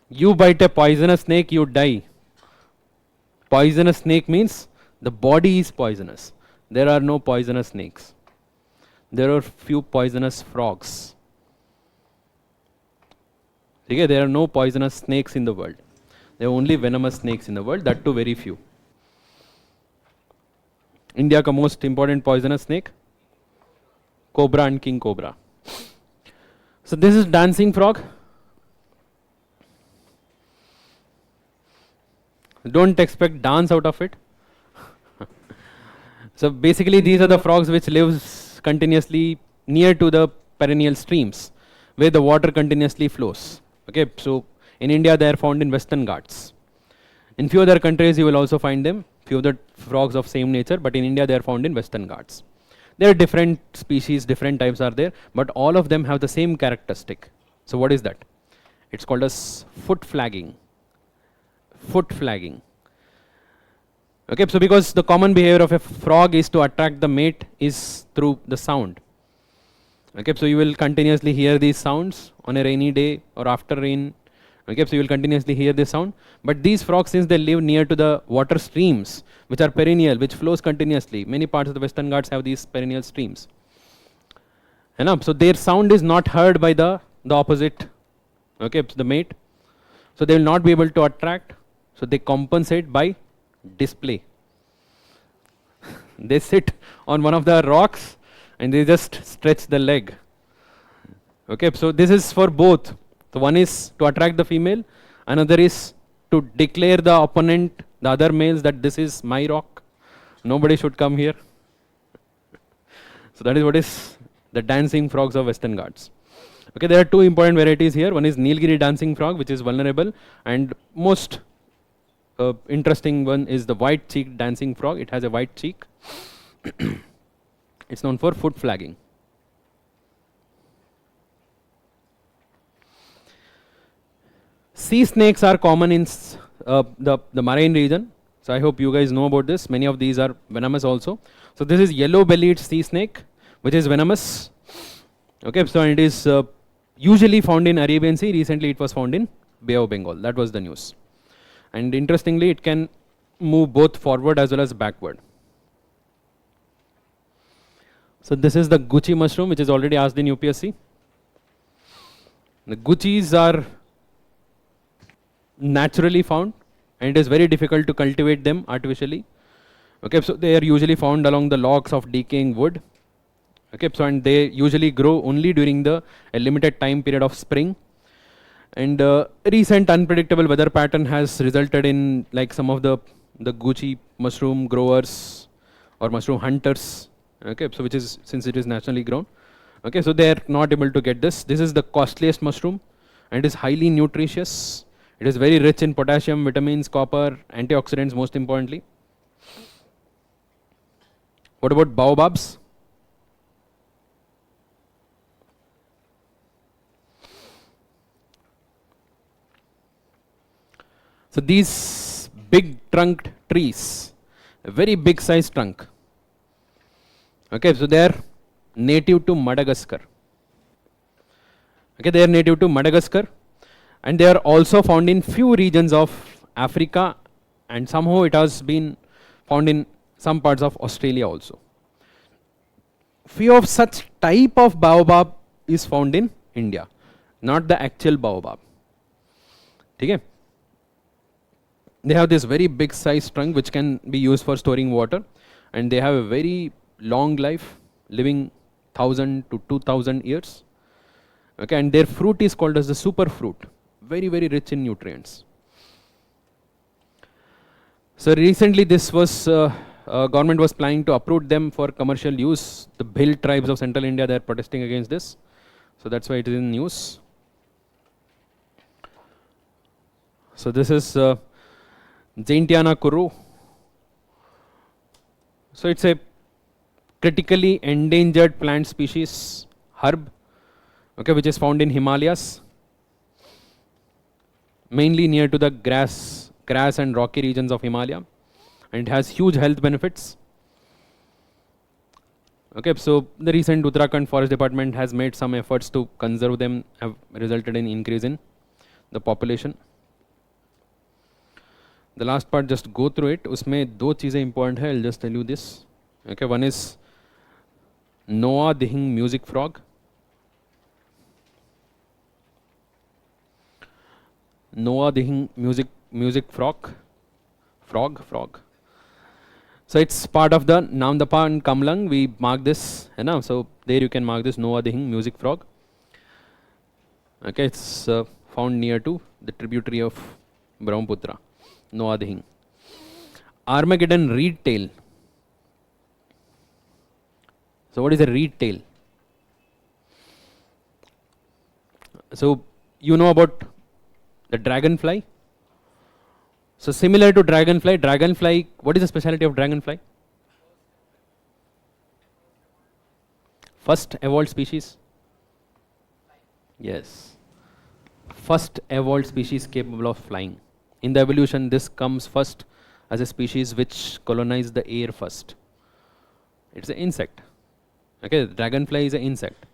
You bite a poisonous snake, you die. Poisonous snake means the body is poisonous. There are no poisonous snakes. There are few poisonous frogs. Okay, there are no poisonous snakes in the world. There are only venomous snakes in the world, that too very few. India ka most important poisonous snake, cobra and king cobra. So this is dancing frog. Don't expect dance out of it. So basically these are the frogs which lives continuously near to the perennial streams where the water continuously flows. Okay, so in India they are found in Western Ghats. In few other countries you will also find them, few other frogs of same nature, but in India they are found in Western Ghats. There are different species, different types are there, but all of them have the same characteristic. So what is that? It's called as foot flagging. Foot flagging. Okay, so because the common behavior of a frog is to attract the mate is through the sound. Okay, so you will continuously hear these sounds on a rainy day or after rain. Okay, so you will continuously hear this sound. But these frogs, since they live near to the water streams, which are perennial, which flows continuously, many parts of the Western Ghats have these perennial streams. Enough. So their sound is not heard by the opposite, okay, the mate. So they will not be able to attract. So they compensate by display. They sit on one of the rocks and they just stretch the leg. Okay, so this is for both. So one is to attract the female, another is to declare the opponent, the other males, that this is my rock. Nobody should come here. So that is what is the dancing frogs of Western Ghats. Okay, there are two important varieties here. One is Nilgiri dancing frog, which is vulnerable, and most interesting one is the white-cheeked dancing frog. It has a white cheek. It's known for foot flagging. Sea snakes are common in the marine region. So I hope you guys know about this. Many of these are venomous also. So this is yellow-bellied sea snake, which is venomous. Okay, so it is usually found in Arabian Sea. Recently it was found in Bay of Bengal. That was the news. And interestingly, it can move both forward as well as backward. So this is the Gucci mushroom, which is already asked in UPSC. The Guccis are naturally found, and it is very difficult to cultivate them artificially. Okay, so they are usually found along the logs of decaying wood. Okay, so and they usually grow only during a limited time period of spring. And recent unpredictable weather pattern has resulted in like some of the Gucci mushroom growers or mushroom hunters. Okay, so which is, since it is naturally grown. Okay, so they are not able to get this. This is the costliest mushroom, and it is highly nutritious. It is very rich in potassium, vitamins, copper, antioxidants most importantly. What about baobabs? So these big trunked trees, a very big size trunk. Okay, so they are native to Madagascar. Okay, they are native to Madagascar, and they are also found in few regions of Africa, and somehow it has been found in some parts of Australia also. Few of such type of baobab is found in India, not the actual baobab. Okay? They have this very big size trunk which can be used for storing water, and they have a very long life, living 1000 to 2000 years. Okay, and their fruit is called as the super fruit, very rich in nutrients. So recently this was government was planning to uproot them for commercial use. The Bhil tribes of central India, they are protesting against this. So that's why it is in news. So this is Jaintiana kuru. So it's a critically endangered plant species, herb, okay, which is found in Himalayas, mainly near to the grass and rocky regions of Himalaya, and it has huge health benefits. Okay, so the recent Uttarakhand Forest Department has made some efforts to conserve them, have resulted in increase in the population. The last part, just go through it. Usme do cheezein important hai, I'll just tell you this. Okay, one is Noah Dihing music frog. Noah Dihing music frog. So it's part of the Namdapa and Kamlang. We mark this, you know, so there you can mark this Noah Dihing music frog. Okay, it's found near to the tributary of Brahmaputra. Noah Dihing. Armageddon reed tail. So what is a reed tail? So you know about the dragonfly. So similar to dragonfly, what is the specialty of dragonfly? First evolved species. Yes. First evolved species capable of flying. In the evolution, this comes first as a species which colonized the air first. It's an insect. Okay, the dragonfly is an insect.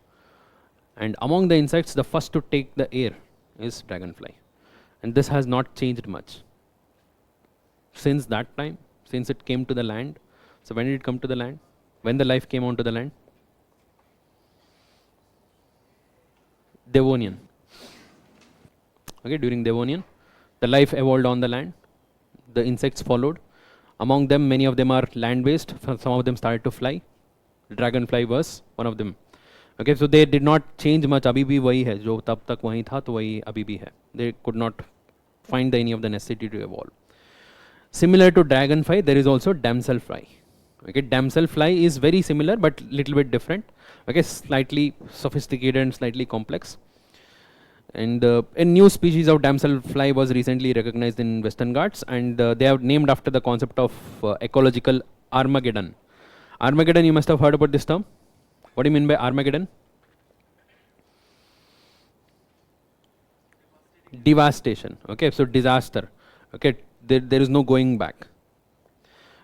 And among the insects, the first to take the air is dragonfly. And this has not changed much. Since that time, since it came to the land. So when did it come to the land? When the life came onto the land? Devonian. Okay, during Devonian, the life evolved on the land. The insects followed. Among them, many of them are land-based. Some of them started to fly. Dragonfly was one of them. Okay, so they did not change much. अभी भी वही है जो तब तक वही था तो वही अभी भी है. They could not find any of the necessity to evolve. Similar to dragonfly, there is also damselfly. Okay, damselfly is very similar but little bit different. Okay, slightly sophisticated and slightly complex. And a new species of damselfly was recently recognized in Western Ghats, and they are named after the concept of ecological Armageddon. Armageddon, you must have heard about this term. What do you mean by Armageddon? Devastation. Okay, so disaster. Okay, there is no going back.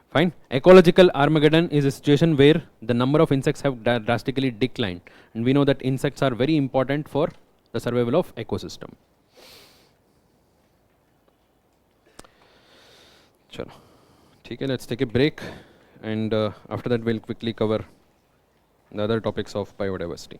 Fine. Ecological Armageddon is a situation where the number of insects have drastically declined, and we know that insects are very important for the survival of ecosystem. Chalo. Okay, let's take a break, and after that we'll quickly cover the other topics of biodiversity.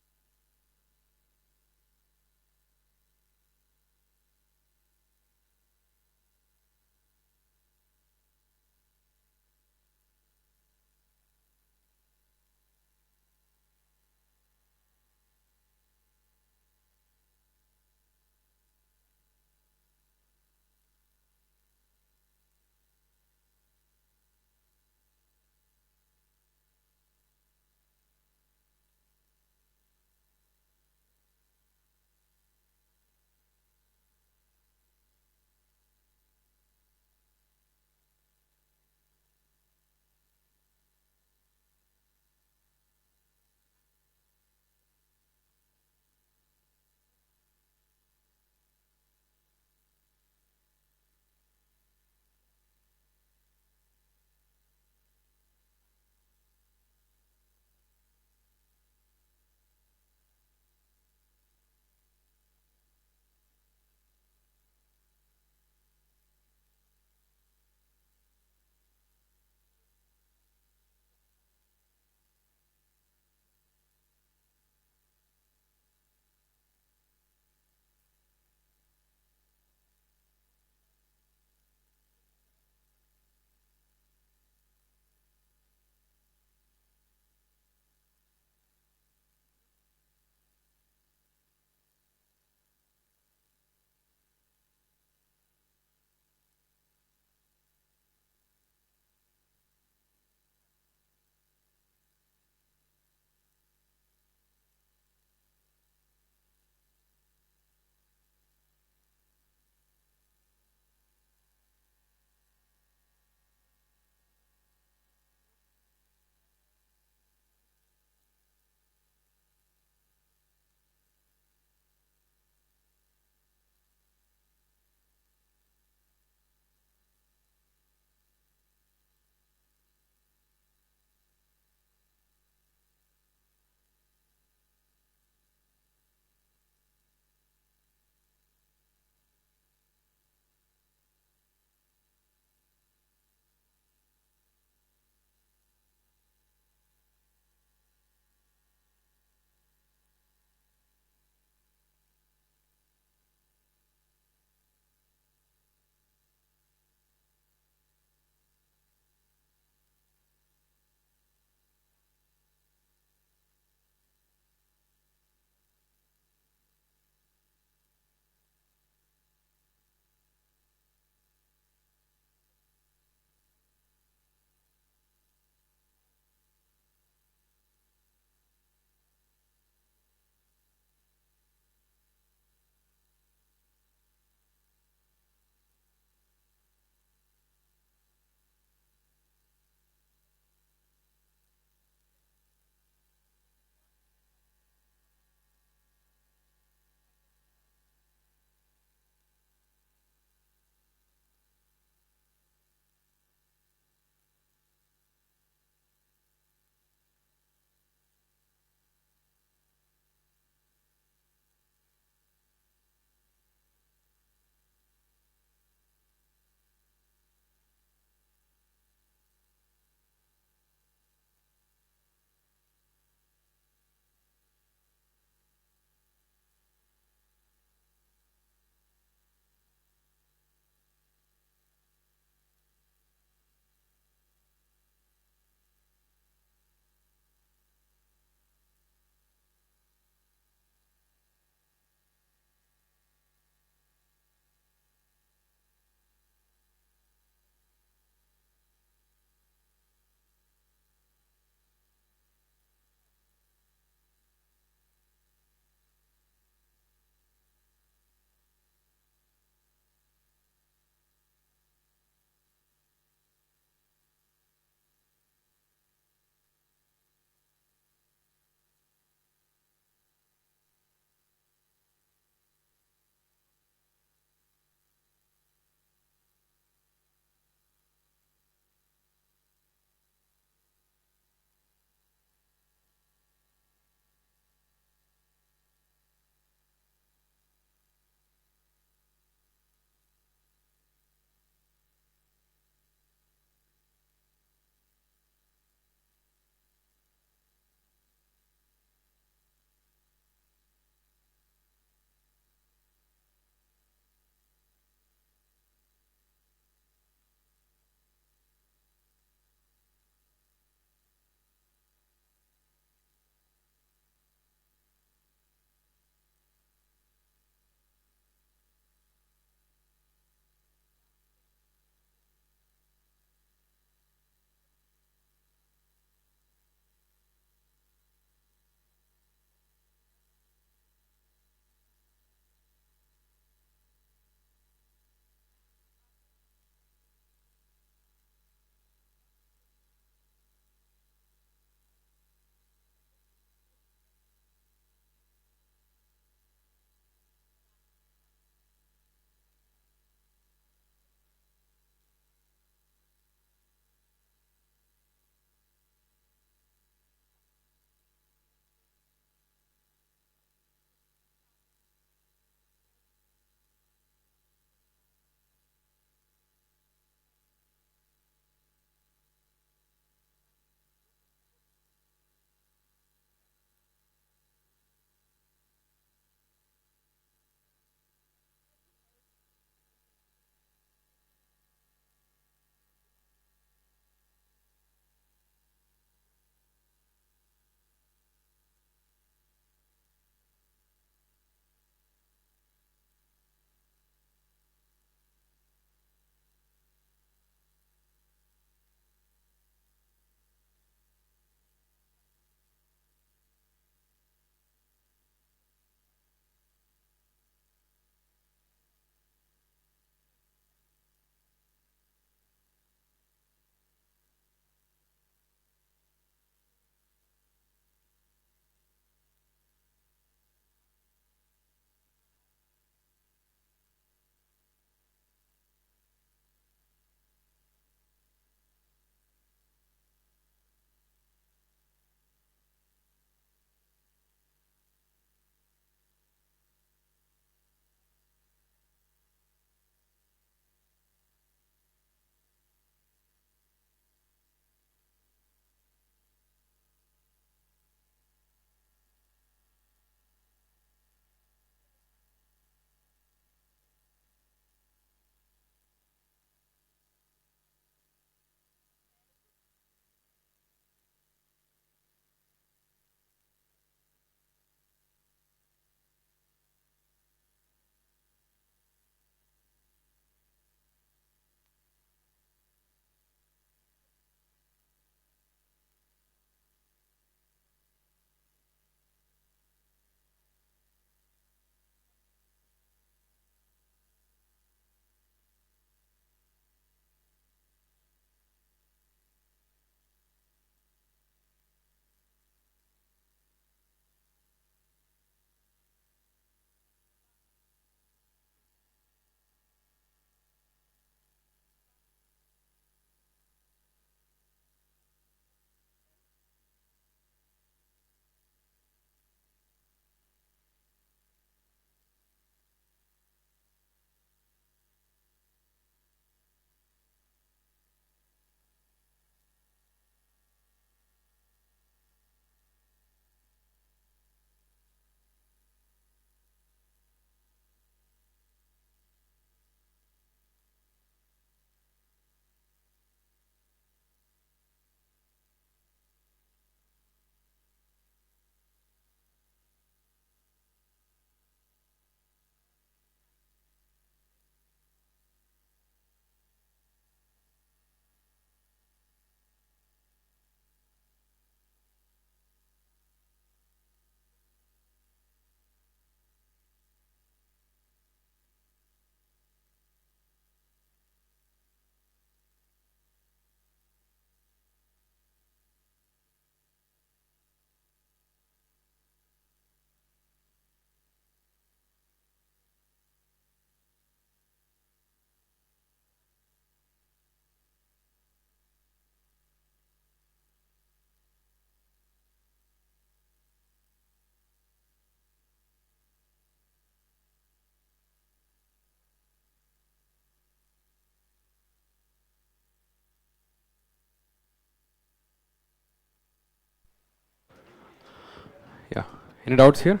Yeah. Any doubts here?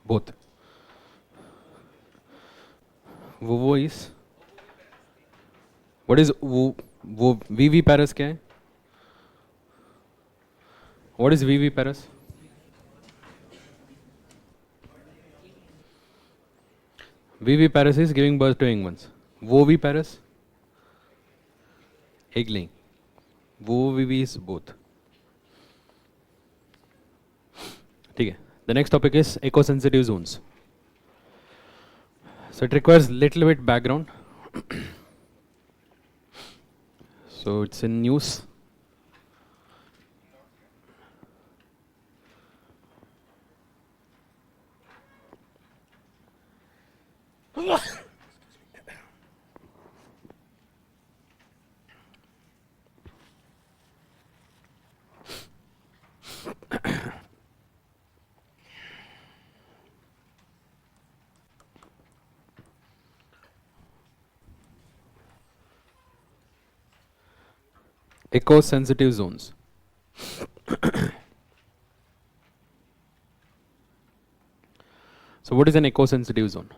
Both. वो is. What is वो VV Paris क्या है? What is VV Paris? VV Paris is giving birth to young ones. VOV Paris? Egg laying. VOVV is both. ठीक है. The next topic is eco-sensitive zones. So it requires little bit background. So it's in news. Eco-sensitive zones. So what is an eco-sensitive zone?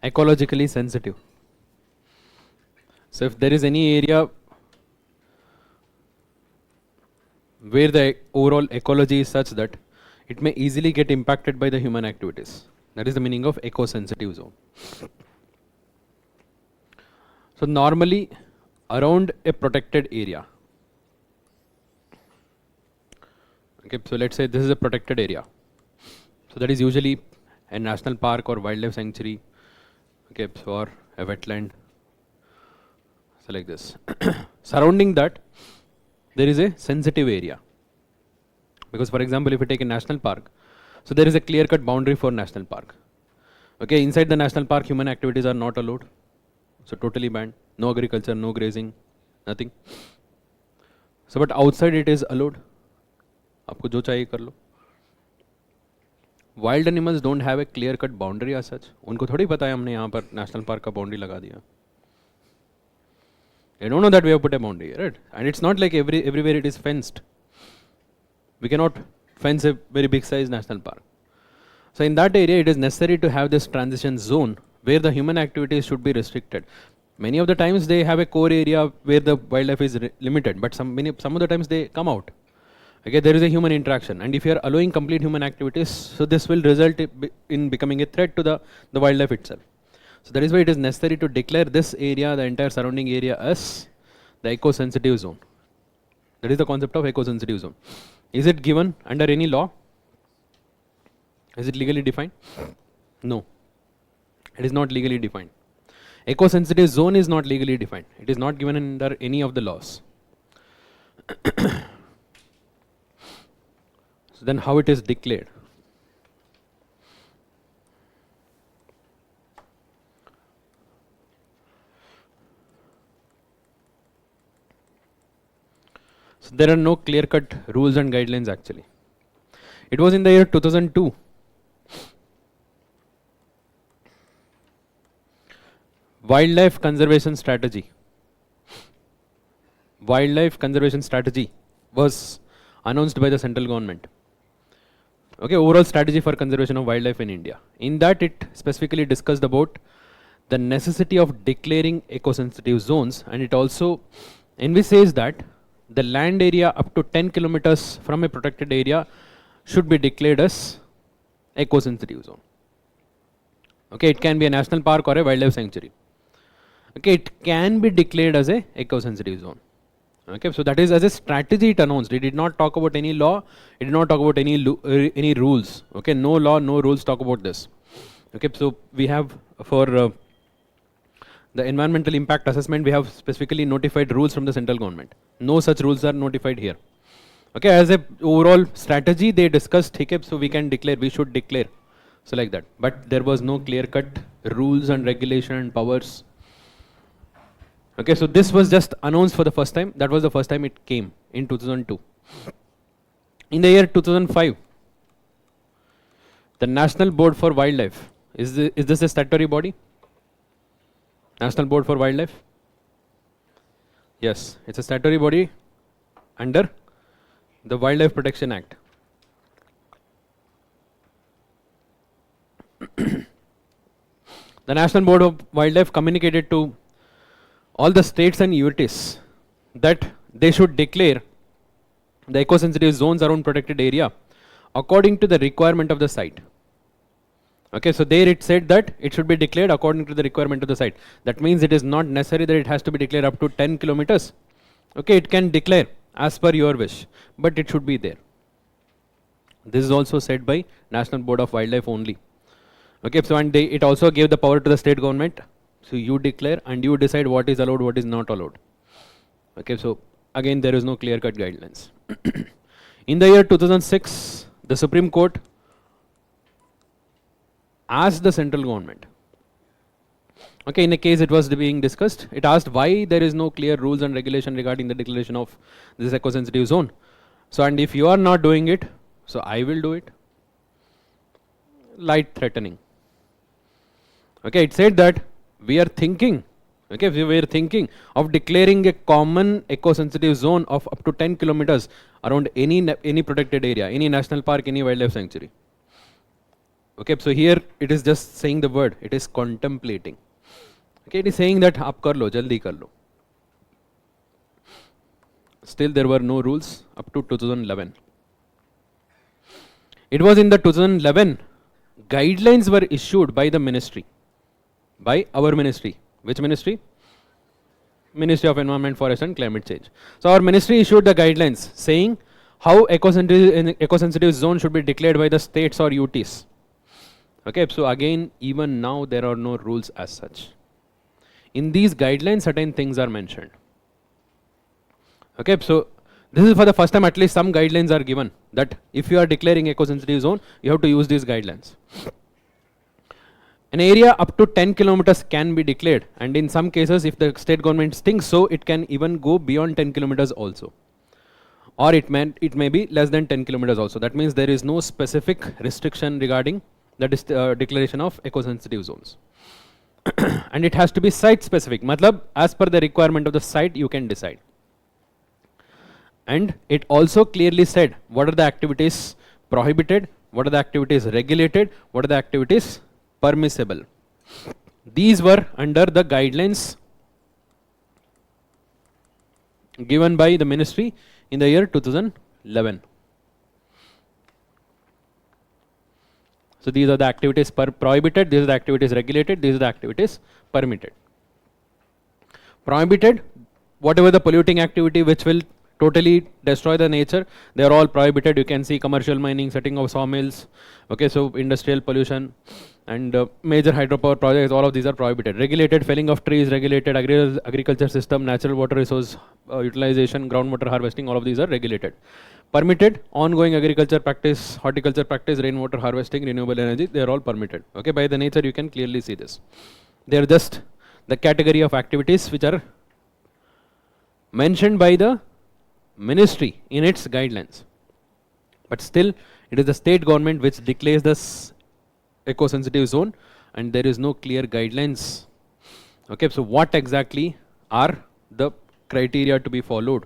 Ecologically sensitive. So if there is any area where the overall ecology is such that it may easily get impacted by the human activities. That is the meaning of eco-sensitive zone. So normally around a protected area. Okay, so let's say this is a protected area. So that is usually a national park or wildlife sanctuary, okay, or a wetland. So like this. Surrounding that, there is a sensitive area. Because for example, if you take a national park, so there is a clear-cut boundary for national park. Okay, inside the national park, human activities are not allowed. So totally banned. No agriculture, no grazing, nothing. So but outside it is allowed. आपको जो चाहिए कर लो. Wild animals don't have a clear-cut boundary as such. उनको थोड़ी पता है हमने यहाँ पर national park का boundary लगा दिया. They don't know that we have put a boundary, right? And it's not like everywhere it is fenced. We cannot fence a very big size national park. So in that area, it is necessary to have this transition zone where the human activities should be restricted. Many of the times they have a core area where the wildlife is limited, but some of the times they come out. Okay, there is a human interaction, and if you are allowing complete human activities, so this will result in becoming a threat to the wildlife itself. So that is why it is necessary to declare this area, the entire surrounding area, as the eco-sensitive zone. That is the concept of eco-sensitive zone. Is it given under any law? Is it legally defined? No. It is not legally defined. Eco-sensitive zone is not legally defined. It is not given under any of the laws. So then how it is declared? So there are no clear-cut rules and guidelines actually. It was in the year 2002. Wildlife conservation strategy. Wildlife conservation strategy was announced by the central government. Okay, overall strategy for conservation of wildlife in India. In that it specifically discussed about the necessity of declaring eco-sensitive zones, and it also envisages that the land area up to 10 kilometers from a protected area should be declared as eco-sensitive zone. Okay, it can be a national park or a wildlife sanctuary. Okay, it can be declared as a eco-sensitive zone. Okay, so that is as a strategy it announced. It did not talk about any law. It did not talk about any rules. Okay, no law, no rules talk about this. Okay, so we have for the environmental impact assessment, we have specifically notified rules from the central government. No such rules are notified here. Okay, as a overall strategy they discussed, okay, so we can declare, we should declare. So like that. But there was no clear-cut rules and regulation and powers. Okay, so this was just announced for the first time. That was the first time it came in 2002. In the year 2005, The National Board for Wildlife, is this a statutory body? National Board for Wildlife? Yes, it's a statutory body under the Wildlife Protection Act. The National Board of Wildlife communicated to all the states and UTs that they should declare the eco-sensitive zones around protected area according to the requirement of the site. Okay, so there it said that it should be declared according to the requirement of the site. That means it is not necessary that it has to be declared up to 10 kilometers. Okay, it can declare as per your wish, but it should be there. This is also said by National Board of Wildlife only. Okay, so and it also gave the power to the state government. So you declare and you decide what is allowed, what is not allowed. Okay, so again there is no clear-cut guidelines. In the year 2006, the Supreme Court asked the central government. Okay, in a case it was being discussed, it asked why there is no clear rules and regulation regarding the declaration of this eco-sensitive zone. So, and if you are not doing it, so I will do it. Light threatening. Okay, it said that we are thinking, okay, we were thinking of declaring a common eco-sensitive zone of up to 10 kilometers around any protected area, any national park, any wildlife sanctuary. Okay, so here it is just saying the word, it is contemplating. Okay, it is saying that aap kar lo, jaldi kar lo. Still there were no rules up to 2011. It was in the 2011 guidelines were issued by the ministry, by our ministry. Which ministry? Ministry of Environment, Forest and Climate Change. So our ministry issued the guidelines saying how eco-sensitive zone should be declared by the states or UTs. Okay, so again, even now there are no rules as such. In these guidelines, certain things are mentioned. Okay, so this is for the first time at least some guidelines are given that if you are declaring eco-sensitive zone, you have to use these guidelines. An area up to 10 kilometers can be declared, and in some cases if the state government thinks so, it can even go beyond 10 kilometers also. Or it may be less than 10 kilometers also. That means there is no specific restriction regarding the declaration of eco-sensitive zones. And it has to be site specific. Matlab, as per the requirement of the site, you can decide. And it also clearly said what are the activities prohibited, what are the activities regulated, what are the activities permissible. These were under the guidelines given by the ministry in the year 2011. So these are the activities prohibited, these are the activities regulated, these are the activities permitted. Prohibited, whatever the polluting activity which will totally destroy the nature, they are all prohibited. You can see commercial mining, setting of sawmills, okay, so industrial pollution and major hydropower projects, all of these are prohibited. Regulated, felling of trees, regulated, agriculture system, natural water resource utilization, groundwater harvesting, all of these are regulated. Permitted, ongoing agriculture practice, horticulture practice, rainwater harvesting, renewable energy, they are all permitted. Okay, by the nature you can clearly see this. They are just the category of activities which are mentioned by the ministry in its guidelines. But still, it is the state government which declares this eco-sensitive zone, and there is no clear guidelines. Okay, so what exactly are the criteria to be followed?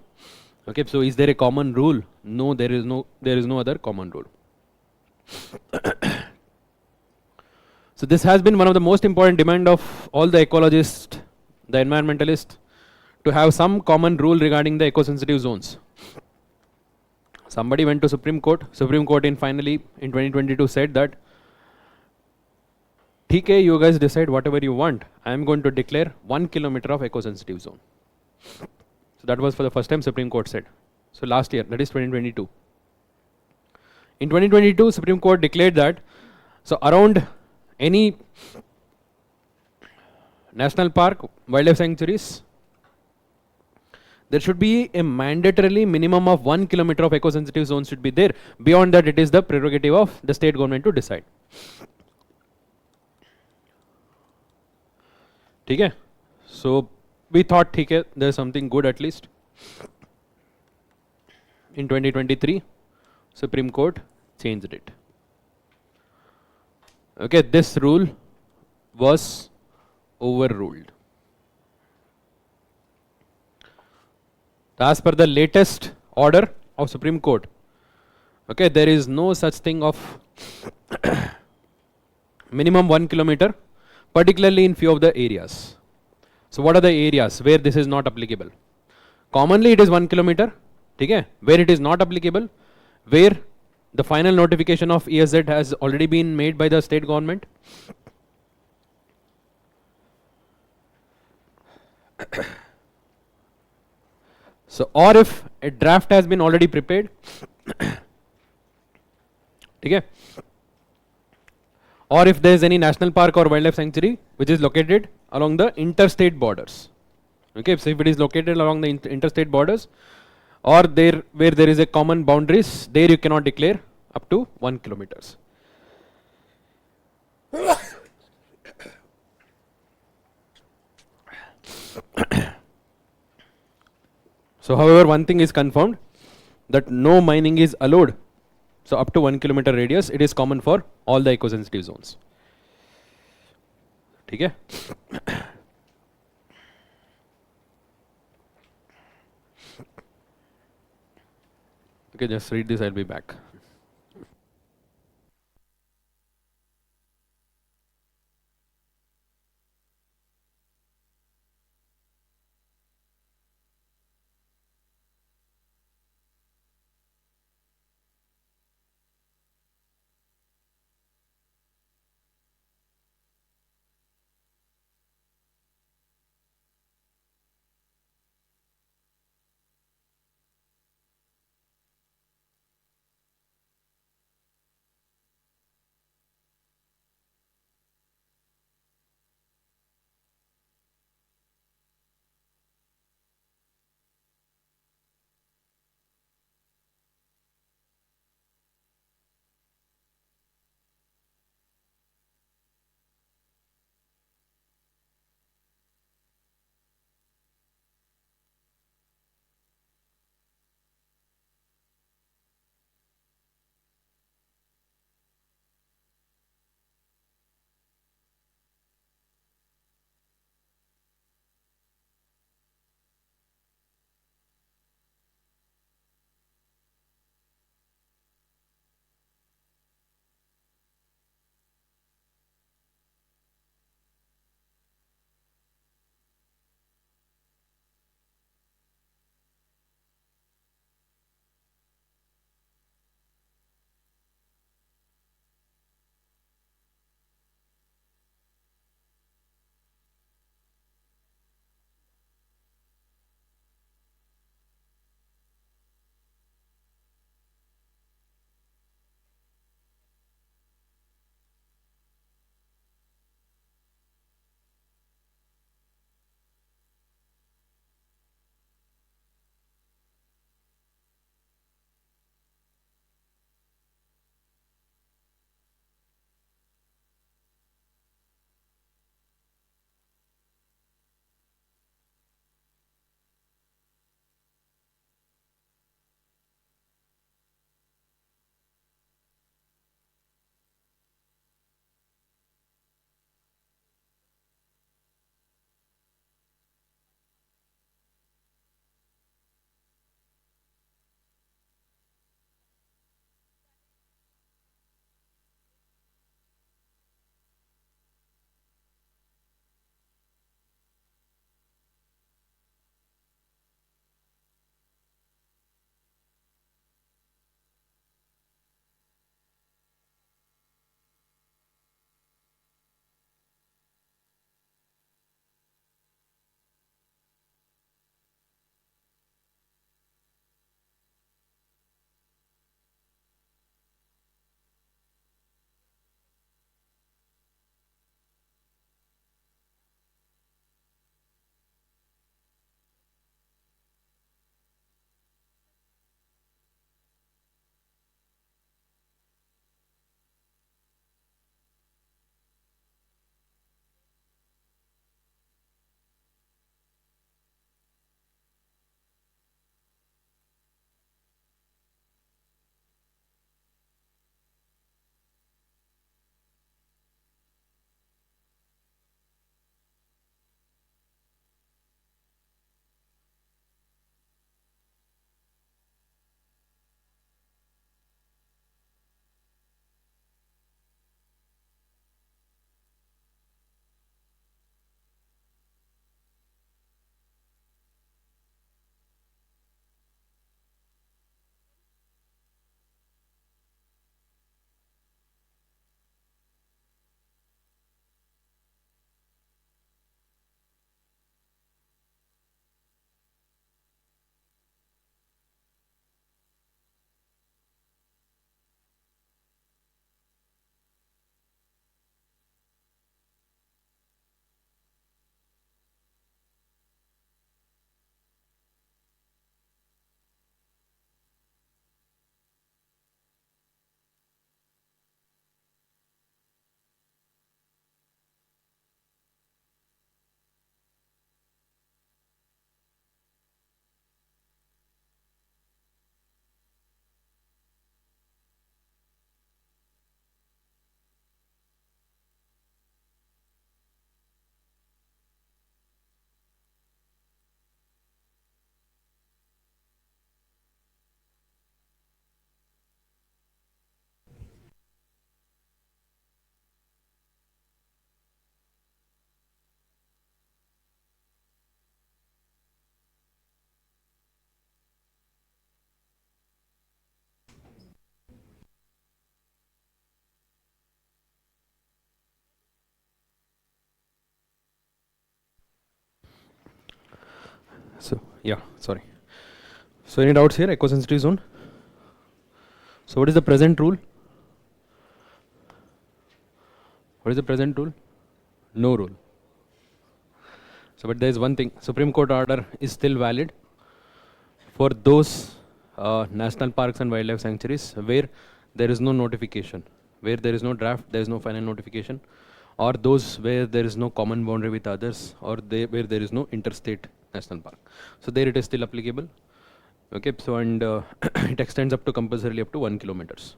Okay, so is there a common rule? No, there is no other common rule. So this has been one of the most important demand of all the ecologists, the environmentalists, to have some common rule regarding the eco-sensitive zones. Somebody went to Supreme Court. Supreme Court finally in 2022 said that, "Okay, you guys decide whatever you want. I am going to declare 1 kilometer of eco-sensitive zone." So that was for the first time Supreme Court said. So last year, that is 2022. In 2022, Supreme Court declared that, so around any national park, wildlife sanctuaries, there should be a mandatorily minimum of 1 kilometer of eco-sensitive zones should be there. Beyond that, it is the prerogative of the state government to decide. Okay? So we thought, okay, there is something good at least. In 2023, Supreme Court changed it. Okay, this rule was overruled. As per the latest order of Supreme Court, okay, there is no such thing of minimum 1 kilometer, particularly in few of the areas. So what are the areas where this is not applicable? Commonly it is 1 kilometer, okay? Where it is not applicable, where the final notification of ESZ has already been made by the state government. So or if a draft has been already prepared, okay? Or if there is any national park or wildlife sanctuary which is located along the interstate borders. Okay, so if it is located along the interstate borders or there where there is a common boundaries, there you cannot declare up to 1 kilometers. So however, one thing is confirmed, that no mining is allowed. So up to 1 kilometer radius, it is common for all the eco-sensitive zones. Okay? Okay, just read this, I'll be back. So yeah, sorry. So any doubts here? Eco-sensitive zone. So what is the present rule? What is the present rule? No rule. So but there is one thing. Supreme Court order is still valid for those national parks and wildlife sanctuaries where there is no notification, where there is no draft, there is no final notification, or those where there is no common boundary with others, or where there is no interstate national park. So there it is still applicable. Okay, so and it extends up to compulsorily up to 1 kilometers.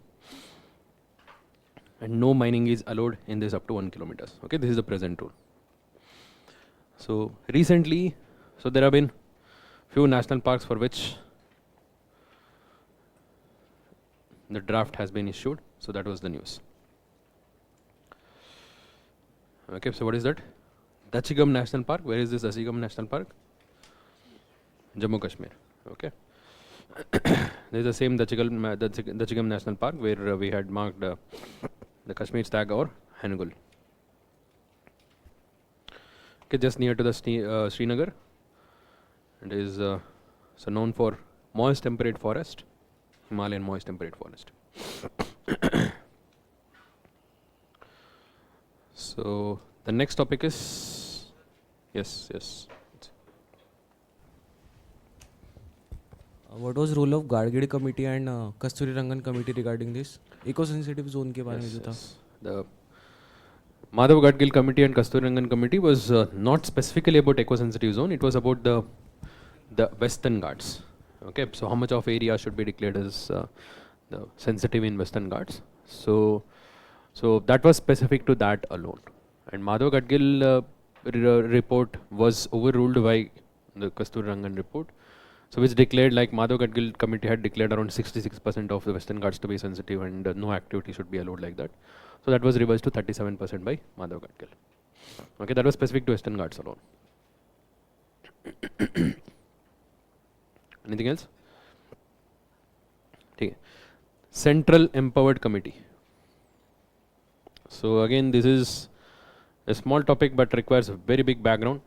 And no mining is allowed in this up to 1 kilometers. Okay, this is the present rule. So recently, so there have been few national parks for which the draft has been issued. So that was the news. Okay, so what is that? Dachigam National Park. Where is this Dachigam National Park? Jammu Kashmir. Okay. There is the same Dachigam National Park where we had marked the Kashmir stag or Hangul. Okay, just near to the Srinagar. It is so known for moist temperate forest, Himalayan moist temperate forest. So the next topic is yes. What was role of Gadgil committee and Kasturi Rangan committee regarding this eco-sensitive zone के बारे में जो था? The Madhav Gadgil committee and Kasturi Rangan committee was not specifically about eco-sensitive zone. It was about the Western Ghats. Okay, so how much of area should be declared as the sensitive in Western Ghats? So that was specific to that alone. And Madhav Gadgil report was overruled by the Kasturi Rangan report. So which declared, like Madhav Gadgil committee had declared around 66% of the Western Ghats to be sensitive and no activity should be allowed like that. So that was revised to 37% by Madhav Gadgil. Okay, that was specific to Western Ghats alone. Anything else? Okay. Central Empowered Committee. So again, this is a small topic but requires a very big background.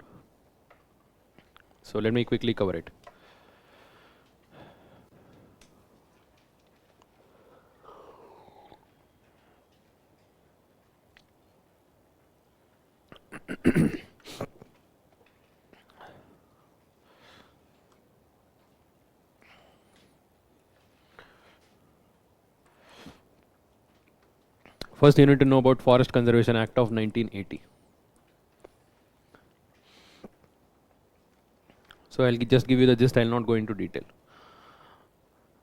So let me quickly cover it. First, you need to know about Forest Conservation Act of 1980. So I'll just give you the gist, I'll not go into detail.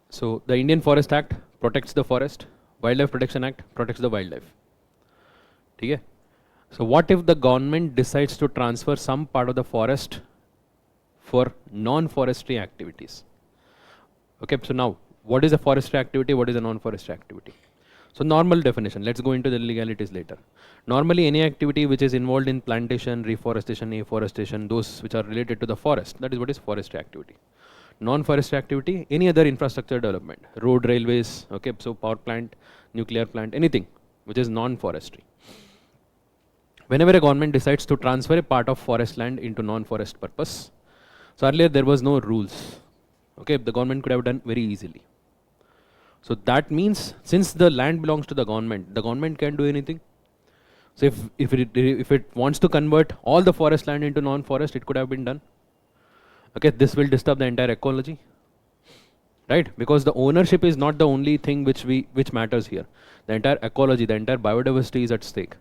So the Indian Forest Act protects the forest, Wildlife Protection Act protects the wildlife. Okay? So what if the government decides to transfer some part of the forest for non-forestry activities? Okay, so now what is a forestry activity, what is a non-forestry activity? So normal definition, let's go into the legalities later. Normally any activity which is involved in plantation, reforestation, afforestation, those which are related to the forest, that is what is forestry activity. Non-forestry activity, any other infrastructure development, road, railways, okay, so power plant, nuclear plant, anything which is non-forestry. Whenever a government decides to transfer a part of forest land into non-forest purpose, so earlier there was no rules, okay, the government could have done very easily. So that means since the land belongs to the government can do anything. So if it wants to convert all the forest land into non-forest, it could have been done. Okay, this will disturb the entire ecology, right? Because the ownership is not the only thing which matters here. The entire ecology, the entire biodiversity is at stake.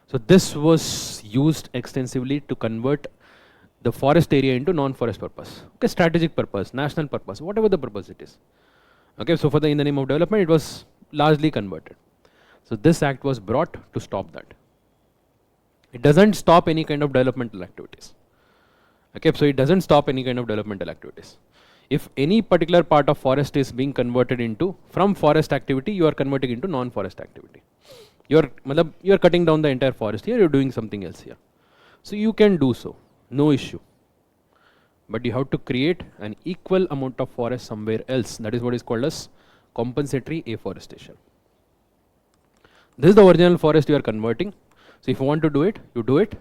So this was used extensively to convert the forest area into non-forest purpose. Okay, strategic purpose, national purpose, whatever the purpose it is. Okay, so in the name of development, it was largely converted. So this act was brought to stop that. It doesn't stop any kind of developmental activities. Okay, so it doesn't stop any kind of developmental activities. If any particular part of forest is being converted into, from forest activity, you are converting into non-forest activity. You are cutting down the entire forest here, you are doing something else here. So you can do so, no issue. But you have to create an equal amount of forest somewhere else. That is what is called as compensatory afforestation. This is the original forest you are converting. So if you want to do it, you do it.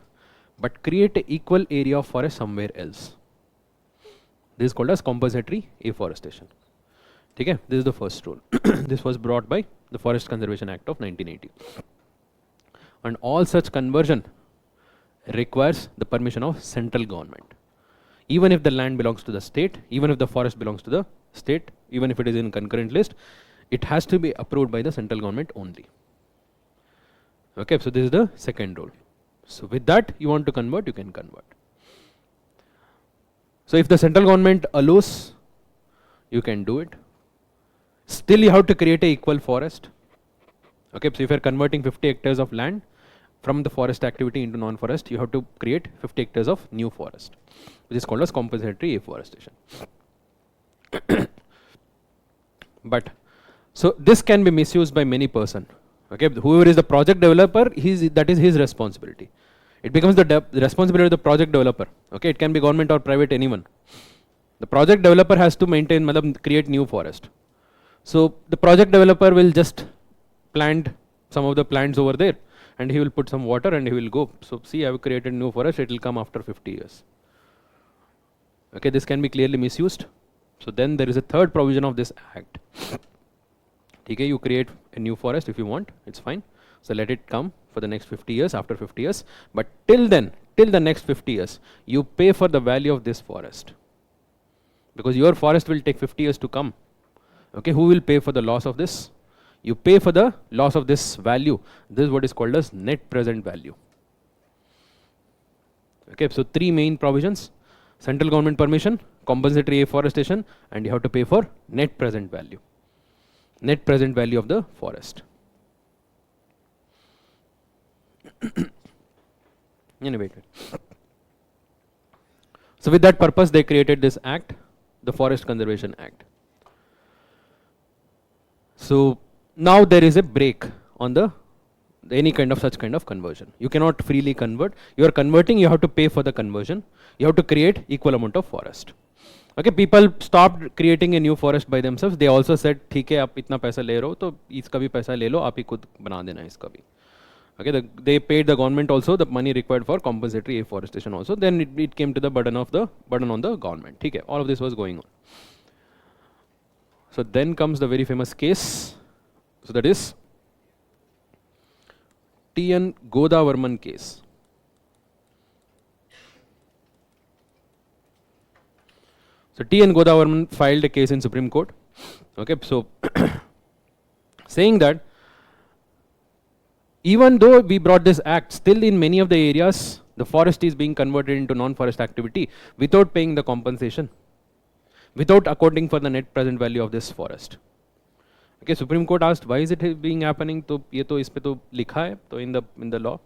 But create an equal area of forest somewhere else. This is called as compulsory afforestation. Okay, this is the first rule. This was brought by the Forest Conservation Act of 1980. And all such conversion requires the permission of central government. Even if the land belongs to the state, even if the forest belongs to the state, even if it is in concurrent list, it has to be approved by the central government only. Okay, so this is the second rule. So with that, you want to convert, you can convert. So if the central government allows, you can do it. Still you have to create a equal forest. Okay, so if you are converting 50 hectares of land from the forest activity into non-forest, you have to create 50 hectares of new forest, which is called as compulsory afforestation. But, so this can be misused by many person. Okay, whoever is the project developer, that is his responsibility. It becomes the responsibility of the project developer. Okay, it can be government or private, anyone. The project developer has to maintain, create new forest. So the project developer will just plant some of the plants over there, and he will put some water and he will go. So see, I have created new forest, it will come after 50 years. Okay, this can be clearly misused. So then there is a third provision of this act. Okay, you create a new forest if you want, it's fine. So let it come for the next 50 years, after 50 years. But till then, till the next 50 years, you pay for the value of this forest. Because your forest will take 50 years to come. Okay, who will pay for the loss of this? You pay for the loss of this value. This is what is called as net present value. Okay, so three main provisions: central government permission, compulsory afforestation, and you have to pay for net present value. Net present value of the forest. Anyway, so with that purpose, they created this act, the Forest Conservation Act. So now there is a break on the any kind of such kind of conversion. You cannot freely convert. You are converting, you have to pay for the conversion. You have to create equal amount of forest. Okay, people stopped creating a new forest by themselves. They also said, ठीक है, आप इतना पैसा ले रहे हो, तो इसका भी पैसा ले लो, आप ही खुद बना देना इसका भी. Okay, they paid the government also the money required for compulsory afforestation also. Then it came to the burden on the government. Okay, all of this was going on. So then comes the very famous case. So that is T.N. Godavarman case. So T.N. Godavarman filed a case in Supreme Court. Okay, so saying that even though we brought this act, still in many of the areas the forest is being converted into non-forest activity without paying the compensation, without accounting for the net present value of this forest. Okay, Supreme Court asked, why is it being happening? तो ये तो इसपे तो लिखा है तो in the law.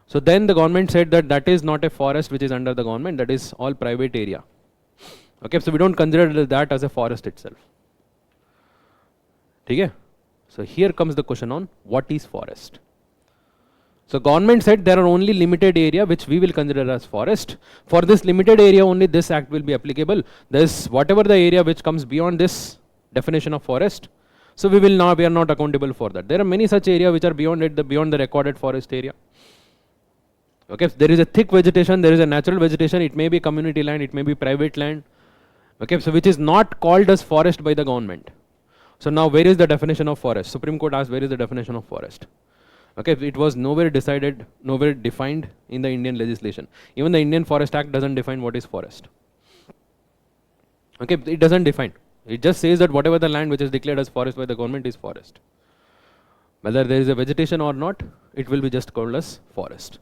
So then the government said that that is not a forest which is under the government, that is all private area. Okay, so we don't consider that as a forest itself. Okay? So here comes the question on what is forest. So government said there are only limited area which we will consider as forest. For this limited area only this act will be applicable. This whatever the area which comes beyond this definition of forest, so we are not accountable for that. There are many such areas which are beyond it, beyond the recorded forest area. Okay, so there is a thick vegetation, there is a natural vegetation, it may be community land, it may be private land. Okay, so which is not called as forest by the government. So now where is the definition of forest? Supreme Court asked, where is the definition of forest? Okay, it was nowhere decided, nowhere defined in the Indian legislation. Even the Indian Forest Act doesn't define what is forest. Okay, it doesn't define. It just says that whatever the land which is declared as forest by the government is forest. Whether there is a vegetation or not, it will be just called as forest.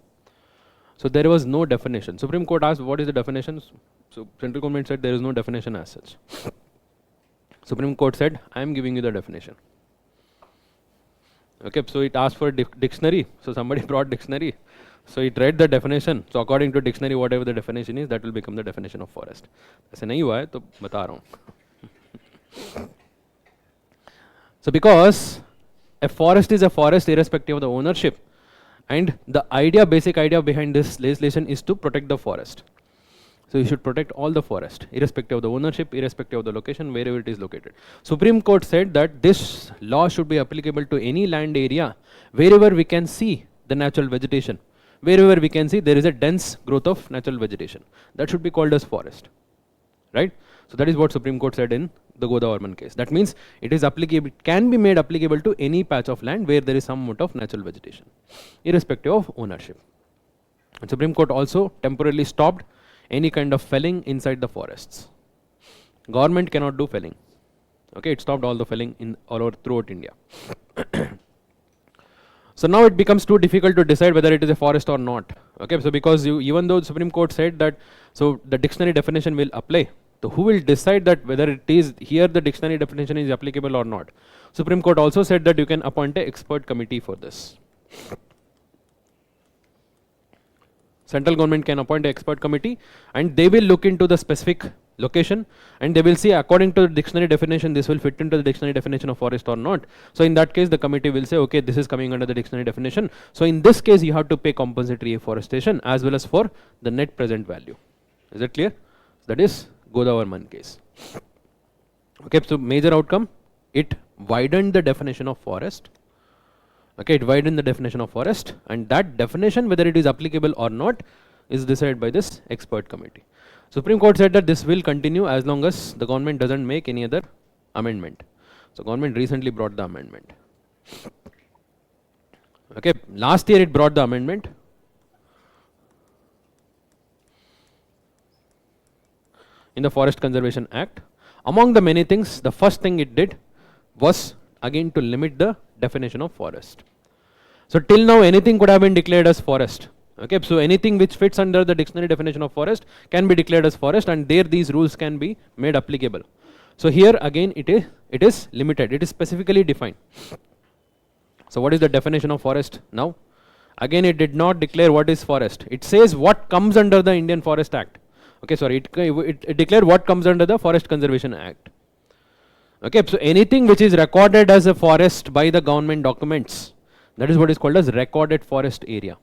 So there was no definition. Supreme Court asked, what is the definition? So central government said there is no definition as such. Supreme Court said, I am giving you the definition. Okay, so it asked for dictionary. So somebody brought dictionary. So it read the definition. So according to dictionary, whatever the definition is, that will become the definition of forest. ऐसे नहीं हुआ है तो बता रहा हूँ. So because a forest is a forest irrespective of the ownership, and the basic idea behind this legislation is to protect the forest. So you should protect all the forest, irrespective of the ownership, irrespective of the location, wherever it is located. Supreme Court said that this law should be applicable to any land area wherever we can see the natural vegetation, wherever we can see there is a dense growth of natural vegetation. That should be called as forest, right? So that is what Supreme Court said in the Godavarman case. That means it is applicable, can be made applicable to any patch of land where there is some amount of natural vegetation, irrespective of ownership. And Supreme Court also temporarily stopped any kind of felling inside the forests. Government cannot do felling. Okay, it stopped all the felling in all over throughout India. So now it becomes too difficult to decide whether it is a forest or not. Okay, so because even though the Supreme Court said that, so the dictionary definition will apply. So who will decide that whether it is here the dictionary definition is applicable or not? Supreme Court also said that you can appoint an expert committee for this. Central government can appoint an expert committee and they will look into the specific location and they will see according to the dictionary definition this will fit into the dictionary definition of forest or not. So in that case the committee will say okay, this is coming under the dictionary definition. So in this case you have to pay compensatory afforestation as well as for the net present value. Is that clear? That is Godavarman case. Okay, so major outcome, it widened the definition of forest. Okay, it widened the definition of forest and that definition whether it is applicable or not is decided by this expert committee. Supreme Court said that this will continue as long as the government doesn't make any other amendment. So government recently brought the amendment. Okay, last year it brought the amendment. In the Forest Conservation Act. Among the many things, the first thing it did was again to limit the definition of forest. So till now anything could have been declared as forest. Okay, so anything which fits under the dictionary definition of forest can be declared as forest and there these rules can be made applicable. So here again it is limited, it is specifically defined. So what is the definition of forest now? Again it did not declare what is forest. It says what comes under the Indian Forest Act. Okay, sorry, it declared what comes under the Forest Conservation Act. Okay, so anything which is recorded as a forest by the government documents, that is what is called as recorded forest area,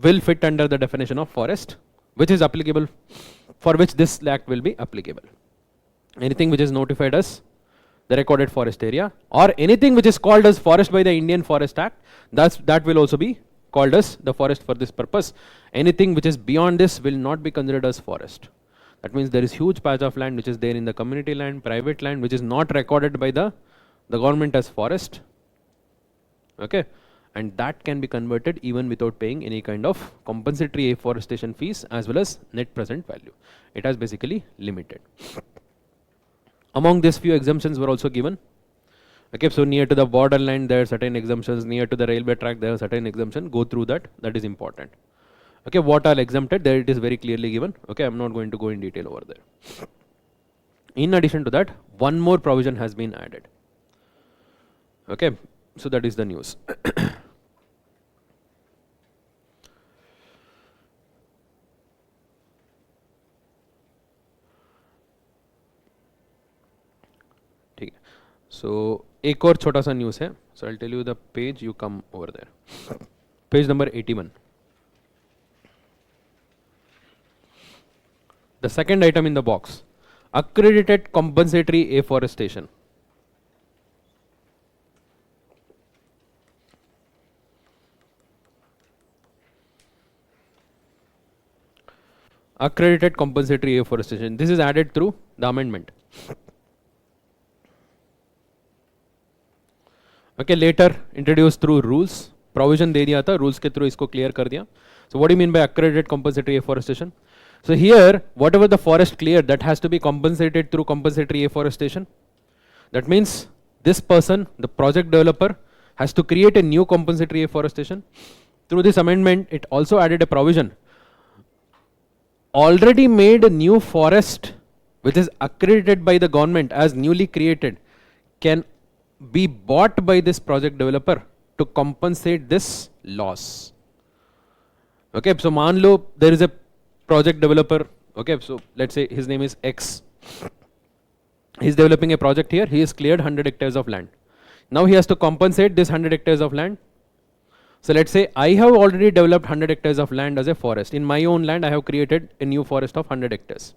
will fit under the definition of forest, which is applicable, for which this act will be applicable. Anything which is notified as the recorded forest area or anything which is called as forest by the Indian Forest Act, that will also be called as the forest for this purpose. Anything which is beyond this will not be considered as forest. That means there is huge patch of land which is there in the community land, private land, which is not recorded by the government as forest. Okay, and that can be converted even without paying any kind of compensatory afforestation fees as well as net present value. It has basically limited. Among these few exemptions were also given. Okay, so near to the borderline there are certain exemptions, near to the railway track there are certain exemptions, go through that, that is important. Okay, what are exempted, there it is very clearly given. Okay, I am not going to go in detail over there. In addition to that, one more provision has been added. Okay, so that is the news. So एक और छोटा सा news है. So I'll tell you the page, you come over there. Page number 81. The second item in the box, accredited compensatory afforestation. Accredited compensatory afforestation. This is added through the amendment. Okay, later introduced through rules. Provision दे दिया था, rules के through इसको clear कर दिया. So what do you mean by accredited compensatory afforestation? So here, whatever the forest cleared, that has to be compensated through compensatory afforestation. That means this person, the project developer, has to create a new compensatory afforestation. Through this amendment, it also added a provision. Already made new forest, which is accredited by the government as newly created, can be bought by this project developer to compensate this loss. Okay, so मान लो there is a project developer. Okay, so let's say his name is X. He is developing a project here. He has cleared 100 hectares of land. Now he has to compensate this 100 hectares of land. So let's say I have already developed 100 hectares of land as a forest. In my own land, I have created a new forest of 100 hectares.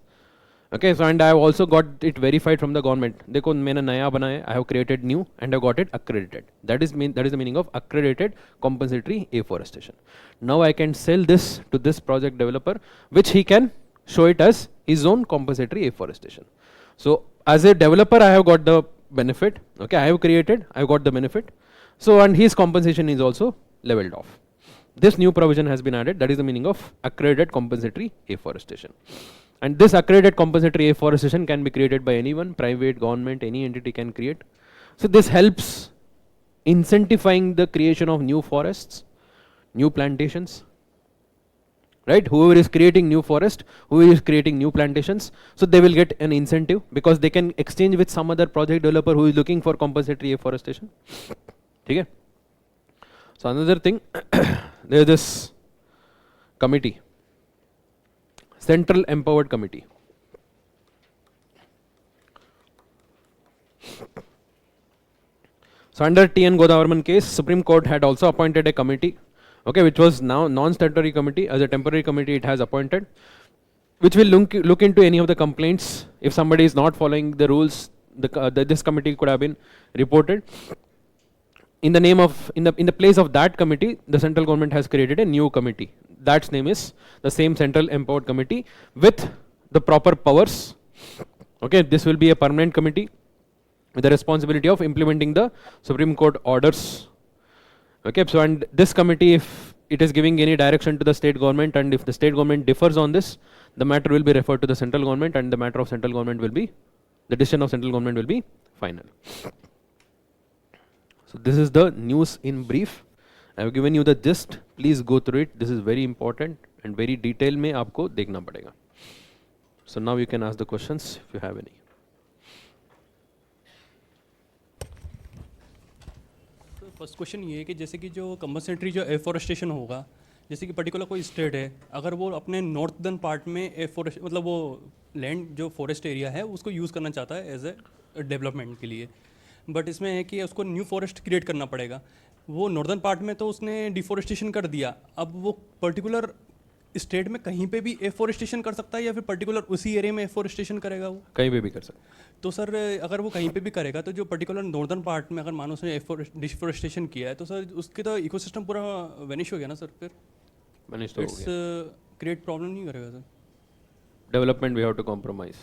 Okay, so and I have also got it verified from the government. देखो मैंने नया बनाया, I have created new and I got it accredited. That is the meaning of accredited compensatory afforestation. Now I can sell this to this project developer, which he can show it as his own compensatory afforestation. So as a developer, I have got the benefit. Okay, I have created, I have got the benefit. So and his compensation is also leveled off. This new provision has been added. That is the meaning of accredited compensatory afforestation. And this accredited compensatory afforestation can be created by anyone, private, government, any entity can create. So this helps incentivizing the creation of new forests, new plantations, right? Whoever is creating new forest, whoever is creating new plantations, so they will get an incentive because they can exchange with some other project developer who is looking for compensatory afforestation. Okay? So another thing, there is this committee, Central Empowered Committee. So under TN Godavarman case, Supreme Court had also appointed a committee, okay, which was now non-statutory committee. As a temporary committee it has appointed, which will look into any of the complaints. If somebody is not following the rules, this committee could have been reported. In the name of, in the place of that committee, the central government has created a new committee. That's name is the same Central Empowered Committee with the proper powers. Okay, this will be a permanent committee with the responsibility of implementing the Supreme Court orders. Okay, so and this committee, if it is giving any direction to the state government, and if the state government differs on this, the matter will be referred to the central government, and the matter of central government will be, the decision of central government will be final. So this is the news in brief. I have given you the gist. Please go through it. This is very important and very detailed में आपको देखना पड़ेगा. So now you can ask the questions if you have any. First question ये है कि जैसे कि जो कंपनसेटरी जो एफोरेस्टेशन होगा, जैसे कि पर्टिकुलर कोई स्टेट है, अगर वो अपने नॉर्थर्न पार्ट में एफोरेस्ट मतलब वो लैंड जो फॉरेस्ट एरिया है उसको यूज़ करना चाहता है एज ए डेवलपमेंट के लिए, बट इसमें है कि उसको न्यू फॉरेस्ट क्रिएट करना पड़ेगा. वो नॉर्दर्न पार्ट में तो उसने डिफोरेस्टेशन कर दिया, अब वो पर्टिकुलर स्टेट में कहीं पे भी एफोरेस्टेशन कर सकता है या फिर पर्टिकुलर उसी एरिया में एफोरेस्टेशन करेगा? वो कहीं पे भी कर सकता है. तो सर अगर वो कहीं पे भी करेगा तो जो पर्टिकुलर नॉर्दर्न पार्ट में अगर मानो उसने डिफोरेस्टेशन किया है तो सर उसके तो इकोसिस्टम पूरा वेनिश हो गया ना सर. फिर वनिश तो हो इट्स गया. क्रिएट प्रॉब्लम नहीं करेगा sir? Development we have to compromise.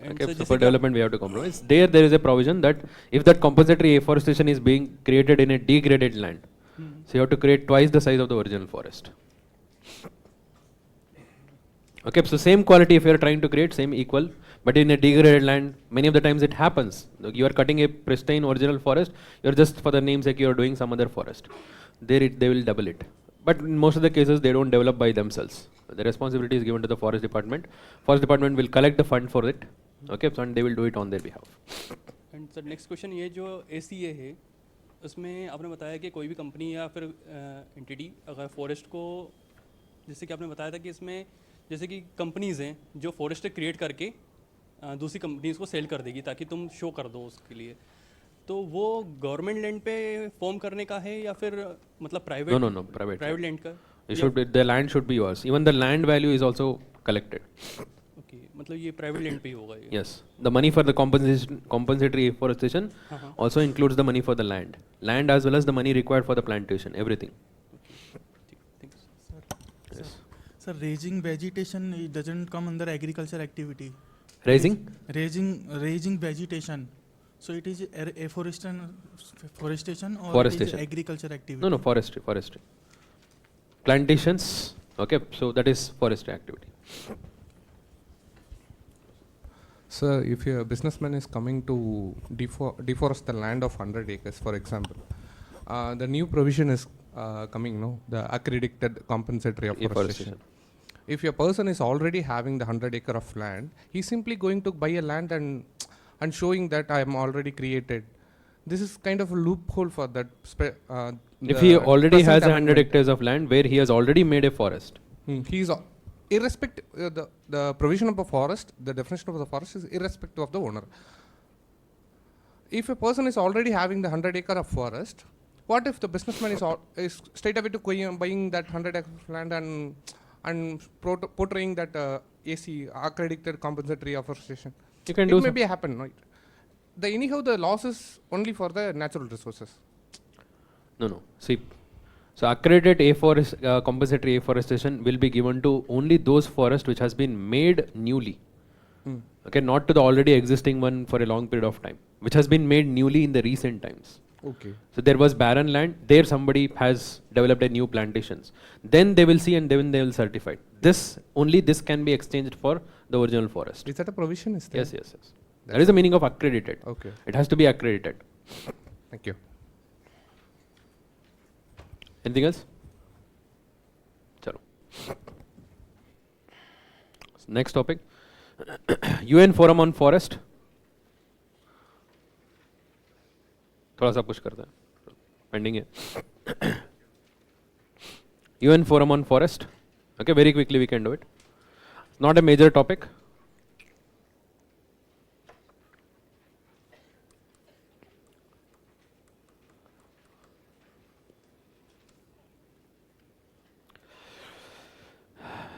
And Okay, sir, so जैसे for कि development we have to compromise. There is a provision that if that compensatory afforestation is being created in a degraded land, so you have to create twice the size of the original forest. Okay, so same quality if you are trying to create, same equal, but in a degraded land, many of the times it happens. You are cutting a pristine original forest, you are just for the namesake you are doing some other forest. There they will double it. But in most of the cases they don't develop by themselves. The responsibility is given to the forest department. Forest department will collect the fund for it. Okay, so and they will do it on their behalf. And sir next question ये जो ACA है उसमें आपने बताया कि कोई भी company या फिर एंटिटी अगर फॉरेस्ट को, जैसे कि आपने बताया था कि इसमें जैसे कि कंपनीज़ हैं जो फॉरेस्ट क्रिएट करके दूसरी कंपनीज़ को सेल कर देगी ताकि तुम शो कर दो उसके लिए, तो वो गवर्नमेंट लैंड पे फॉर्म करने का है या फिर मतलब प्राइवेट? No, private लैंड का. It should be, the land should be yours. Even the land value is also collected. Okay, मतलब ये प्राइवेट लैंड पे ही होगा ये? Yes, the money for the compensatory afforestation also includes the money for the land as well as the money required for the plantation, everything. Yes. Sir, raising vegetation, it doesn't come under agriculture activity. Raising? Raising vegetation. So it is afforestation or it is Forestation. agriculture activity? No, forestry. Plantations, okay, so that is forestry activity. So if a businessman is coming to deforest the land of 100 acres, for example, the new provision is coming, no, the accredited compensatory afforestation. If a person is already having the 100 acre of land, he's simply going to buy a land and showing that I am already created. This is kind of a loophole for that. If he already has 100 hectares of land where he has already made a forest. He is irrespective, the provision of a forest, the definition of the forest is irrespective of the owner. If a person is already having the 100 acre of forest, what if the businessman is straight away to buying that 100 acre of land and portraying that AC accredited compensatory afforestation? You can it do may be happen, right? Anyhow the loss is only for the natural resources. No. See, So accredited compensatory afforestation will be given to only those forests which has been made newly. Okay, not to the already existing one for a long period of time, which has been made newly in the recent times. Okay. So there was barren land, there somebody has developed a new plantations. Then they will see and then they will certify. Only this can be exchanged for the original forest. Is that a provision? Is there? Yes, yes, yes. That is the meaning of accredited. Okay. It has to be accredited. Thank you. Anything else? Chalo. Next topic. UN Forum on Forest. थोड़ा सा push करता है, pending है. UN Forum on Forest. Okay, very quickly we can do it. It's not a major topic.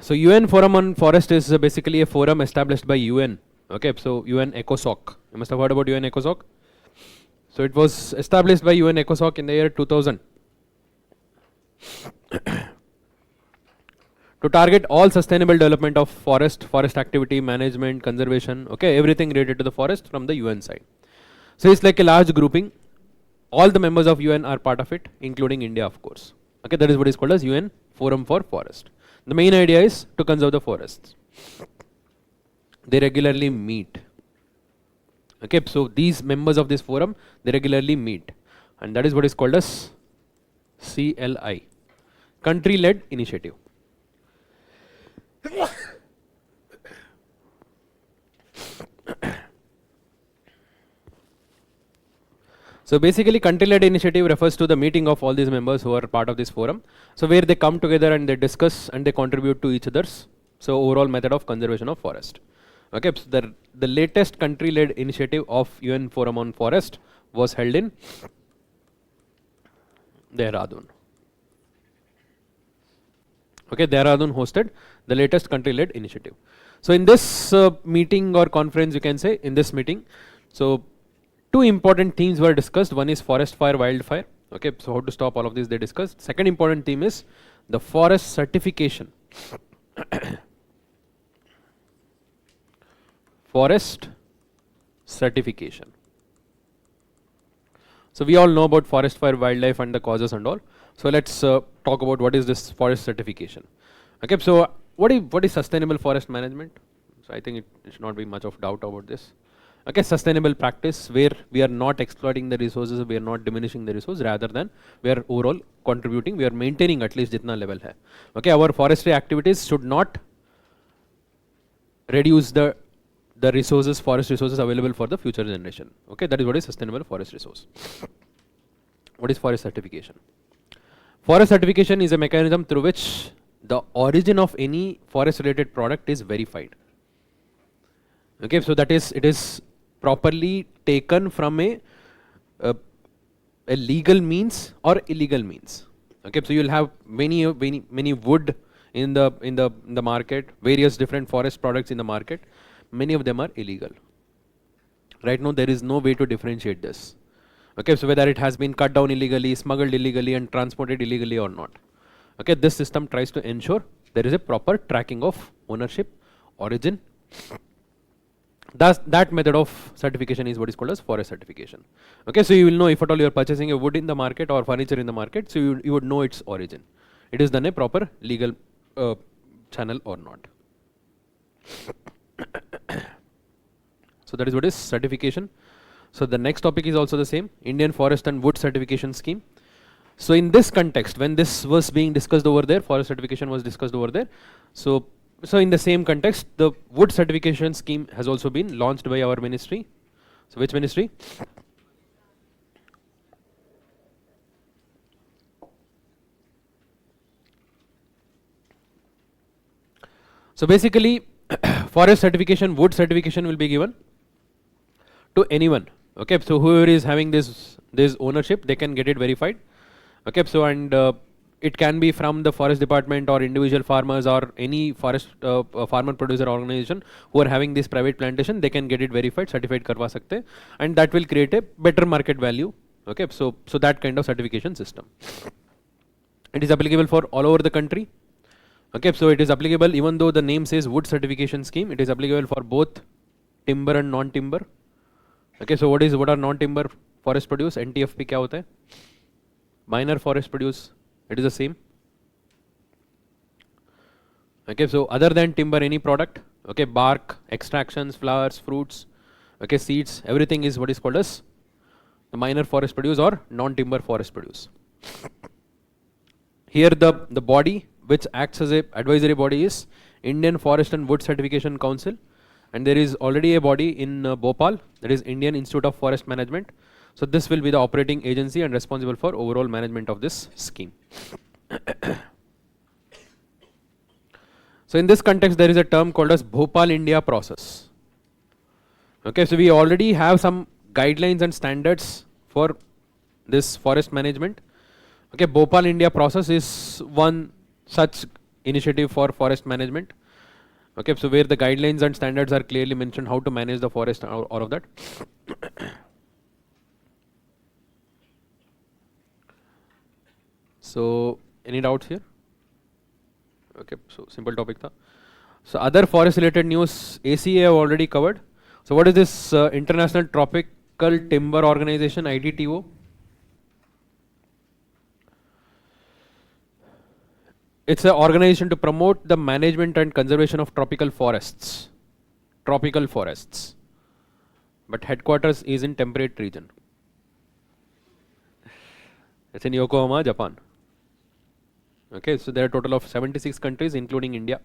So UN Forum on Forest is basically a forum established by UN. Okay, so UN ECOSOC. You must have heard about UN ECOSOC. So it was established by UN ECOSOC in the year 2000 to target all sustainable development of forest activity, management, conservation, okay, everything related to the forest from the UN side. So it's like a large grouping. All the members of UN are part of it, including India, of course. Okay, that is what is called as UN Forum for Forest. The main idea is to conserve the forests. They regularly meet. Okay, so these members of this forum, they regularly meet, and that is what is called as CLI, country-led initiative. So basically country-led initiative refers to the meeting of all these members who are part of this forum. So where they come together and they discuss and they contribute to each other's overall method of conservation of forest. Okay, so the latest country-led initiative of UN Forum on Forest was held in Dehradun. Okay, Dehradun hosted the latest country-led initiative. So in this meeting or conference, you can say, in this meeting, so two important themes were discussed. One is forest fire, wildfire. Okay, so how to stop all of this they discussed. Second important theme is the forest certification. Forest certification. So we all know about forest fire, wildlife and the causes and all. So let's talk about what is this forest certification. Okay, so what is sustainable forest management? So I think it should not be much of doubt about this. Okay, sustainable practice where we are not exploiting the resources, we are not diminishing the resource, rather than we are overall contributing, we are maintaining at least jitna level hai. Okay, our forestry activities should not reduce the resources, forest resources available for the future generation. Okay, that is what is sustainable forest resource. What is forest certification? Forest certification is a mechanism through which the origin of any forest related product is verified. Okay, so that is, it is properly taken from a legal means or illegal means. Okay, so you will have many wood in the market, various different forest products in the market. Many of them are illegal. Right now there is no way to differentiate this. Okay, so whether it has been cut down illegally, smuggled illegally and transported illegally or not. Okay, this system tries to ensure there is a proper tracking of ownership, origin. Thus, that method of certification is what is called as forest certification. Okay, so you will know if at all you are purchasing a wood in the market or furniture in the market, so you would know its origin. It is done a proper legal channel or not. So that is what is certification. So the next topic is also the same, Indian Forest and Wood Certification Scheme. So in this context, when this was being discussed over there, forest certification was discussed over there. So in the same context, the wood certification scheme has also been launched by our ministry. So which ministry? So basically, forest certification, wood certification will be given to anyone. Okay, so whoever is having this ownership, they can get it verified. Okay, so and it can be from the forest department or individual farmers or any forest farmer producer organization who are having this private plantation, they can get it verified, certified karwa sakte, and that will create a better market value. Okay, so that kind of certification system. It is applicable for all over the country. Okay, so it is applicable even though the name says wood certification scheme, it is applicable for both timber and non-timber. Okay, so what are non-timber forest produce? NTFP क्या होता है? Minor forest produce, it is the same. Okay, so other than timber, any product, okay, bark, extractions, flowers, fruits, okay, seeds, everything is what is called as the minor forest produce or non-timber forest produce. Here the body which acts as a advisory body is Indian Forest and Wood Certification Council, and there is already a body in Bhopal, that is Indian Institute of Forest Management. So this will be the operating agency and responsible for overall management of this scheme. So in this context there is a term called as Bhopal India process. Okay, so we already have some guidelines and standards for this forest management. Okay, Bhopal India process is one such initiative for forest management. Okay, so where the guidelines and standards are clearly mentioned how to manage the forest, all of that. So any doubts here? Okay, so simple topic tha. So other forest related news, ACA have already covered. So what is this International Tropical Timber Organization, ITTO? It's an organization to promote the management and conservation of tropical forests. Tropical forests. But headquarters is in temperate region. It's in Yokohama, Japan. Okay, so there are a total of 76 countries including India.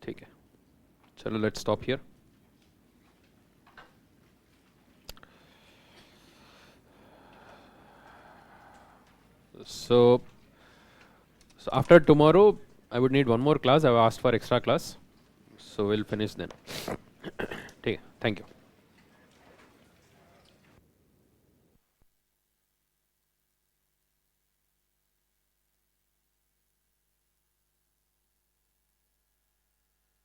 ठीक है. चलो, let's stop here. So after tomorrow, I would need one more class. I have asked for extra class, so we'll finish then. Okay, thank you.